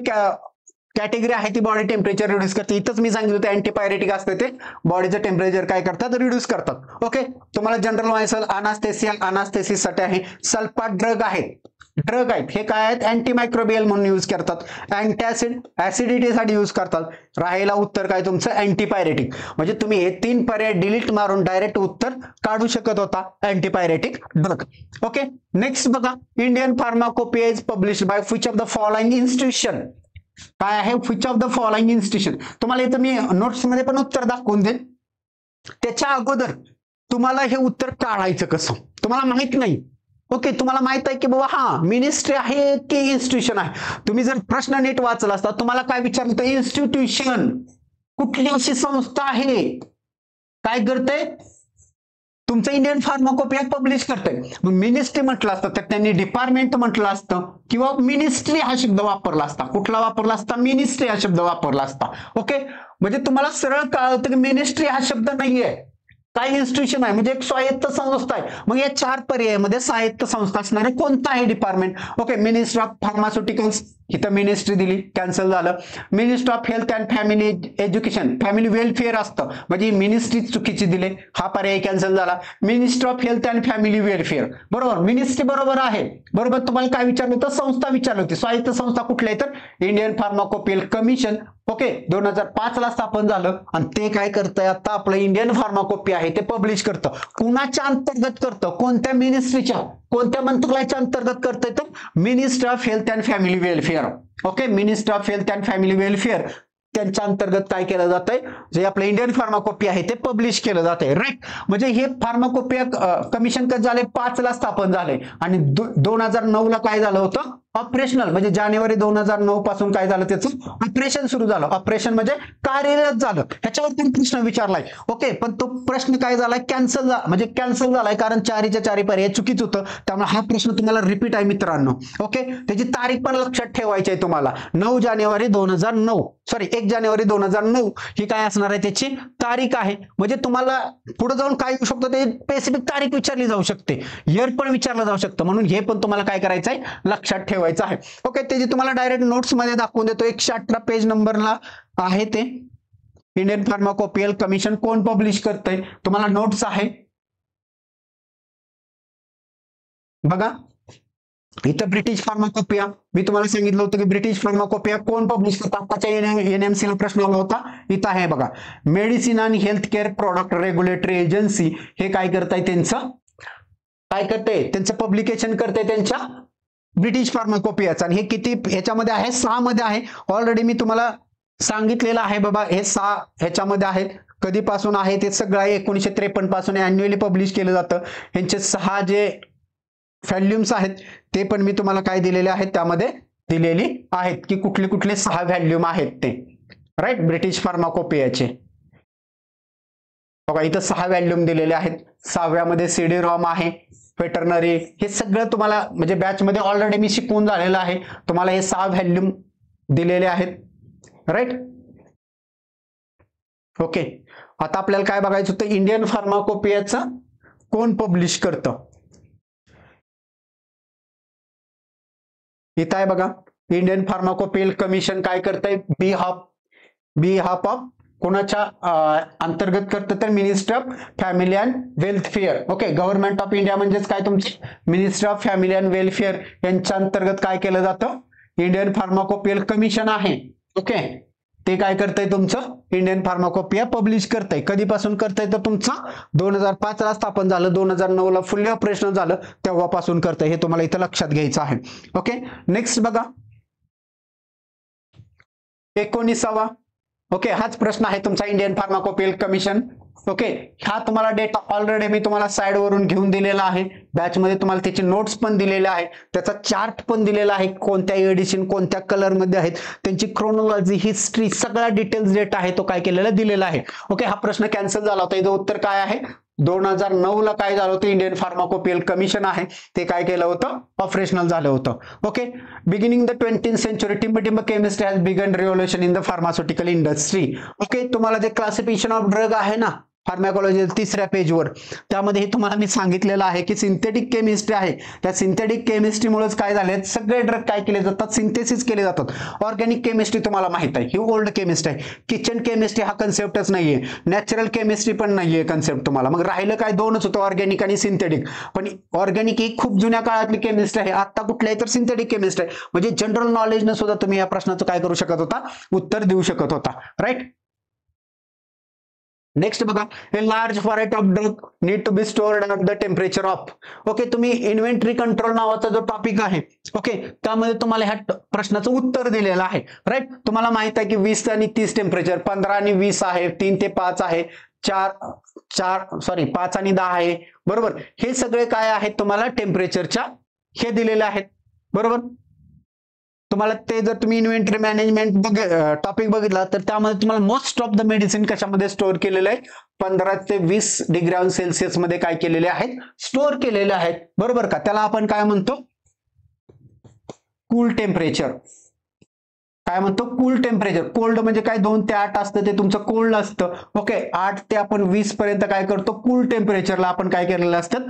Speaker 1: कॅटेगरी आहे ती बॉडी टेम्परेचर रिड्यूस करते. इथंच मी सांगितलं होतं अँटीपायरेटिक असते ते बॉडीचं टेम्परेचर काय करतात, रिड्यूस करतात. ओके, तुम्हाला जनरल व्हायसल अनास्थेसिससाठी आहे. सल्फात ड्रग आहेत, हे काय आहेत, अँटीमायक्रोबियल म्हणून यूज करतात. अँटॅसिड ऍसिडिटीसाठी यूज करतात. राहिला उत्तर काय तुमचं, अँटीपायरेटिक. म्हणजे तुम्ही हे 3 पर्याय डिलीट मारून डायरेक्ट उत्तर काढू शकत होता, अँटीपायरेटिक ड्रग. ओके, नेक्स्ट बघा, Indian pharmacopoeia is published by which of the following institution. काय आहे, which of the following institution. तुम्हाला इथं मी नोट्स मध्ये पण उत्तर दाखवून देईन. त्याच्या अगोदर तुम्हाला हे उत्तर काढायचं कसं, तुम्हाला माहित नाही. ओके, तुम्हाला माहित आहे की बाबा हा मिनिस्ट्री आहे की इन्स्टिट्यूशन आहे. तुम्ही जर प्रश्न नीट वाचला असता, तुम्हाला काय विचारलं तर इन्स्टिट्यूशन, कुठली अशी संस्था आहे काय करते, तुमचं इंडियन फार्माकोपिया पब्लिश करते. मग मिनिस्ट्री म्हटलं असतं तर त्यांनी डिपार्टमेंट म्हटलं असतं, किंवा मिनिस्ट्री हा शब्द वापरला असता. कुठला वापरला असता, मिनिस्ट्री हा शब्द वापरला असता. ओके, म्हणजे तुम्हाला सरळ कळतं की मिनिस्ट्री हा शब्द नाहीये, काय इन्स्टिट्यूशन आहे, म्हणजे एक स्वायत्त संस्था आहे. मग या 4 पर्यायामध्ये स्वायत्त संस्था असणारे कोणता आहे department. Okay, ministry of pharmaceuticals, इथं मिनिस्ट्री दिली, कॅन्सल झालं. Ministry of health and family education, family welfare असतं, म्हणजे मिनिस्ट्री चुकीची दिले, हा पर्याय कॅन्सल झाला. Ministry of health and family welfare, बरोबर, मिनिस्ट्री बरोबर आहे. बरोबर, तुम्हाला काय विचारलं होतं, संस्था विचारली होती. स्वायत्त संस्था कुठली आहे, तर इंडियन फार्माकोपियल कमिशन. ओके, 2005 ला स्थापन झालं, आणि ते काय करतंय आता, आपलं इंडियन फार्माकोपिया आहे ते पब्लिश करतं. कुणाच्या अंतर्गत करतं, कोणत्या मिनिस्ट्रीच्या, कोणत्या मंत्रालयाच्या अंतर्गत करतंय, तर ministry of health and family welfare. Okay, ministry of health and family welfare त्यांच्या अंतर्गत काय केलं जातंय, जे आपलं इंडियन फार्माकोपिया आहे ते पब्लिश केलं जातंय. राईट, म्हणजे हे फार्माकोपिया कमिशन कधी झाले, 5 ला स्थापन झाले, आणि 2009 ला काय झालं होतं, ऑपरेशनल, म्हणजे जानेवारी 2009 पासून काय झालं, त्याचं ऑपरेशन सुरू झालं. ऑपरेशन म्हणजे कार्यरत झालं. ह्याच्यावर पण प्रश्न विचारलाय. ओके, पण तो प्रश्न काय झालाय, कॅन्सल म्हणजे कॅन्सल झालाय, कारण 4च्या 4 पर्याय चुकीच होतं. त्यामुळे हा प्रश्न तुम्हाला रिपीट आहे मित्रांनो. ओके, त्याची तारीख पण लक्षात ठेवायची आहे तुम्हाला. 9 जानेवारी 2009, सॉरी 1 जानेवारी 2009 ही काय असणार आहे, त्याची तारीख आहे. म्हणजे तुम्हाला पुढे जाऊन काय येऊ शकतं, ते स्पेसिफिक तारीख विचारली जाऊ शकते, इयर पण विचारलं जाऊ शकतं. म्हणून हे पण तुम्हाला काय करायचं आहे, लक्षात ठेवायचं आहे. ओके, त्याची तुम्हाला डायरेक्ट नोट्स मध्ये दाखवून देतो. 118 पेज नंबरला आहे ते. इंडियन फार्माकोपियल कमिशन कोण पब्लिश करतंय, तुम्हाला नोट्स आहे बघा. इथं ब्रिटिश फार्माकोपिया, मी तुम्हाला सांगितलं होतं की ब्रिटिश फार्माकोपिया कोण पब्लिश करतात, आताच्या एनएमसी ला प्रश्न आला होता. इथं आहे बघा, मेडिसिन आणि health care product regulatory agency, हे काय करताय, त्यांचं काय करते, त्यांचं पब्लिकेशन करते त्यांच्या ब्रिटिश फार्माकोपियाचं. आणि हे किती ह्याच्यामध्ये आहे, 6 मध्ये आहे. ऑलरेडी मी तुम्हाला सांगितलेलं आहे बाबा, हे 6 ह्याच्यामध्ये आहेत. कधीपासून आहे ते सगळं आहे, 1953 पासून अॅन्युअली पब्लिश केलं जातं. यांचे 6 जे व्हॅल्यूम्स आहेत ते पण मी तुम्हाला काय दिलेले आहेत, त्यामध्ये दिलेली आहेत की कुठले कुठले 6 व्हॅल्यूम आहेत ते. राईट, ब्रिटिश फार्माकोपियाचे बघा, इथं 6 व्हॅल्यूम दिलेले आहेत. 6व्यामध्ये सीडी रॉम आहे, वेटरनरी, हे सगळं तुम्हाला म्हणजे बॅच मध्ये ऑलरेडी मी शिकवून झालेलं आहे. तुम्हाला हे 6 व्हॅल्यूम दिलेले आहेत. Right, okay. आता आपल्याला काय बघायचं होतं, इंडियन फार्माकोपियाचं कोण पब्लिश करतं. इथं आहे बघा, इंडियन फार्माकोपियल कमिशन काय करतंय, बिहाफ ऑफ कोणाच्या अंतर्गत करतं, तर ministry of family and welfare. Okay, government of India म्हणजेच काय, तुमची ministry of family and welfare यांच्या अंतर्गत काय केलं जातं, इंडियन फार्माकोपियल कमिशन आहे. ओके, ते काय करतंय, तुमचं इंडियन फार्माकोपिया पब्लिश करतंय. कधीपासून करतंय, तर तुमचं 2005 ला स्थापन झालं, 2009 ला फुल्ली ऑपरेशनल झालं, तेव्हापासून करतंय. हे तुम्हाला इथं लक्षात घ्यायचं आहे. ओके, नेक्स्ट बघा, 19वा. ओके, हाच प्रश्न आहे तुमचा, इंडियन फार्माकोपियल कमिशन ओके, हा तुम्हाला डेटा ऑलरेडी मी तुम्हाला साइड वरून घेऊन दिलेला आहे. बॅच मध्ये तुम्हाला त्याचे नोट्स पण दिलेले आहे, त्याचा चार्ट पण दिलेला आहे, कोणत्या एडिशन कोणत्या कलर मध्ये आहेत, त्यांची क्रोनॉलॉजी, हिस्ट्री, सगळा डिटेल्स डेटा आहे तो काय केलेला दिलेला आहे. ओके, हा प्रश्न कॅन्सल झाला होता. याचं उत्तर काय आहे? 2009 ला काय झालं होतं? इंडियन फार्माकोपियल कमिशन आहे ते काय केलं होतं? ऑपरेशनल झालं होतं. Okay, beginning the 20th century टिंब chemistry has begun revolution in the pharmaceutical industry. Okay, तुम्हाला जे क्लासिफिकेशन ऑफ ड्रग आहे ना फार्मॅकोलॉजी तिसऱ्या पेजवर, त्यामध्ये तुम्हाला मी सांगितलेलं आहे की सिंथेटिक केमिस्ट्री आहे, त्या सिंथेटिक केमिस्ट्रीमुळेच काय झाले, सगळे ड्रग काय केले जातात? सिंथेसिस केले जातात. ऑर्गॅनिक केमिस्ट्री तुम्हाला माहित आहे, ही ओल्ड केमिस्ट्री आहे. किचन केमिस्ट्री हा कन्सेप्टच नाहीये, नॅचरल केमिस्ट्री पण नाहीये कन्सेप्ट तुम्हाला. मग राहिलं काय? दोनच होतं, ऑर्गॅनिक आणि सिंथेटिक. पण ऑर्गॅनिक ही खूप जुन्या काळातली केमिस्ट्री आहे, आता कुठल्याही तर सिंथेटिक केमिस्ट्री आहे. म्हणजे जनरल नॉलेज न सुद्धा तुम्ही या प्रश्नाचं काय करू शकत होता? उत्तर देऊ शकत होता. राईट. नेक्स्ट बघा, a large variety of drug need to be stored at the temperature of. Okay, तुम्ही इन्व्हेंटरी कंट्रोल नावाचा जो टॉपिक आहे, ओके, त्यामध्ये तुम्हाला ह्या प्रश्नाचं उत्तर दिलेलं आहे. राईट. तुम्हाला माहित आहे की 20 आणि 30 टेम्परेचर, 15 आणि 20 आहे, 3 ते 5 आहे, 5 आणि 10 आहे. बरोबर, हे सगळे काय आहेत? तुम्हाला टेम्परेचरच्या हे दिलेले आहेत. बरोबर, तुम्हाला ते जर तुम्ही इन्व्हेंटरी मॅनेजमेंट टॉपिक बघितला तर त्यामध्ये तुम्हाला मोस्ट ऑफ द मेडिसिन कशामध्ये स्टोअर केलेले आहे? 15 ते 20 डिग्री सेल्सिअस मध्ये काय केलेले आहेत? स्टोअर केलेले आहेत. बरोबर का? त्याला आपण काय म्हणतो? Cool temperature. काय म्हणतो? Cool temperature. कोल्ड म्हणजे काय? 2 ते 8 असतं ते तुमचं कोल्ड असतं. ओके, 8 ते आपण 20 पर्यंत काय करतो? कूल टेम्परेचरला आपण काय केलेलं असतं?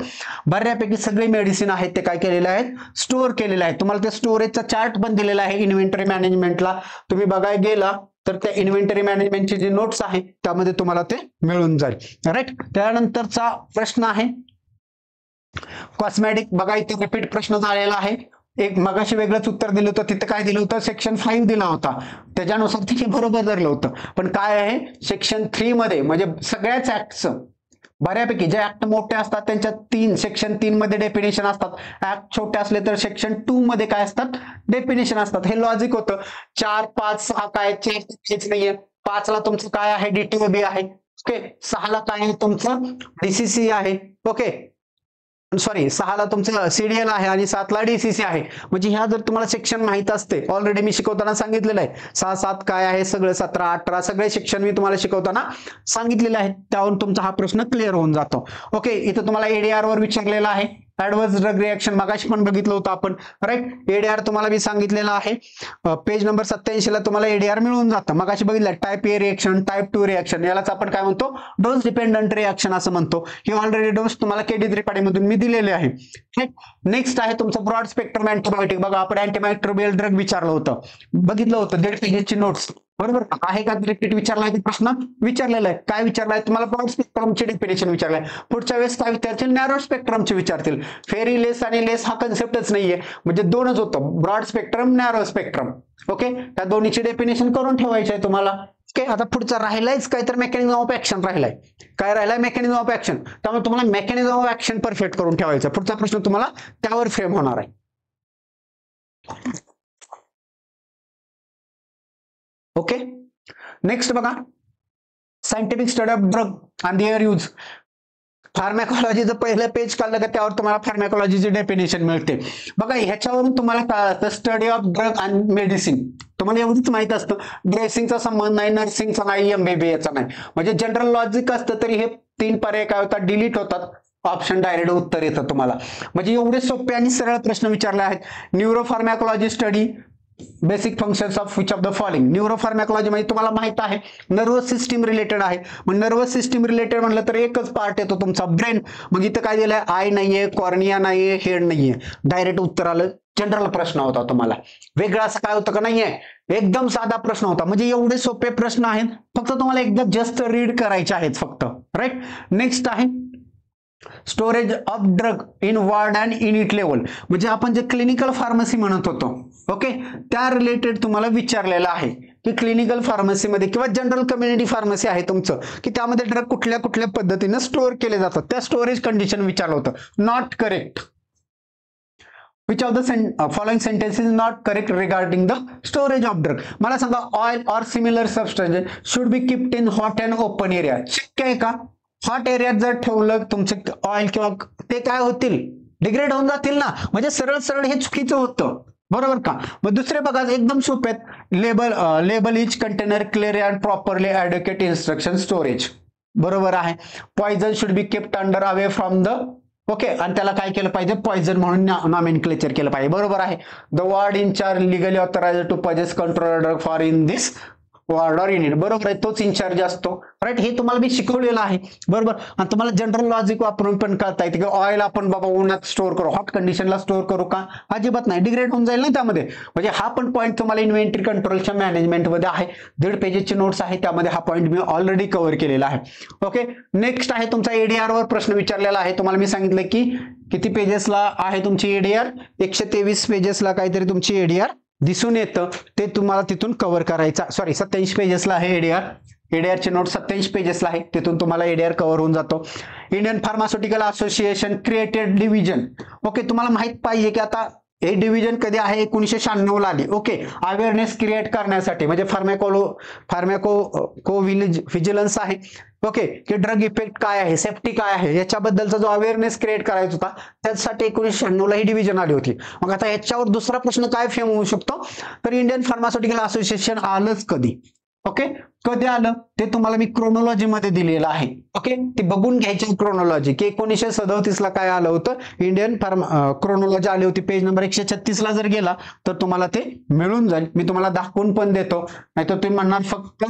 Speaker 1: बऱ्यापैकी सगळे मेडिसिन आहेत ते काय केलेले आहेत? स्टोअर केलेले आहेत. तुम्हाला त्या स्टोरेजचा चार्ट पण दिलेला आहे इन्व्हेंटरी मॅनेजमेंटला. तुम्ही बघायला गेला तर त्या इन्व्हेंटरी मॅनेजमेंटचे जे नोट्स आहे त्यामध्ये तुम्हाला ते मिळून जाईल. राईट. त्यानंतरचा प्रश्न आहे कॉस्मेटिक. बघा, इथे रिपीट प्रश्न झालेला आहे. एक मगाशी वेगळंच उत्तर दिलं होतं, तिथे काय दिलं होतं? सेक्शन 5 दिला होता, त्याच्यानुसार तिथे बरोबर धरलं होतं. पण काय आहे सेक्शन 3 मध्ये, म्हणजे सगळ्याच ऍक्टचं बऱ्यापैकी जे ऍक्ट मोठे असतात त्यांच्या सेक्शन 3 मध्ये डेफिनेशन असतात. ऍक्ट छोटे असले तर सेक्शन 2 मध्ये काय असतात? डेफिनेशन असतात. हे लॉजिक होतं. 4, 5, 6 काय? 4 नाहीये. 5 ला तुमचं काय आहे? डीटीओबी आहे. ओके, 6 ला काय आहे? तुमचं डीसीसी आहे. ओके, सॉरी, 6 ला तुमचं सीडीएल आहे आणि 7 ला डीसीसी आहे. म्हणजे ह्या जर तुम्हाला सेक्शन माहित असते, ऑलरेडी मी शिकवताना सांगितलेलं आहे 6, 7 काय आहे, सगळं 17, 18 सगळे सेक्शन मी तुम्हाला शिकवताना सांगितलेलं आहे. त्यावरून तुमचा हा प्रश्न क्लिअर होऊन जातो. ओके, इथं तुम्हाला एडीआर वर विचारलेला आहे. ऍडव्हर्स ड्रग रिएक्शन मगाशी पण बघितलं होतं आपण. राईट. एडीआर तुम्हाला मी सांगितलेलं आहे, पेज नंबर 87 ला तुम्हाला एडीआर मिळून जातं. मगाशी बघितलं टाईप ए रिएक्शन, टाईप 2 रिएक्शन, यालाच आपण काय म्हणतो? डोस डिपेंडंट रिएक्शन असं म्हणतो. हे ऑलरेडी डोस तुम्हाला केडी त्रिपाठी मधून मी दिलेले आहे. नेक्स्ट आहे तुमचं ब्रॉड स्पेक्ट्रम अँटीबायोटिक. बघा, आपण अँटीमायक्रोबियल ड्रग विचारलं होतं, बघितलं होतं, 1.5 पेजची नोट्स. बरोबर आहे का? रिपीट विचारलाय प्रश्न विचारलेला आहे. काय विचारलाय? तुम्हाला ब्रॉड स्पेक्ट्रमची डेफिनेशन विचारलाय. पुढच्या वेळेस काय विचारतील? नॅरो स्पेक्ट्रमचे विचारतील. फेरी लेस आणि लेस हा कन्सेप्टच नाहीये, म्हणजे दोनच होतं, broad spectrum, narrow spectrum. Okay, त्या दोन्हीची डेफिनेशन करून ठेवायची आहे तुम्हाला. ओके, आता पुढचा राहिलायच काय तर मेकॅनिझम ऑफ ऍक्शन राहिलाय. काय राहिलाय? Mechanism of action. त्यामुळे तुम्हाला मेकॅनिझम ऑफ ऍक्शन परफेक्ट करून ठेवायचा. पुढचा प्रश्न तुम्हाला त्यावर फ्रेम होणार आहे. ओके, नेक्स्ट बघा, scientific study of drug and their use. फार्मॅकोलॉजीचं पहिलं पेज काढलं का त्यावर तुम्हाला फार्मॅकोलॉजीची डेफिनेशन मिळते. बघा, ह्याच्यावरून तुम्हाला कळतं study of drug and medicine. तुम्हाला एवढंच माहित असतं, ड्रेसिंगचा संबंध नाही, नर्सिंगचा नाही, एमबीबीएचा नाही. म्हणजे जनरल लॉजिक असतं तरी हे 3 पर्याय काय होतात? डिलीट होतात. ऑप्शन डायरेक्ट उत्तर येतं तुम्हाला. म्हणजे एवढे सोपे आणि सरळ प्रश्न विचारले आहेत. Neuropharmacology study basic functions of which of the following. Neuropharmacology म्हणजे तुम्हाला माहित आहे नर्वस सिस्टीम रिलेटेड आहे. मग नर्वस सिस्टीम रिलेटेड म्हणलं तर एकच पार्ट येतो तुमचा ब्रेन. मग इथं काय दिलंय? आय नाहीये, कॉर्निया नाहीये, हेड नाहीये. डायरेक्ट उत्तर आलं. जनरल प्रश्न होता तुम्हाला, वेगळं असं काय होतं का? नाहीये, एकदम साधा प्रश्न होता. म्हणजे एवढे सोपे प्रश्न आहेत, फक्त तुम्हाला एकदा जस्ट रीड करायचे आहेत फक्त. राईट. नेक्स्ट आहे storage of drug in ward and unit level. म्हणजे आपण जे क्लिनिकल फार्मसी म्हणत होतो, ओके, त्या रिलेटेड तुम्हाला विचारलेलं आहे की क्लिनिकल फार्मसीमध्ये किंवा जनरल कम्युनिटी फार्मसी आहे तुमचं, की त्यामध्ये ड्रग कुठल्या कुठल्या पद्धतीने स्टोअर केले जातात, त्या स्टोरेज कंडिशन विचारलं होतं. Not correct. Which of the following sentence is not correct regarding the storage of drug? मला सांगा, ऑइल और similar substance should be kept in hot and open area. शक्य आहे का? हॉट एरियात जर ठेवलं तुमचे ऑइल किंवा ते काय होतील, डिग्रेड होऊन जातील ना. म्हणजे सरळ सरळ हे चुकीचं होतं, बरोबर का. मग दुसरे बघा एकदम सोपे आहेत. Label each container clear and properly advocate instruction storage, बरोबर आहे. Poison should be kept under away from the, okay, आणि त्याला काय केलं पाहिजे, पॉइझन म्हणून नॉमेनक्लेचर केलं पाहिजे, बरोबर आहे. The ward in charge legally authorised to possess control drug for in this ward or unit, बरोबर आहे, तोच इन्चार्ज असतो, राईट. हे तुम्हाला मी शिकवलेलं आहे, बरोबर. आणि तुम्हाला जनरल लॉजिक वापरून पण कळता येते की ऑइल आपण बाबा उन्हात स्टोअर करू, हॉट कंडिशनला स्टोअर करू का, अजिबात नाही, डिग्रेड होऊन जाईल ना त्यामध्ये. म्हणजे हा पण पॉईंट तुम्हाला इन्व्हेंटरी कंट्रोलच्या मॅनेजमेंटमध्ये आहे, 1.5 पेजेसची नोट्स आहे, त्यामध्ये हा पॉईंट मी ऑलरेडी कव्हर केलेला आहे. ओके, नेक्स्ट आहे तुमचा एडीआर वर प्रश्न विचारलेला आहे. तुम्हाला मी सांगितलं की किती पेजेसला आहे तुमची एडीआर, 123 पेजेसला काहीतरी तुमची एडीआर दिसून येतं, ते तुम्हाला तिथून कव्हर करायचा. सॉरी, 27 पेजेसला आहे एडीआर. एडीआरची नोट 27 पेजेसला आहे, तिथून तुम्हाला एडीआर कव्हर होऊन जातो. Indian pharmaceutical association created division, okay. तुम्हाला माहित पाहिजे की आता हे डिव्हिजन कधी आहे, 1996 ला आली, ओके. अवेअरनेस क्रिएट करण्यासाठी, म्हणजे फार्मॅको व्हिजिलन्स आहे, ओके, की ड्रग इफेक्ट काय आहे, सेफ्टी काय आहे, याच्याबद्दलचा जो अवेअरनेस क्रिएट करायचा होता, त्यासाठी 1996 ला ही डिव्हिजन आली होती. मग आता याच्यावर दुसरा प्रश्न काय फेम होऊ शकतो, तर इंडियन फार्मास्युटिकल असोसिएशन आलंच कधी, ओके, कधी आलं ते तुम्हाला मी क्रोनॉलॉजी मध्ये दिलेलं आहे, ओके. ते बघून घ्यायची क्रोनॉलॉजी की 1937 ला काय आलं होतं, इंडियन क्रोनॉलॉजी आली होती. पेज नंबर 136 ला जर गेला तर तुम्हाला ते मिळून जाईल. मी तुम्हाला दाखवून पण देतो, नाहीतर तुम्ही म्हणणार फक्त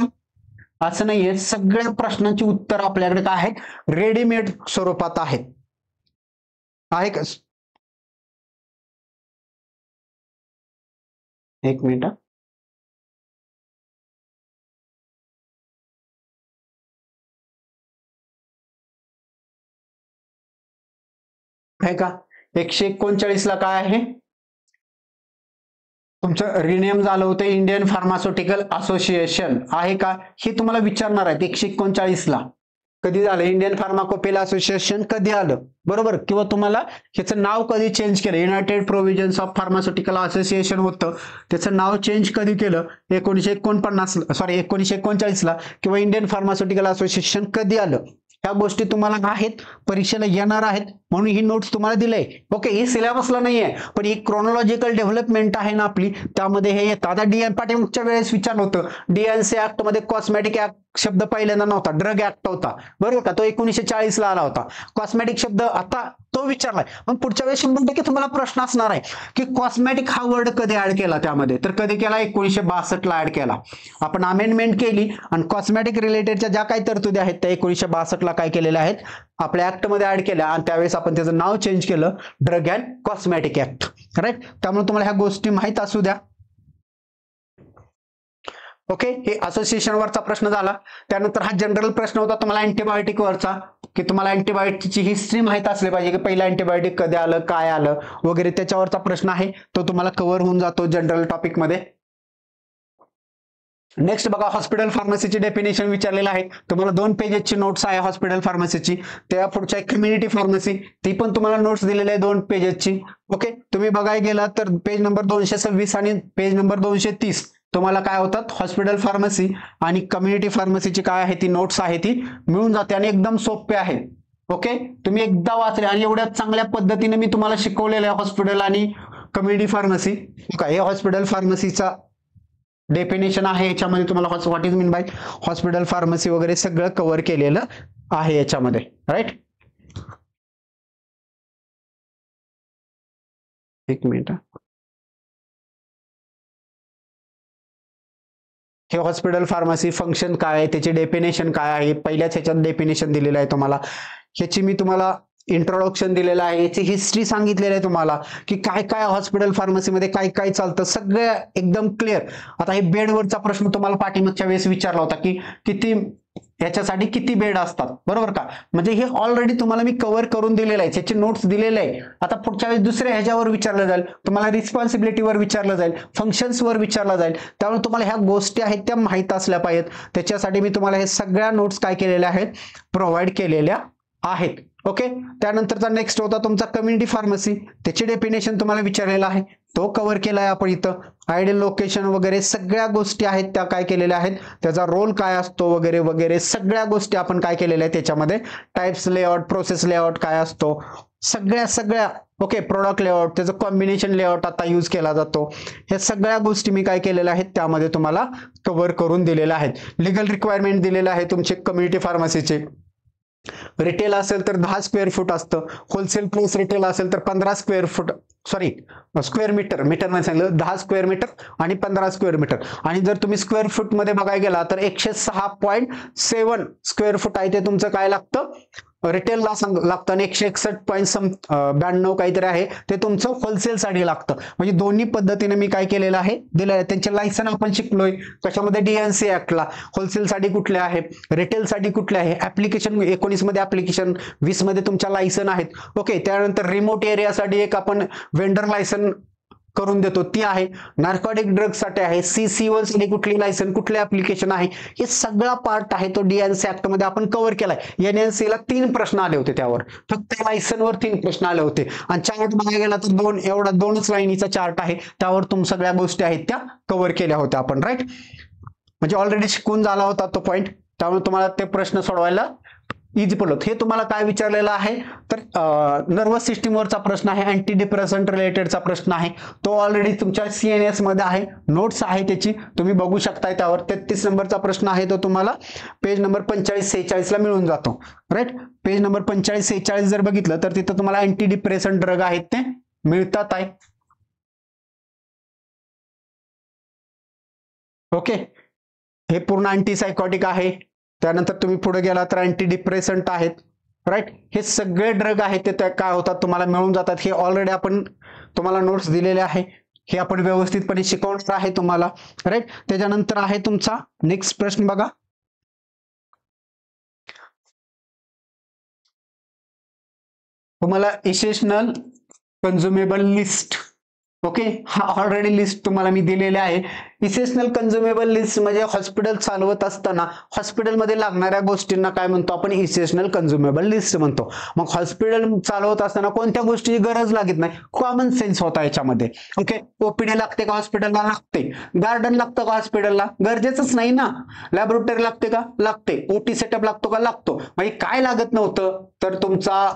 Speaker 1: असं नाहीये. सगळ्या प्रश्नांची उत्तर आपल्याकडे काय आहेत, रेडीमेड स्वरूपात आहेत, आहे का. एक मिनिट, आहे का. 139 ला काय आहे तुमचं, रिनेम झालं होतं इंडियन फार्मास्युटिकल असोसिएशन, आहे का, हे तुम्हाला विचारणार आहेत. 139 ला कधी झालं, इंडियन फार्माकोपिल असोसिएशन कधी आलं, बरोबर. किंवा तुम्हाला ह्याचं नाव कधी चेंज केलं, United provisions of pharmaceutical association होतं, त्याचं नाव चेंज कधी केलं, 1939 ला, किंवा इंडियन फार्मास्युटिकल असोसिएशन कधी आलं, ह्या गोष्टी तुम्हाला आहेत, परीक्षेला येणार आहेत, म्हणून ही नोट्स तुम्हाला दिले. ओके, ही सिलेबसला नाहीये, पण ही क्रोनॉलॉजिकल डेव्हलपमेंट आहे ना आपली, त्यामध्ये हे येतं. आता डीएन पाठीमागच्या वेळेस विचारलं होतं, डीएनसी ऍक्ट मध्ये कॉस्मेटिक ऍक्ट शब्द पहिल्यांदा नव्हता, ड्रग ऍक्ट होता, बरोबर का, तो 1940 ला आला होता. कॉस्मेटिक शब्द आता तो विचारलाय, पण पुढच्या वेळेस 100% तुम्हाला प्रश्न असणार आहे की कॉस्मेटिक हा वर्ड कधी ऍड केला त्यामध्ये, तर कधी केला, 1962 ला ऍड केला. आपण अमेंडमेंट केली आणि कॉस्मेटिक रिलेटेडच्या ज्या काही तरतुदी आहेत त्या 1962 ला काय केलेल्या आहेत, आपल्या ऍक्ट मध्ये ऍड केल्या, आणि त्यावेळेस आपण त्याचं नाव चेंज केलं, drug and cosmetic act, right. त्यामुळे तुम्हाला ह्या गोष्टी माहित असू द्या. ओके, हे असोसिएशन वरचा प्रश्न झाला. त्यानंतर हा जनरल प्रश्न होता तुम्हाला अँटीबायोटिक वरचा, की तुम्हाला अँटीबायोटिकची हिस्ट्री माहित असली पाहिजे, की पहिला अँटीबायोटिक कधी आलं, काय आलं वगैरे, त्याच्यावरचा प्रश्न आहे, तो तुम्हाला कव्हर होऊन जातो जनरल टॉपिक मध्ये. नेक्स्ट बघा, हॉस्पिटल फार्मसीची डेफिनेशन विचारलेलं आहे तुम्हाला. 2 पेजेसची नोट्स आहे हॉस्पिटल फार्मसीची. त्या पुढच्या कम्युनिटी फार्मसी, ती पण तुम्हाला नोट्स दिलेली आहे 2 पेजेसची. ओके, तुम्ही बघायला गेला तर पेज नंबर 226 आणि पेज नंबर 230 तुम्हाला काय होतात, हॉस्पिटल फार्मसी आणि कम्युनिटी फार्मसीची काय आहे ती नोट्स आहे ती मिळून जाते, आणि एकदम सोपे आहे. ओके, तुम्ही एकदा वाचले, आणि एवढ्या चांगल्या पद्धतीने मी तुम्हाला शिकवलेलं आहे हॉस्पिटल आणि कम्युनिटी फार्मसी. हे हॉस्पिटल फार्मसीचा डेफिनेशन आहे, याच्यामध्ये तुम्हाला what is mean by hospital pharmacy वगैरे सगळं कव्हर केलेलं आहे याच्यामध्ये, राईट. एक मिनिट, हे हॉस्पिटल फार्मसी फंक्शन काय आहे, त्याची डेफिनेशन काय आहे, पहिल्याच ह्याच्यात डेफिनेशन दिलेलं आहे तुम्हाला. ह्याची मी तुम्हाला इंट्रोडक्शन दिलेलं आहे, याची हिस्ट्री सांगितलेली आहे तुम्हाला, की काय काय हॉस्पिटल फार्मसीमध्ये काय काय चालतं, सगळं एकदम क्लिअर. आता हे बेडवरचा प्रश्न तुम्हाला पाठीमागच्या वेळेस विचारला होता, की किती याच्यासाठी किती बेड असतात, बरोबर का. म्हणजे हे ऑलरेडी तुम्हाला मी कव्हर करून दिलेलं आहे, त्याचे नोट्स दिलेले आहे. आता पुढच्या वेळेस दुसऱ्या ह्याच्यावर विचारलं जाईल, तुम्हाला रिस्पॉन्सिबिलिटीवर विचारलं जाईल, फंक्शन्सवर विचारलं जाईल, त्यामुळे तुम्हाला ह्या गोष्टी आहेत त्या माहीत असल्या पाहिजेत. त्याच्यासाठी मी तुम्हाला हे सगळ्या नोट्स काय केलेल्या आहेत, प्रोव्हाइड केलेल्या आहेत. ओके, त्यानंतरचा नेक्स्ट होता तुमचा कम्युनिटी फार्मसी, त्याची डेफिनेशन तुम्हाला विचारलेलं आहे, तो कव्हर केला आहे आपण इथं. आयडियल लोकेशन वगैरे सगळ्या गोष्टी आहेत त्या काय केलेल्या आहेत, त्याचा रोल काय असतो वगैरे वगैरे सगळ्या गोष्टी आपण काय केलेल्या आहेत त्याच्यामध्ये. टाइप्स लेआउट, प्रोसेस लेआउट काय असतो, सगळ्या ओके. प्रोडक्ट लेआउट, त्याचं कॉम्बिनेशन लेआउट आता यूज केला जातो. ह्या सगळ्या गोष्टी मी काय केलेल्या आहेत त्यामध्ये तुम्हाला कव्हर करून दिलेल्या आहेत. लिगल रिक्वायरमेंट दिलेलं आहे तुमचे कम्युनिटी फार्मसीचे. रिटेल असेल तर 10 स्क्वेअर फूट असतं, होलसेल प्लेस रिटेल असेल तर 15 square foot, sorry square metre, मीटरमध्ये सांगितलं 10 स्क्वेअर मीटर आणि 15 स्क्वेअर मीटर. आणि जर तुम्ही स्क्वेअर फूट मध्ये बघायला गेला तर 106.7 स्क्वेअर फूट आहे ते तुमचं काय लागतं, रिटेलला लागतं. आणि 161.92 काहीतरी आहे ते तुमचं होलसेलसाठी लागतं. म्हणजे दोन्ही पद्धतीने मी काय केलेलं आहे दिलेलं आहे. त्यांचे लायसन आपण शिकलोय कशामध्ये, DNC ऍक्टला. होलसेलसाठी कुठले आहे, रिटेलसाठी कुठले आहे, ऍप्लिकेशन 19 मध्ये ऍप्लिकेशन, 20 मध्ये तुमच्या लायसन आहेत. ओके, त्यानंतर रिमोट एरियासाठी एक आपण वेंडर लायसन करून देतो ती आहे. नार्कोटिक ड्रग साठी आहे. CC1 साठी कुठली लायसन, कुठले ऍप्लिकेशन आहे, हे सगळा पार्ट आहे तो DNC ऍक्ट मध्ये आपण कव्हर केलाय. NNC ला 3 प्रश्न आले होते त्यावर, फक्त लायसनवर 3 प्रश्न आले होते. आणि चार्ट बघायला गेला तर 2च लाईनीचा चार्ट आहे, त्यावर सगळ्या गोष्टी आहेत त्या कव्हर केल्या होत्या आपण, राईट. म्हणजे ऑलरेडी शिकून झाला होता तो पॉइंट, त्यामुळे तुम्हाला ते प्रश्न सोडवायला इझी पडलं. हे तुम्हाला काय विचारलेलं आहे तर नर्वस सिस्टीमवरचा प्रश्न आहे, अँटी डिप्रेसंट रिलेटेडचा प्रश्न आहे, तो ऑलरेडी तुमच्या CNS मध्ये आहे, नोट्स आहे त्याची तुम्ही बघू शकताय. त्यावर 33 नंबरचा प्रश्न आहे तो तुम्हाला पेज नंबर 45-46 ला मिळून जातो, राईट. पेज नंबर 45-46 जर बघितलं तर तिथं तुम्हाला अँटी डिप्रेसंट ड्रग आहेत ते मिळतात आहे. ओके, हे पूर्ण अँटीसायकॉटिक आहे. त्यानंतर तुम्ही पुढे गेला तर अँटी डिप्रेसंट आहेत, राईट. हे सगळे ड्रग आहेत ते काय होतात तुम्हाला मिळून जातात. हे ऑलरेडी आपण तुम्हाला नोट्स दिलेले आहे, हे आपण व्यवस्थितपणे शिकवणार आहे तुम्हाला, राईट. त्याच्यानंतर आहे तुमचा नेक्स्ट प्रश्न बघा. तुम्हाला इसेन्शियल कन्झ्युमेबल लिस्ट, ओके, हा ऑलरेडी लिस्ट तुम्हाला मी दिलेली आहे. इसेन्शियल कन्झ्युमेबल लिस्ट म्हणजे हॉस्पिटल चालवत असताना हॉस्पिटलमध्ये लागणाऱ्या गोष्टींना काय म्हणतो आपण, इसेन्शियल कन्झ्युमेबल लिस्ट म्हणतो. मग हॉस्पिटल चालवत असताना कोणत्या गोष्टीची गरज लागत नाही, कॉमन सेन्स होता याच्यामध्ये. ओके, OPD लागते का हॉस्पिटलला, लागते. गार्डन लागतं का हॉस्पिटलला, गरजेचंच नाही ना. लॅबोरेटरी लागते का, लागते. OT सेटअप लागतो का, लागतो. म्हणजे काय लागत नव्हतं तर तुमचा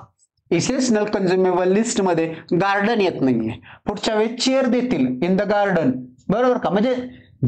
Speaker 1: इसेन्शियल कन्झ्युमेबल लिस्ट मध्ये गार्डन येत नाहीये. पुढच्या वेळी चेअर देतील इन द गार्डन, बरोबर का. म्हणजे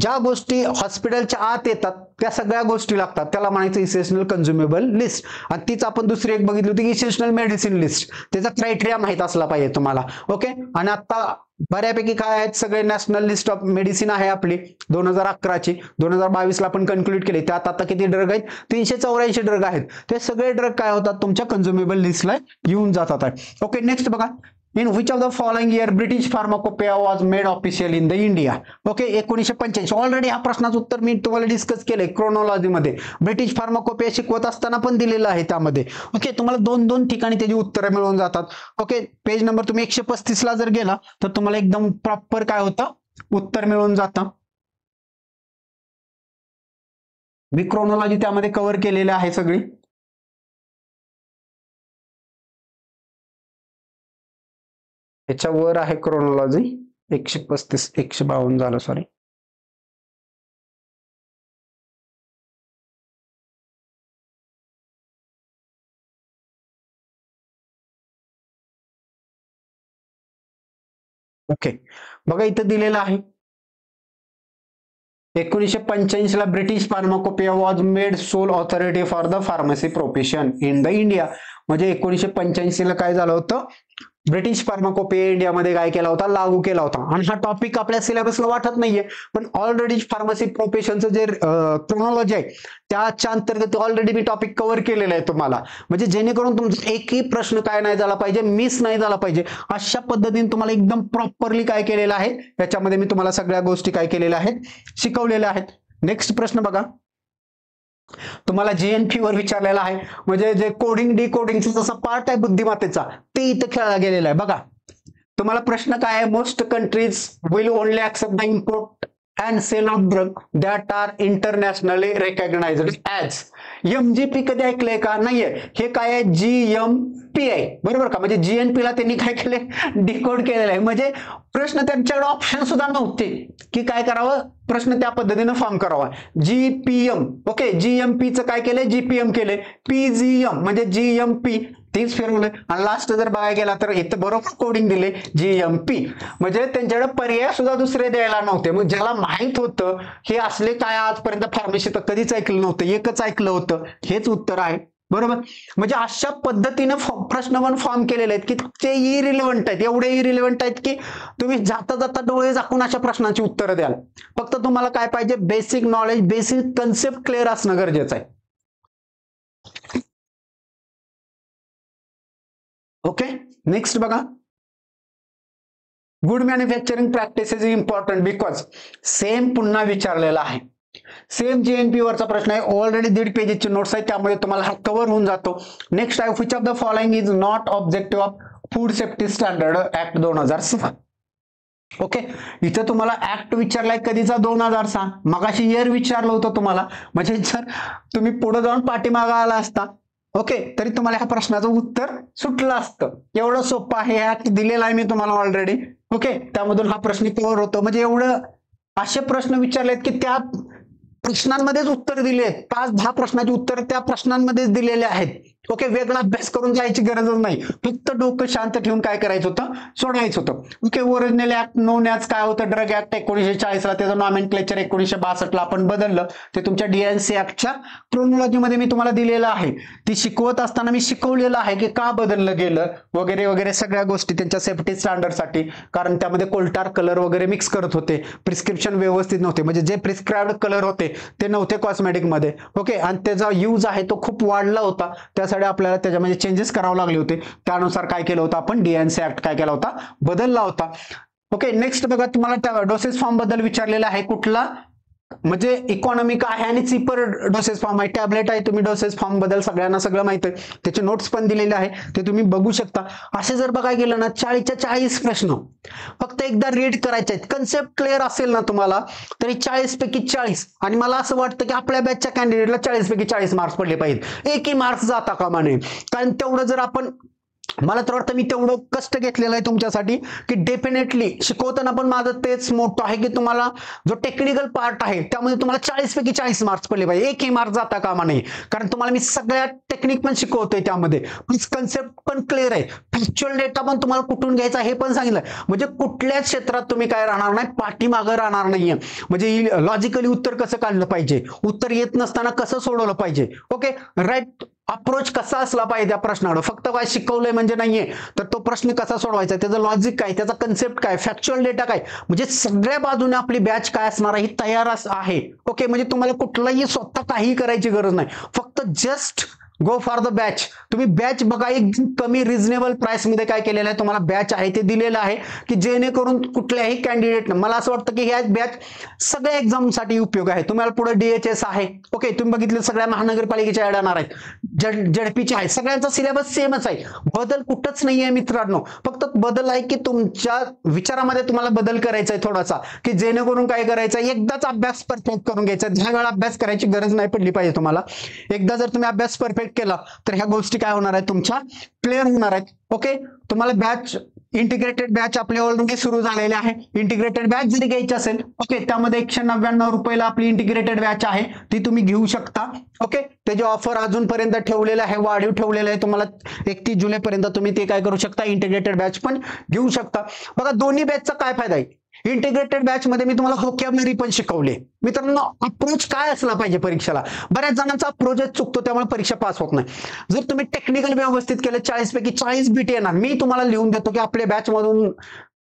Speaker 1: ज्या गोष्टी हॉस्पिटलच्या आत येतात त्या सगळ्या गोष्टी लागतात, त्याला म्हणायचं इसेन्शियल कन्झ्युमेबल लिस्ट. आणि तीच आपण दुसरी एक बघितली होती इसेन्शियल मेडिसिन लिस्ट, त्याचा क्रायटेरिया माहित असला पाहिजे तुम्हाला. ओके, आणि आता बऱ्यापैकी काय आहेत सगळे नॅशनल लिस्ट ऑफ मेडिसिन आहे आपली 2011ची, 2022 ला आपण कन्क्लूड केली. त्यात आता किती ड्रग आहेत, 384 ड्रग आहेत. ते सगळे ड्रग काय होतात तुमच्या कन्झ्युमेबल लिस्टला येऊन जातात. ओके, नेक्स्ट बघा. In which of the following year British Pharmacopoeia was made official in the India? Okay, 1985. Already हा प्रश्नाचं उत्तर मी तुम्हाला डिस्कस केलंय क्रोनॉलॉजी मध्ये. ब्रिटिश फार्माकोपिया शिकवत असताना पण दिलेलं आहे त्यामध्ये. ओके, तुम्हाला 2 ठिकाणी त्याची उत्तरं मिळून जातात. ओके, पेज नंबर तुम्ही 135 ला जर गेला तर तुम्हाला एकदम प्रॉपर काय होतं उत्तर मिळून जातं. मी क्रोनॉलॉजी त्यामध्ये कव्हर केलेली आहे सगळी. याच्यावर आहे क्रोनॉलॉजी 135, 152 झालं, सॉरी. ओके, बघा इथं दिलेलं आहे 1985 ला British pharmacopoeia was made sole authority for the pharmacy profession in the India. म्हणजे 1985 ला काय झालं होतं, ब्रिटिश फार्माकोपिया इंडियामध्ये काय केला होता, लागू केला होता. आणि हा टॉपिक आपल्या सिलेबसला वाटत नाहीये, पण ऑलरेडी फार्मसी प्रोफेशनचं जे क्रोनॉलॉजी आहे त्याच्या अंतर्गत ऑलरेडी मी टॉपिक कव्हर केलेला आहे तुम्हाला. म्हणजे जेणेकरून तुमचा एकही प्रश्न काय नाही झाला पाहिजे, मिस नाही झाला पाहिजे, अशा पद्धतीने तुम्हाला एकदम प्रॉपरली काय केलेलं आहे याच्यामध्ये मी तुम्हाला सगळ्या गोष्टी काय केलेल्या आहेत शिकवलेल्या आहेत. नेक्स्ट प्रश्न बघा. तुम्हाला GNP वर विचारलेला आहे, म्हणजे जे कोडिंग डिकोडिंगचा जसा पार्ट आहे बुद्धिमत्तेचा ते इथं खेळला गेलेला आहे. बघा तुम्हाला प्रश्न काय आहे, most countries will only accept the import and sale of drug that are internationally recognized as. MGP कधी ऐकलंय का? नाहीये. हे काय आहे? GMP आहे, बरोबर का? म्हणजे GNP ला त्यांनी काय केले? डिकोड केलेलं आहे. म्हणजे प्रश्न त्यांच्याकडे ऑप्शन सुद्धा नव्हते की काय करावं, प्रश्न त्या पद्धतीने फॉर्म करावा. GPM, ओके, GMP चं काय केलंय? GPM केले. PGM म्हणजे GMP तीच फिरवलंय. आणि लास्ट जर बघायला गेला तर इथं बरोबर कोडिंग दिले GMP. म्हणजे त्यांच्याकडे पर्याय सुद्धा दुसरे द्यायला नव्हते. मग ज्याला माहित होतं हे असले काय आजपर्यंत फार्मसी तर कधीच ऐकलं नव्हतं, एकच ऐकलं होतं, हेच उत्तर आहे, बरोबर. म्हणजे अशा पद्धतीने प्रश्न पण फॉर्म केलेले आहेत की ते इरिलेव्हंट आहेत, एवढे इरिलेव्हंट आहेत की तुम्ही जाता जाता डोळे झाकून अशा प्रश्नांची उत्तरं द्याल. फक्त तुम्हाला काय पाहिजे? Basic knowledge, basic concept clear असणं गरजेचं आहे. ओके, नेक्स्ट बघा. Good manufacturing practice is important because same पुन्हा विचारलेला आहे. सेम GNP वरचा प्रश्न आहे. ऑलरेडी 1.5 पेजेसची नोट्स आहे, त्यामुळे तुम्हाला हा कव्हर होऊन जातो. नेक्स्ट आहे, which of the following is not objective of food safety standard act 2006. Okay, इथं तुम्हाला ऍक्ट विचारलाय कधीचा? 2006. मगाशी इयर विचारलं होतं तुम्हाला. म्हणजे जर तुम्ही पुढे जाऊन पाठीमागा आला असता, ओके, तरी तुम्हाला ह्या प्रश्नाचं उत्तर सुटलं असतं. एवढं सोपं आहे, ऍक्ट दिलेला आहे मी तुम्हाला ऑलरेडी. ओके, त्यामधून हा प्रश्न कव्हर होतो. म्हणजे एवढं असे प्रश्न विचारलेत की त्या प्रश्नांमध्येच उत्तर दिले आहेत. 5-10 प्रश्नाची उत्तर त्या प्रश्नांमध्येच दिलेले आहेत. ओके, वेगळा अभ्यास करून जायची गरजच नाही. फक्त डोकं शांत ठेवून काय करायचं होतं? सोडायचं होतं. Okay, original act non as काय होतं? ड्रग ऍक्ट 1940 ला, त्याचं नॉमेनक्लेचर 1962 ला आपण बदललं. ते तुमच्या DNC ऍक्टच्या क्रोनॉलॉजी मध्ये मी तुम्हाला दिलेलं आहे. ती शिकवत असताना मी शिकवलेलं आहे की का बदललं गेलं वगैरे वगैरे सगळ्या गोष्टी त्यांच्या सेफ्टी स्टँडर्डसाठी. कारण त्यामध्ये कोल्टार कलर वगैरे मिक्स करत होते, प्रिस्क्रिप्शन व्यवस्थित नव्हते, म्हणजे जे प्रिस्क्राइब्ड कलर होते ते नव्हते कॉस्मेटिक मध्ये. ओके, आणि त्याचा यूज आहे तो खूप वाढला होता, त्यासाठी आपल्याला त्याच्यामध्ये चेंजेस करावे लागले होते. त्यानुसार काय केलं होतं आपण? DNC ऍक्ट काय केला होता? बदलला होता. ओके, नेक्स्ट बघा, तुम्हाला डोसेस फॉर्म बद्दल विचारलेला आहे. कुठला? म्हणजे इकॉनॉमिक आहे आणि चीपर डोसेस फॉर्म आहे. टॅबलेट आहे. तुम्ही डोसेस फॉर्म बद्दल सगळ्यांना सगळं माहिती आहे, त्याचे नोट्स पण दिलेले आहे, ते तुम्ही बघू शकता. असे जर बघायला गेलं ना 40च्या 40 प्रश्न फक्त एकदा रीड करायचे आहेत. कन्सेप्ट क्लिअर असेल ना तुम्हाला तरी 40 पैकी 40. आणि मला असं वाटतं की आपल्या बॅचच्या कॅन्डिडेटला 40 पैकी 40 मार्क्स पडले पाहिजेत. एकही मार्क्स जाता कामा नये. कारण तेवढं जर आपण, मला तर वाटतं मी तेवढं कष्ट घेतलेलं आहे तुमच्यासाठी की डेफिनेटली शिकवताना पण माझं तेच मोठं आहे की तुम्हाला जो टेक्निकल पार्ट आहे त्यामध्ये तुम्हाला 40 पैकी 40 मार्क्स पडले पाहिजे. एकही मार्क जाता कामा नाही. कारण तुम्हाला मी सगळ्या टेक्निक पण शिकवतोय, त्यामध्ये कन्सेप्ट पण क्लिअर आहे, फॅक्च्युअल डेटा पण तुम्हाला कुठून घ्यायचा हे पण सांगितलं. म्हणजे कुठल्याच क्षेत्रात तुम्ही काय राहणार नाही, पाठीमागं राहणार नाहीये. म्हणजे लॉजिकली उत्तर कसं काढलं पाहिजे, उत्तर येत नसताना कसं सोडवलं पाहिजे. ओके, राईट अप्रोच कसा असला पाहिजे त्या प्रश्नावर. फक्त काय शिकवलंय म्हणजे नाहीये, तर तो प्रश्न कसा सोडवायचा, त्याचं लॉजिक काय, त्याचा कन्सेप्ट काय, फॅक्च्युअल डेटा काय, म्हणजे सगळ्या बाजूने आपली बॅच काय असणार आहे ही तयार आहे. ओके, म्हणजे तुम्हाला कुठलाही स्वतः काही करायची गरज नाही, फक्त just go for the batch. तुम्ही बॅच बघा, एक कमी रिझनेबल प्राइस मध्ये काय केलेलं आहे तुम्हाला बॅच आहे ते दिलेलं आहे की जेणेकरून कुठल्याही कॅन्डिडेट, मला असं वाटतं की ह्या बॅच सगळ्या एक्झामसाठी उपयोग आहे. तुम्हाला पुढे DHS आहे. ओके, तुम्ही बघितले सगळ्या महानगरपालिकेच्या ऍड येणार आहेत, झडपीचे आहे, सगळ्यांचा सिलेबस सेमच आहे, बदल कुठंच नाहीये मित्रांनो. फक्त बदल आहे की तुमच्या विचारामध्ये तुम्हाला बदल करायचा आहे थोडासा, की जेणेकरून काय करायचं, एकदाच अभ्यास परफेक्ट करून घ्यायचा. ह्या वेळा अभ्यास करायची गरज नाही पडली पाहिजे तुम्हाला. एकदा जर तुम्ही अभ्यास परफेक्ट केला तर ह्या गोष्टी काय होणार आहेत, तुमच्या क्लिअर होणार आहेत. ओके, तुम्हाला बॅच इंटिग्रेटेड बॅच आपले ऑलरेडी सुरू झालेले आहे. इंटिग्रेटेड बॅच जरी घ्यायची असेल, ओके, त्यामध्ये 199 रुपयाला आपली इंटिग्रेटेड बॅच आहे, ती तुम्ही घेऊ शकता. ओके, त्याची ऑफर अजूनपर्यंत ठेवलेलं आहे, वाढीव ठेवलेलं आहे. तुम्हाला 31 जुलैपर्यंत तुम्ही ते काय करू शकता, इंटिग्रेटेड बॅच पण घेऊ शकता. बघा, दोन्ही बॅचचा काय फायदा आहे. इंटिग्रेटेड बॅच मध्ये मी तुम्हाला व्होकॅब्युलरी पण शिकवले. मित्रांनो, अप्रोच काय असला पाहिजे परीक्षेला. बऱ्याच जणांचा अप्रोच चुकतो, त्यामुळे परीक्षा पास होत नाही. जर तुम्ही टेक्निकल व्यवस्थित केलं 40 पैकी 40 बीट येणार. मी तुम्हाला लिहून देतो की आपल्या बॅच मधून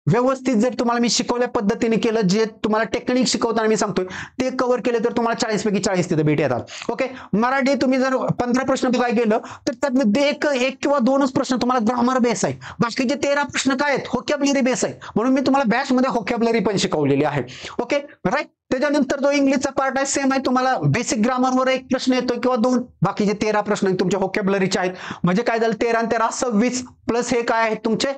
Speaker 1: व्यवस्थित जर तुम्हाला मी शिकवल्या पद्धतीने केलं, जे तुम्हाला टेक्निक शिकवताना मी सांगतोय ते कव्हर केले, तर तुम्हाला 40 पैकी 40 तिथे बीट येतात. ओके, मराठी तुम्ही जर 15 प्रश्न बघायला गेलं तर त्यात एक किंवा दोनच प्रश्न तुम्हाला ग्रामर बेस आहे, बाकीचे 13 प्रश्न काय आहेत, व्होकॅब्युलरी बेस आहे. म्हणून मी तुम्हाला बॅच मध्ये व्होकॅब्युलरी पण शिकवलेली आहे. Okay, right. त्याच्यानंतर जो इंग्लिशचा पार्ट आहे सेम आहे, तुम्हाला बेसिक ग्रामरवर एक प्रश्न येतोय किंवा 2, बाकीचे 13 प्रश्न तुमच्या व्होकॅब्युलरीचे आहेत. म्हणजे काय झालं, 13 आणि 13 26 प्लस हे काय आहेत तुमचे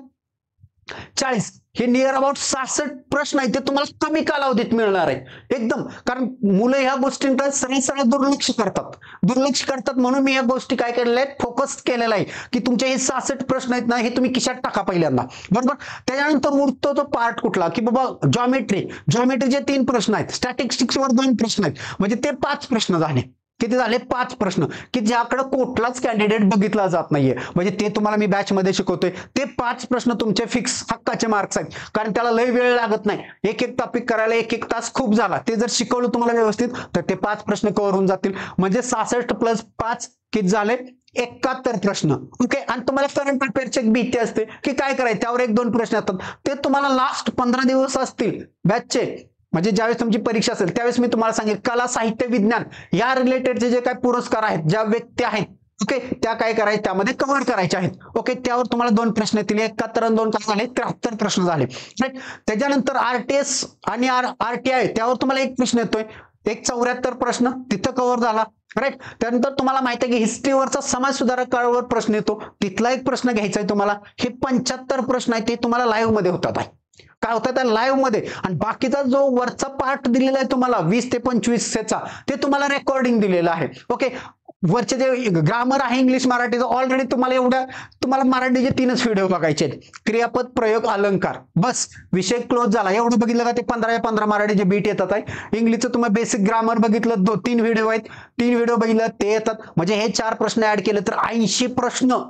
Speaker 1: 40 हे नियर अबाउट 66 प्रश्न आहेत ते तुम्हाला कमी कालावधीत मिळणार आहे एकदम. कारण मुलं ह्या गोष्टींकडे सरळ सरळ दुर्लक्ष करतात म्हणून मी या गोष्टी काय केलेल्या आहेत, फोकस केलेला आहे की तुमचे हे 66 प्रश्न आहेत ना, हे तुम्ही खिशात टाका पहिल्यांदा, बरोबर. त्याच्यानंतर उरतो तो पार्ट कुठला, की बाबा जॉमेट्रीचे 3 प्रश्न आहेत, स्टॅटिस्टिक्सवर 2 प्रश्न आहेत, म्हणजे ते 5 प्रश्न झाले. किती झाले? 5 प्रश्न, की ज्याकडे कुठलाच कॅन्डिडेट बघितला जात नाहीये, म्हणजे ते तुम्हाला मी बॅच मध्ये शिकवतोय. ते 5 प्रश्न तुमचे फिक्स हक्काचे मार्क्स आहेत, कारण त्याला लय वेळ लागत नाही. एक टॉपिक करायला 1 तास खूप झाला. ते जर शिकवलं तुम्हाला व्यवस्थित तर ते 5 प्रश्न कव्हर होऊन जातील. म्हणजे 66 प्लस 5 किती झाले? 71 प्रश्न. ओके. आणि तुम्हाला करंट अफेअरची एक भीती असते की काय करायचं, त्यावर 1-2 प्रश्न येतात. ते तुम्हाला लास्ट 15 दिवस असतील बॅचचे, म्हणजे ज्यावेळेस तुमची परीक्षा असेल त्यावेळेस मी तुम्हाला सांगेन कला, साहित्य, विज्ञान या रिलेटेडचे जे काही पुरस्कार आहेत, ज्या व्यक्ती आहेत, ओके, त्या काय करायच्या त्यामध्ये कव्हर करायच्या आहेत. ओके. त्यावर तुम्हाला 2 प्रश्न येतील. 71 आणि 2 काय झाले? 73 प्रश्न झाले. राईट. त्याच्यानंतर आरटीएस आणि आरटीआय त्यावर तुम्हाला 1 प्रश्न येतोय, 74 प्रश्न तिथं कव्हर झाला. राईट. त्यानंतर तुम्हाला माहिती आहे की हिस्ट्रीवरचा समाज सुधारकावर प्रश्न येतो, तिथला 1 प्रश्न घ्यायचा आहे तुम्हाला. हे 75 प्रश्न आहेत ते तुम्हाला लाईव्ह मध्ये होतात आहे. काय होतं त्या लाईव्ह मध्ये. आणि बाकीचा जो वरचा पार्ट दिलेला आहे तुम्हाला 20 ते 25 चा, ते तुम्हाला रेकॉर्डिंग दिलेलं आहे. ओके. वरचे जे ग्रामर आहे इंग्लिश मराठीचं ऑलरेडी तुम्हाला मराठीचे 3च व्हिडिओ बघायचे आहेत, क्रियापद, प्रयोग, अलंकार, बस विषय क्लोज झाला. एवढं बघितलं का ते 15 मराठीचे बीट येतात आहे. इंग्लिशचं तुम्ही बेसिक ग्रामर बघितलं, 3 व्हिडिओ आहेत, 3 व्हिडिओ बघितलं ते येतात. म्हणजे हे 4 प्रश्न ऍड केले तर 80 प्रश्न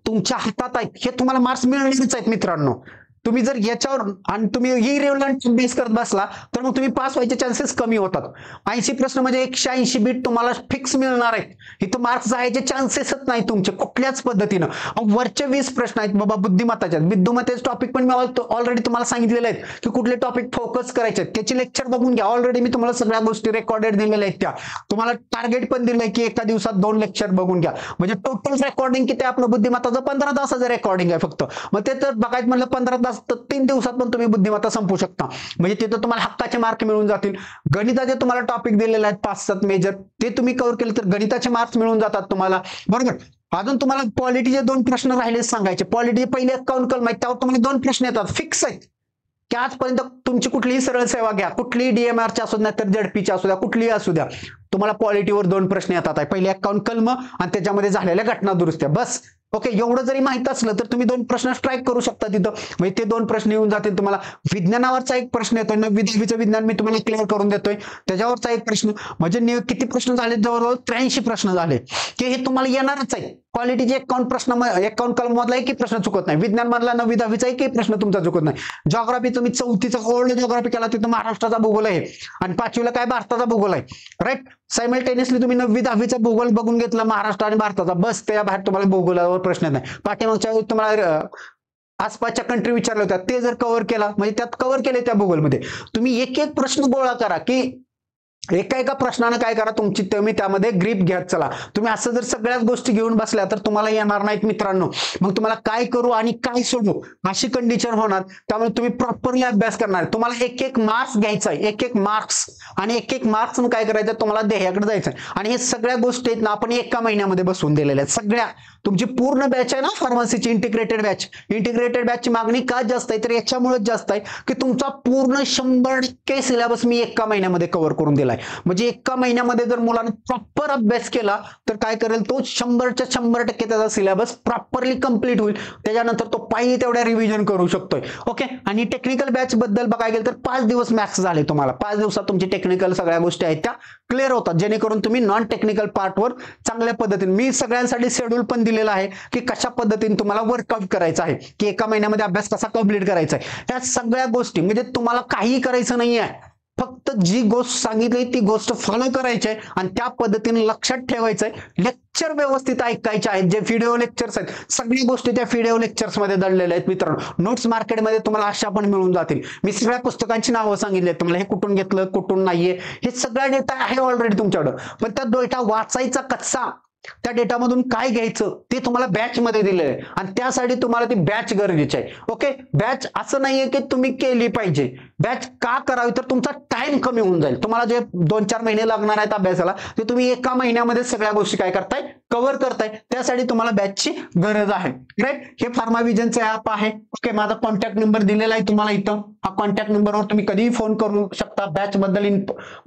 Speaker 1: तुमच्या हातात आहेत. हे तुम्हाला मार्क्स मिळणारच आहेत मित्रांनो. तुम्ही जर याच्यावर आणि तुम्ही इरेलेव्हंट बेस करत बसला तर मग तुम्ही पास व्हायचे चान्सेस कमी होतात. 80 प्रश्न म्हणजे 180 बीट तुम्हाला फिक्स मिळणार आहेत. इथं मार्क्स जायचे चान्सेसच नाही तुमचे कुठल्याच पद्धतीनं. वरचे 20 प्रश्न आहेत बाबा बुद्धिमत्तेचे टॉपिक पण मी ऑलरेडी तुम्हाला सांगितलेले आहेत की कुठले टॉपिक फोकस करायचे आहेत. त्याची लेक्चर बघून घ्या. ऑलरेडी मी तुम्हाला सगळ्या गोष्टी रेकॉर्डेड दिलेल्या आहेत. त्या तुम्हाला टार्गेट पण दिलंय की एका दिवसात 2 लेक्चर बघून घ्या. म्हणजे टोटल रेकॉर्डिंग किती आपलं बुद्धिमत्ताचं 15 तासाचं रेकॉर्डिंग आहे फक्त. मग ते तर बघायचं म्हणलं 15 तास तर 3 दिवसात पण तुम्ही बुद्धिमत्ता संपू शकता. म्हणजे तिथं तुम्हाला हक्काचे मार्क मिळून जातील. गणिताचे तुम्हाला टॉपिक दिलेले आहेत 5-7 मेजर, ते तुम्ही कव्हर केले तर गणिताचे मार्क्स मिळून जातात तुम्हाला, बरोबर. अजून तुम्हाला पॉलिटीचे 2 प्रश्न राहिले सांगायचे. पॉलिटी पहिले अकाउंट कल माहिती, त्यावर तुम्हाला 2 प्रश्न येतात फिक्स आहेत की आजपर्यंत तुमची कुठलीही सरळ सेवा घ्या, कुठलीही डीएमआरची असू द्या तर झडपीची असू द्या, कुठलीही असू द्या, तुम्हाला पॉलिटीवर 2 प्रश्न येतात आहे. पहिले अकाउंट कलम आणि त्याच्यामध्ये झालेल्या घटना दुरुस्त्या, बस. ओके. एवढं जरी माहित असलं तर तुम्ही 2 प्रश्न स्ट्राईक करू शकता तिथं. म्हणजे ते 2 प्रश्न येऊन जातील तुम्हाला. विज्ञानावरचा 1 प्रश्न येतोय, 9वी-10वीचं विज्ञान मी तुम्हाला क्लिअर करून देतोय, त्याच्यावरचा 1 प्रश्न. म्हणजे किती प्रश्न झाले? जवळजवळ 83 प्रश्न झाले की हे तुम्हाला येणारच आहे. क्वालिटीचे 51 कलम मधला 1ही प्रश्न चुकत नाही. विज्ञान मधला 9वी-10वीचा 1ही प्रश्न तुमचा चुकत नाही. जॉग्राफी तुम्ही 4थीचा ओल्ड जॉग्राफी केला तिथं महाराष्ट्राचा भूगोल आहे आणि 5वीला काय भारताचा भूगोल आहे. राईट. सायमल्टेनियसली तुम्ही 9वी-10वीचा भूगोल बघून घेतला महाराष्ट्र आणि भारताचा, बस त्या बाहेर तुम्हाला भूगोलावर प्रश्न नाही. पाठीमागच्या वेळी तुम्हाला आसपासच्या कंट्री विचारल्या होत्या, ते जर कव्हर केला म्हणजे त्यात कव्हर केले त्या भूगोलमध्ये. तुम्ही एक प्रश्न गोळा करा की एका प्रश्नानं काय करा, तुम्ही त्यामध्ये ग्रीप घ्यात चला. तुम्ही असं जर सगळ्याच गोष्टी घेऊन बसल्या तर तुम्हाला येणार नाहीत मित्रांनो. मग तुम्हाला काय करू आणि काय सोडू अशी कंडिशन होणार. त्यामुळे तुम्ही प्रॉपरली अभ्यास करणार. तुम्हाला एक मार्क्स घ्यायचा आहे, एक मार्क्स आणि एक मार्क्स काय करायचं, तुम्हाला ध्येयाकडे जायचं आहे. आणि हे सगळ्या गोष्टी आहेत ना आपण एका महिन्यामध्ये बसवून दिलेल्या आहेत सगळ्या. तुमची पूर्ण बॅच आहे ना फार्मसीची इंटिग्रेटेड बॅचची मागणी का जास्त आहे तर याच्यामुळेच जास्त आहे की तुमचा पूर्ण 100% सिलेबस मी एका महिन्यामध्ये कव्हर करून दिलाय. म्हणजे एका महिन्यामध्ये जर मुलाने प्रॉपर अभ्यास केला तर काय करेल, तो 100च्या 100% त्याचा सिलेबस प्रॉपरली कंप्लीट होईल. त्याच्यानंतर तो पाहिजे तेवढ्या रिव्हिजन करू शकतोय. ओके. आणि टेक्निकल बॅच बद्दल बघायला गेलं तर 5 दिवस मॅक्स झाले तुम्हाला. 5 दिवसात तुमची टेक्निकल सगळ्या गोष्टी आहेत त्या क्लिअर होतात, जेणेकरून तुम्ही नॉन टेक्निकल पार्टवर चांगल्या पद्धतीने, मी सगळ्यांसाठी शेड्यूल पण दिलेला आहे की कशा पद्धतीने तुम्हाला वर्कआउट करायचं आहे, की एका महिन्यामध्ये अभ्यास कसा कंप्लीट करायचा आहे. त्या सगळ्या गोष्टी म्हणजे तुम्हाला काही करायचं नाहीये, फक्त जी गोष्ट सांगितली ती गोष्ट फॉलो करायची आहे आणि त्या पद्धतीने लक्षात ठेवायचं आहे. लेक्चर व्यवस्थित ऐकायचे आहेत. जे व्हिडिओ लेक्चर्स आहेत सगळ्या गोष्टी त्या व्हिडिओ लेक्चर्स मध्ये दडलेल्या आहेत मित्रांनो. नोट्स मार्केटमध्ये तुम्हाला अशा पण मिळून जातील. मी सगळ्या पुस्तकांची नावं सांगितली तुम्हाला, हे कुठून घेतलं कुठून नाहीये हे सगळा डेटा आहे ऑलरेडी तुमच्याकडं. पण त्या डेटा वाचायचा कसा, त्या डेटामधून काय घ्यायचं ते तुम्हाला बॅच मध्ये दिलेलं आहे आणि त्यासाठी तुम्हाला ती बॅच गरजेची आहे. ओके. बॅच असं नाहीये की तुम्ही केली पाहिजे, बॅच का करावी, तर तुमचा टाइम कमी होऊन जाईल. तुम्हाला जे 2-4 महिने लागणार आहेत अभ्यासाला ते तुम्ही एका महिन्यामध्ये सगळ्या गोष्टी काय करताय, कव्हर करताय. त्यासाठी तुम्हाला बॅचची गरज आहे. राईट. हे फार्माव्हिजनचं ऍप आहे. ओके. माझा कॉन्टॅक्ट नंबर दिलेला आहे तुम्हाला इथं. हा कॉन्टॅक्ट नंबरवर तुम्ही कधीही फोन करू शकता. बॅच बद्दल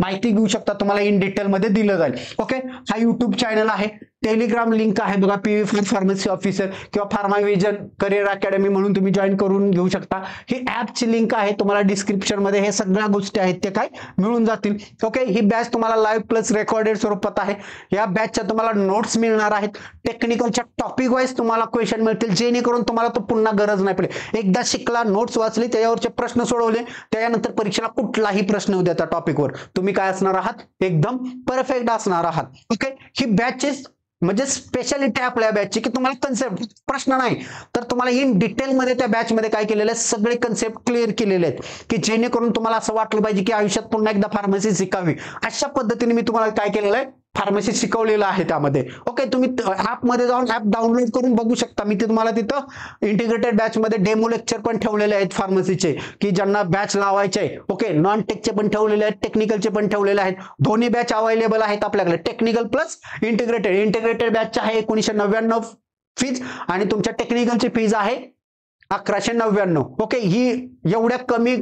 Speaker 1: माहिती घेऊ शकता. तुम्हाला इन डिटेल मध्ये दिलं जाईल. ओके. हा युट्यूब चॅनल आहे. टेलिग्राम लिंक आहे बघा, PV फार्मसी ऑफिसर किंवा फार्माव्हिजन करिअर अकॅडमी म्हणून तुम्ही जॉईन करून घेऊ शकता. ही ऍपची लिंक आहे तुम्हाला डिस्क्रिप्शन मध्ये. हे सगळ्या गोष्टी आहेत ते काय मिळून जातील. ओके. ही बॅच तुम्हाला लाईव्ह प्लस रेकॉर्डेड स्वरूपात आहे. या बॅचच्या तुम्हाला नोट्स मिळणार आहेत. टेक्निकलच्या टॉपिक वाईज तुम्हाला क्वेश्चन मिळतील, जेणेकरून तुम्हाला तो पुन्हा गरज नाही पडेल. एकदा शिकला, नोट्स वाचली, त्याच्यावरचे प्रश्न सोडवले, त्यानंतर परीक्षेला कुठलाही प्रश्न येऊ द्या त्या टॉपिकवर, तुम्ही काय असणार आहात, एकदम परफेक्ट असणार आहात. ओके. ही बॅचेस म्हणजे स्पेशालिटी आपल्या बॅचची की तुम्हाला कन्सेप्ट प्रश्न नाही तर तुम्हाला इन डिटेल मध्ये त्या बॅच मध्ये काय केलेलं आहे, सगळे कन्सेप्ट क्लिअर केलेले आहेत की जेणेकरून तुम्हाला असं वाटलं पाहिजे की आयुष्यात पुन्हा एकदा फार्मसी शिकावी. अशा पद्धतीने मी तुम्हाला काय केलेलं आहे, फार्मसी शिकवलेलं आहे त्यामध्ये. ओके. तुम्ही ऍप मध्ये जाऊन ऍप डाउनलोड करून बघू शकता. मी तुम्हाला तिथं इंटिग्रेटेड बॅच मध्ये डेमो लेक्चर पण ठेवलेले आहेत फार्मसीचे, की ज्यांना बॅच लावायचे. ओके. नॉन टेकचे पण ठेवलेले आहेत, टेक्निकलचे पण ठेवलेले आहेत. दोन्ही बॅच अवेलेबल आहेत आपल्याकडे, technical plus integrated. Integrated batch आहे 1999 फीज आणि तुमच्या टेक्निकलची फीज आहे 1199. ओके. ही एवढ्या कमी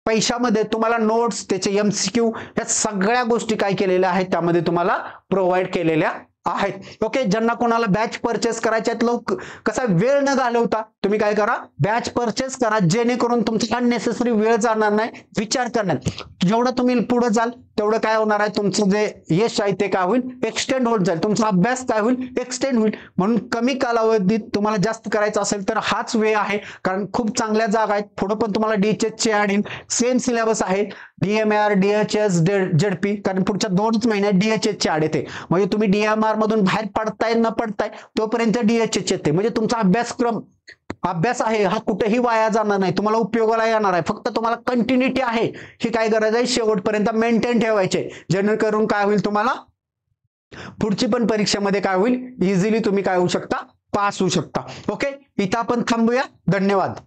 Speaker 1: पैशामध्ये तुम्हाला नोट्स, त्याचे MCQ या सगळ्या गोष्टी काय केलेल्या आहेत त्यामध्ये तुम्हाला प्रोव्हाइड केलेल्या आहेत. ओके. ज्यांना कोणाला बॅच परचेस करायचे आहेत, लोक कसा वेळ न घालवता तुम्ही काय करा, बॅच परचेस करा, जेणेकरून तुमचा अननेसेसरी वेळ जाणार नाही विचार करण्यात. जेवढं तुम्ही पुढे जाल तेवढं काय होणार आहे, तुमचं जे यश आहे ते काय होईल, एक्सटेंड होत जाईल. तुमचा अभ्यास काय होईल, एक्सटेंड होईल. म्हणून कमी कालावधीत तुम्हाला जास्त करायचं असेल तर हाच वेळ आहे, कारण खूप चांगल्या जागा आहेत. पुढे पण तुम्हाला DHS चे आणि सेम सिलेबस आहे, DMAR, DHS, ZP, कारण पुढच्या 2 महिन्यात DHS चे ऍड येते. म्हणजे तुम्ही DMR मधून बाहेर पडताय न पडताय तोपर्यंत DHS येते. म्हणजे तुमचा अभ्यास आहे हा कुठेही वाया जाणार नाही, तुम्हाला उपयोगाला येणार आहे. फक्त तुम्हाला कंटिन्युटी आहे ही काय गरज आहे, शेवटपर्यंत मेंटेन ठेवायचे, जेणेकरून काय होईल, तुम्हाला पुढची पण परीक्षेमध्ये काय होईल, इझिली तुम्ही काय होऊ शकता, पास होऊ शकता. ओके. इथं आपण थांबूया. धन्यवाद.